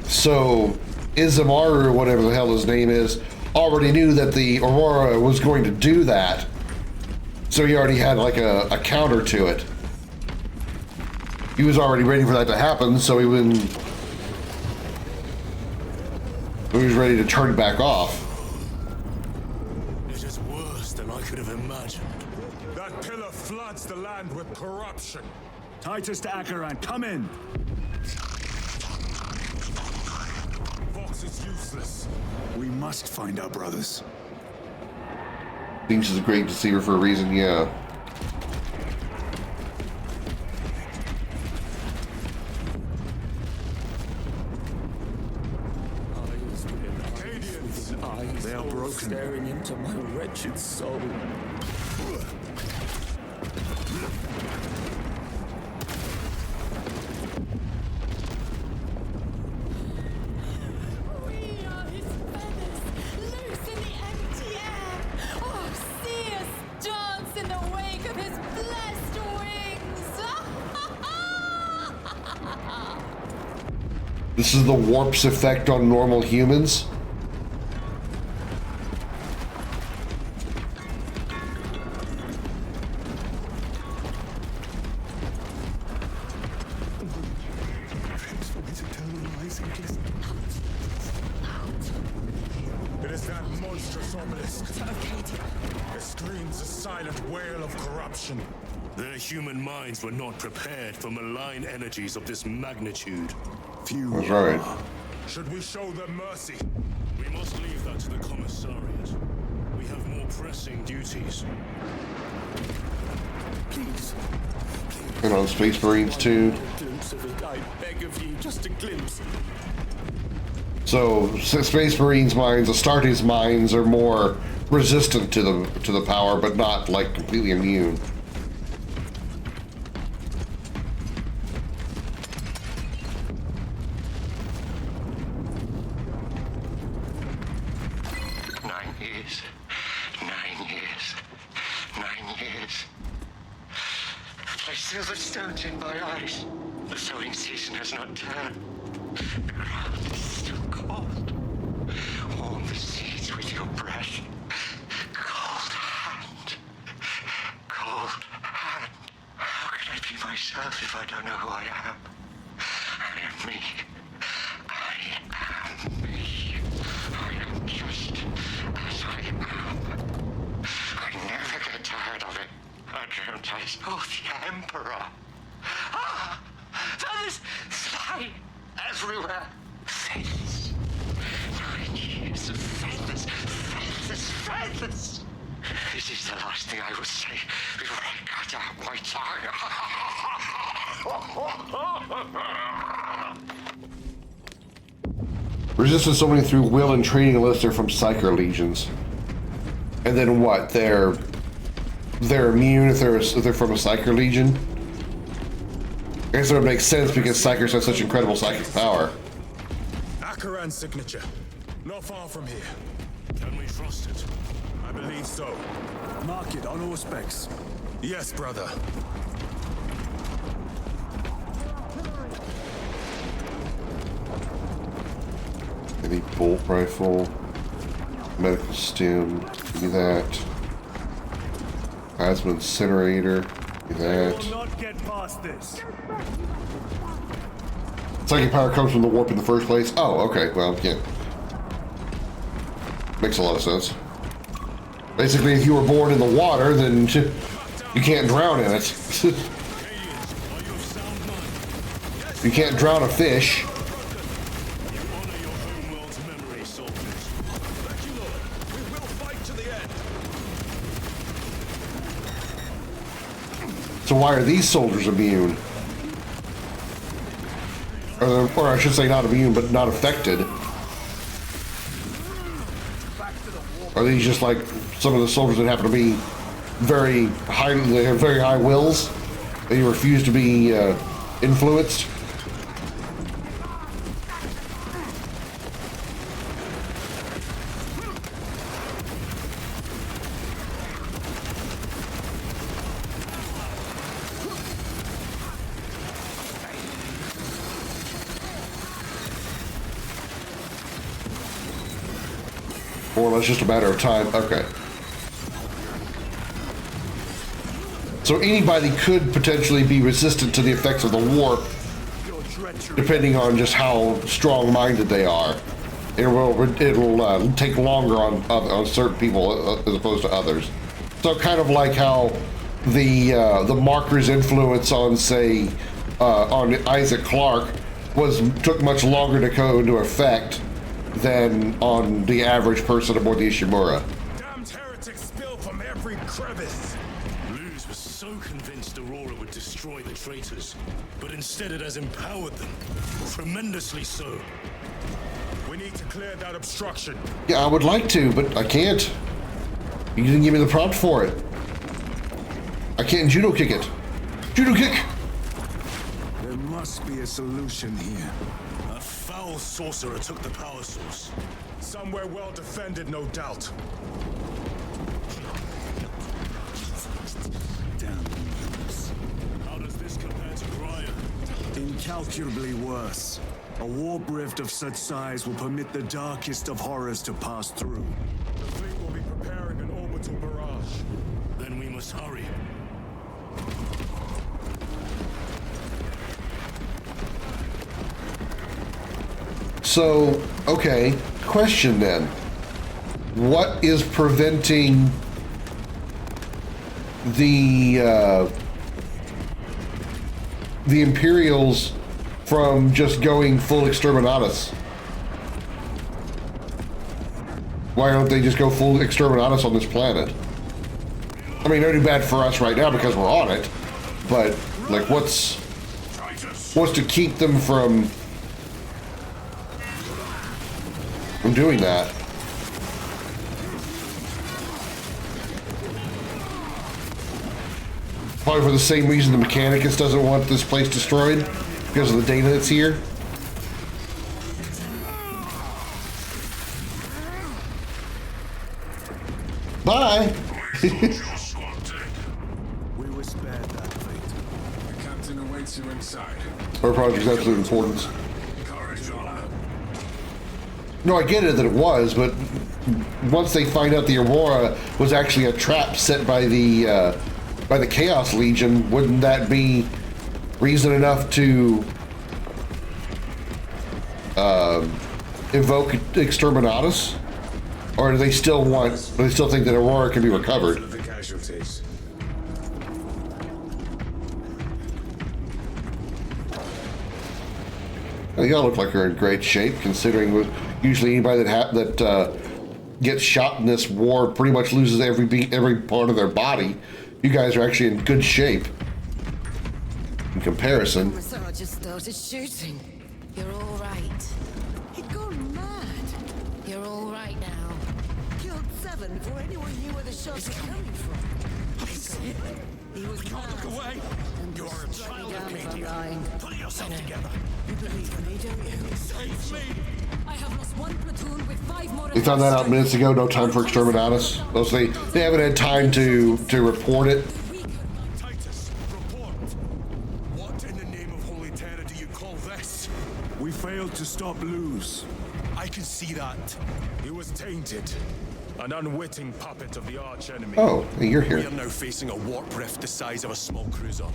So, Izamaru, whatever the hell his name is, already knew that the Aurora was going to do that. So he already had like a counter to it. He was already ready for that to happen, so he was ready to turn back off. It is worse than I could have imagined. That pillar floods the land with corruption. Titus to Acheran, come in. Vox is useless. We must find our brothers. Thinks she's a great deceiver for a reason, yeah. They are broken. Staring into my wretched soul. We are his feathers, loose in the empty air. Oh, see us dance in the wake of his blessed wings. This is the warp's effect on normal humans. It is that monstrous obelisk. It screams a silent wail of corruption. Their human minds were not prepared for malign energies of this magnitude. Few. That's right. Should we show them mercy? We must leave that to the commissariat. We have more pressing duties. Please. And on Space Marines too. A glimpse of it, I beg of you, just a glimpse. So Space Marines minds, Astartes minds are more resistant to the power, but not like completely immune. I still the stones in my eyes. The sowing season has not turned. The ground is still cold. Warm the seeds with your breath. Cold hand. Cold hand. How can I be myself if I don't know who I am? I am me. I am me. I am just as I am. I never get tired of it. I dreamt I saw the Emperor. Ah! Feathers fly everywhere. Feathers. 9 years of feathers. Feathers. Feathers. This is the last thing I will say before I cut out my tongue. Resistance only through will and training unless they're from Psyker legions. And then what? They're immune if they're from a Psyker legion? I guess that would make sense because Psykers have such incredible psychic power. Akaran's signature. Not far from here. Can we trust it? I believe so. Mark it on all specs. Yes, brother. Any bolt rifle, medical stim, give me that. Plasma incinerator, give me that. We will not get past this. Psychic power comes from the warp in the first place. Oh, okay. Well, yeah. Makes a lot of sense. Basically, if you were born in the water, then you can't drown in it. You can't drown a fish. So why are these soldiers immune? Or I should say not immune, but not affected. Are these just like some of the soldiers that happen to be very high, they have very high wills? They refuse to be influenced? Or it's just a matter of time. Okay. So anybody could potentially be resistant to the effects of the warp, depending on just how strong-minded they are. It will take longer on certain people as opposed to others. So kind of like how the marker's influence on, say, on Isaac Clarke took much longer to go into effect than on the average person aboard the Ishimura. Damned heretics spill from every crevice. Luz was so convinced Aurora would destroy the traitors, but instead it has empowered them. Tremendously so. We need to clear that obstruction. Yeah, I would like to, but I can't. You didn't give me the prompt for it. I can't judo kick it. Judo kick! There must be a solution here. A foul sorcerer took the power source. Somewhere well defended, no doubt. Damn humans. How does this compare to Graya? Incalculably worse. A warp rift of such size will permit the darkest of horrors to pass through. The fleet will be preparing an orbital barrage. Then we must hurry. So, okay, question then. What is preventing the the Imperials from just going full exterminatus? Why don't they just go full exterminatus on this planet? I mean, they're too bad for us right now because we're on it, but like, what's to keep them from doing that? Probably for the same reason the Mechanicus doesn't want this place destroyed, because of the data that's here. Bye! We were spared that fate. The captain awaits you inside. Our project's absolute importance. No, I get it that it was, but once they find out the Aurora was actually a trap set by the Chaos Legion, wouldn't that be reason enough to evoke Exterminatus? Or do they still think that Aurora can be recovered? The casualties. They all look like they're in great shape, considering usually anybody that gets shot in this war pretty much loses every part of their body. You guys are actually in good shape in comparison. Commissar just started shooting. You're all right. He'd gone mad. You're all right now. Killed 7 before anyone knew where the shots were coming from. I see it. He was mad. Look away. You are a child of media. Pull yourself together. You believe me, don't you? Save me. I have lost 1 platoon with 5 more. They found that out minutes ago. No time for Exterminatus. They haven't had time to report it. Titus, report. What in the name of Holy Terror do you call this? We failed to stop Luz. I can see that. He was tainted. An unwitting puppet of the arch-enemy. Oh, you're here. We are now facing a warp rift the size of a small cruiser.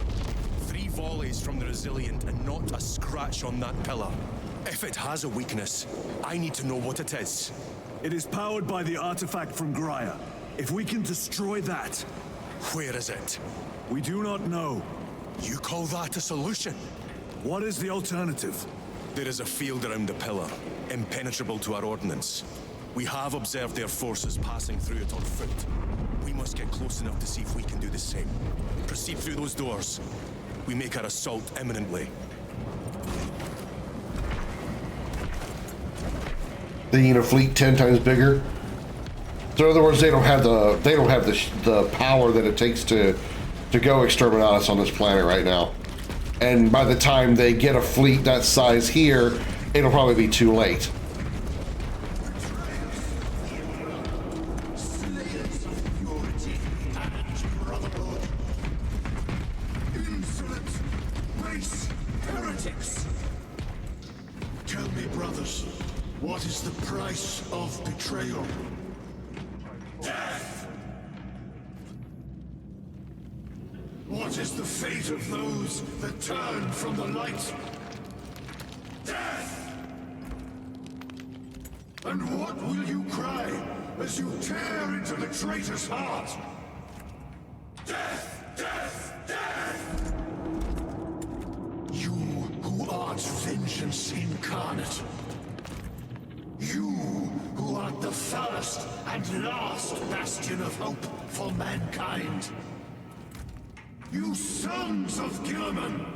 3 volleys from the Resilient and not a scratch on that pillar. If it has a weakness, I need to know what it is. It is powered by the artifact from Graia. If we can destroy that... Where is it? We do not know. You call that a solution? What is the alternative? There is a field around the pillar, impenetrable to our ordnance. We have observed their forces passing through it on foot. We must get close enough to see if we can do the same. Proceed through those doors. We make our assault imminently. They need a fleet 10 times bigger. So in other words, they don't have the power that it takes to go Exterminatus on this planet right now. And by the time they get a fleet that size here, it'll probably be too late. Tell me, brothers, what is the price of betrayal? Death! What is the fate of those that turn from the light? Death! And what will you cry as you tear into the traitor's heart? Death! Death! Death! You who art vengeance incarnate. You who art the first and last bastion of hope for mankind. You sons of Gilliman!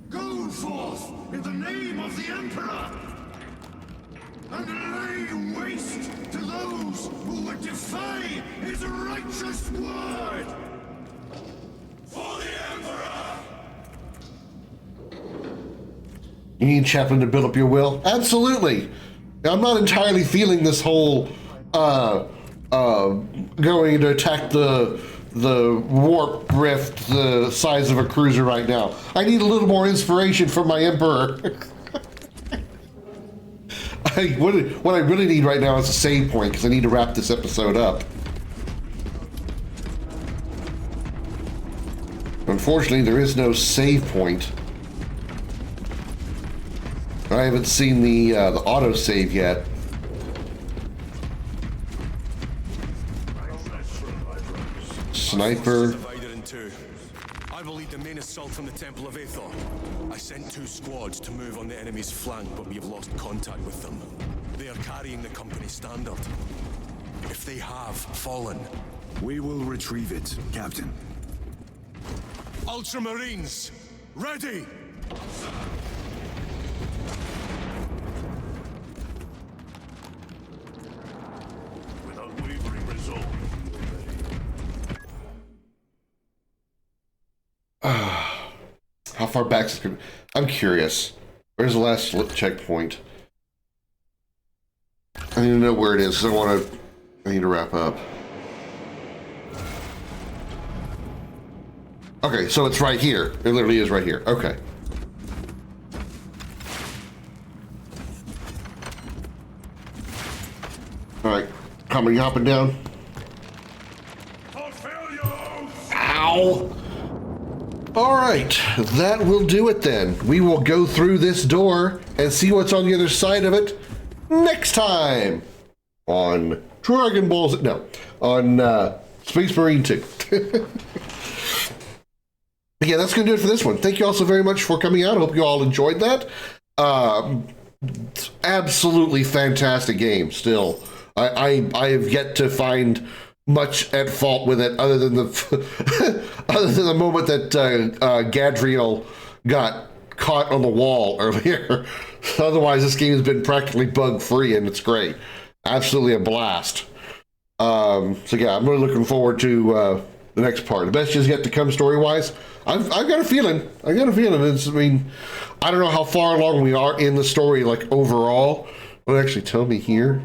Go forth in the name of the Emperor! And lay waste to those who would defy his righteous word! For the Emperor! You need Chaplain to build up your will? Absolutely! I'm not entirely feeling this whole going to attack the warp rift the size of a cruiser right now. I need a little more inspiration from my Emperor. What I really need right now is a save point, because I need to wrap this episode up. Unfortunately, there is no save point. I haven't seen the autosave yet. Sniper. I believe the main main assault from the Temple of Aethor. I sent 2 squads to move on the enemy's flank, but we have lost contact with them. They are carrying the company standard. If they have fallen, we will retrieve it, Captain. Ultramarines, ready! With unwavering resolve. How far back is it? I'm curious. Where's the last checkpoint? I need to know where it is. I need to wrap up. Okay, so it's right here. It literally is right here. Okay. All right, coming, hopping down. Ow! All right, that will do it then. We will go through this door and see what's on the other side of it next time on Dragon Ball Z. No, on Space Marine 2. Yeah, that's going to do it for this one. Thank you all so very much for coming out. I hope you all enjoyed that. Absolutely fantastic game still. I have yet to find much at fault with it other than the moment that Gadriel got caught on the wall earlier. Otherwise, this game has been practically bug-free, and it's great. Absolutely a blast. So yeah, I'm really looking forward to the next part. The best is yet to come story-wise. I've got a feeling. I mean, I don't know how far along we are in the story, like overall. Will it actually tell me here?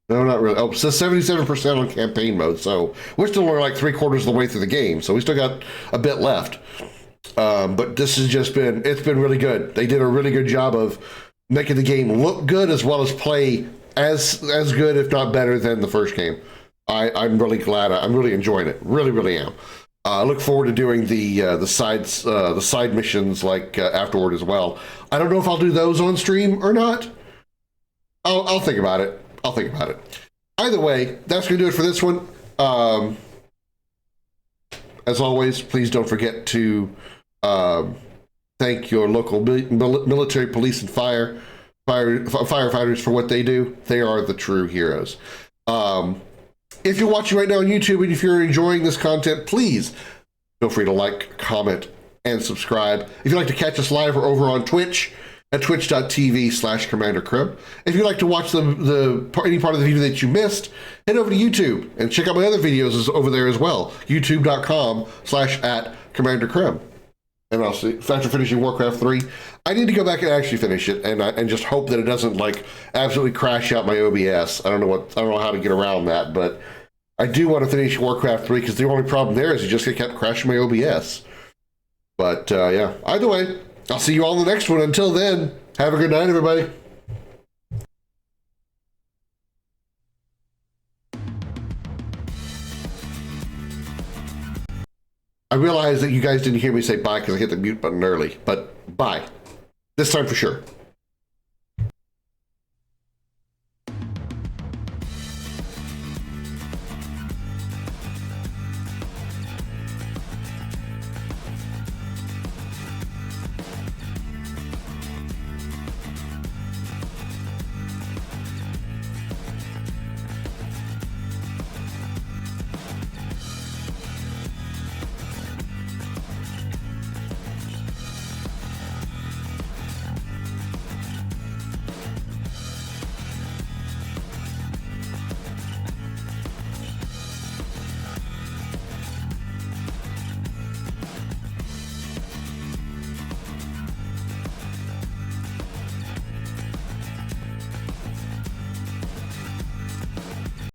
No, not really. Oh, it says 77% on campaign mode. So we're still only like 3/4 of the way through the game. So we still got a bit left. But this has just it's been really good. They did a really good job of making the game look good as well as play as good, if not better, than the first game. I'm really glad. I'm really enjoying it. Really, really am. I look forward to doing the side missions like afterward as well. I don't know if I'll do those on stream or not. I'll think about it. Either way, that's going to do it for this one. As always, please don't forget to thank your local military, police, and firefighters for what they do. They are the true heroes. If you're watching right now on YouTube and if you're enjoying this content, please feel free to like, comment, and subscribe. If you'd like to catch us live, we're over on Twitch at twitch.tv/Commander Krim. If you'd like to watch any part of the video that you missed, head over to YouTube and check out my other videos over there as well. youtube.com/@Commander Krim. And I'll see, after finishing Warcraft 3, I need to go back and actually finish it and just hope that it doesn't like absolutely crash out my OBS. I don't know how to get around that, but I do want to finish Warcraft 3 because the only problem there is it just kept crashing my OBS. But yeah, either way, I'll see you all in the next one. Until then, have a good night, everybody. I realize that you guys didn't hear me say bye because I hit the mute button early, but bye. This time for sure.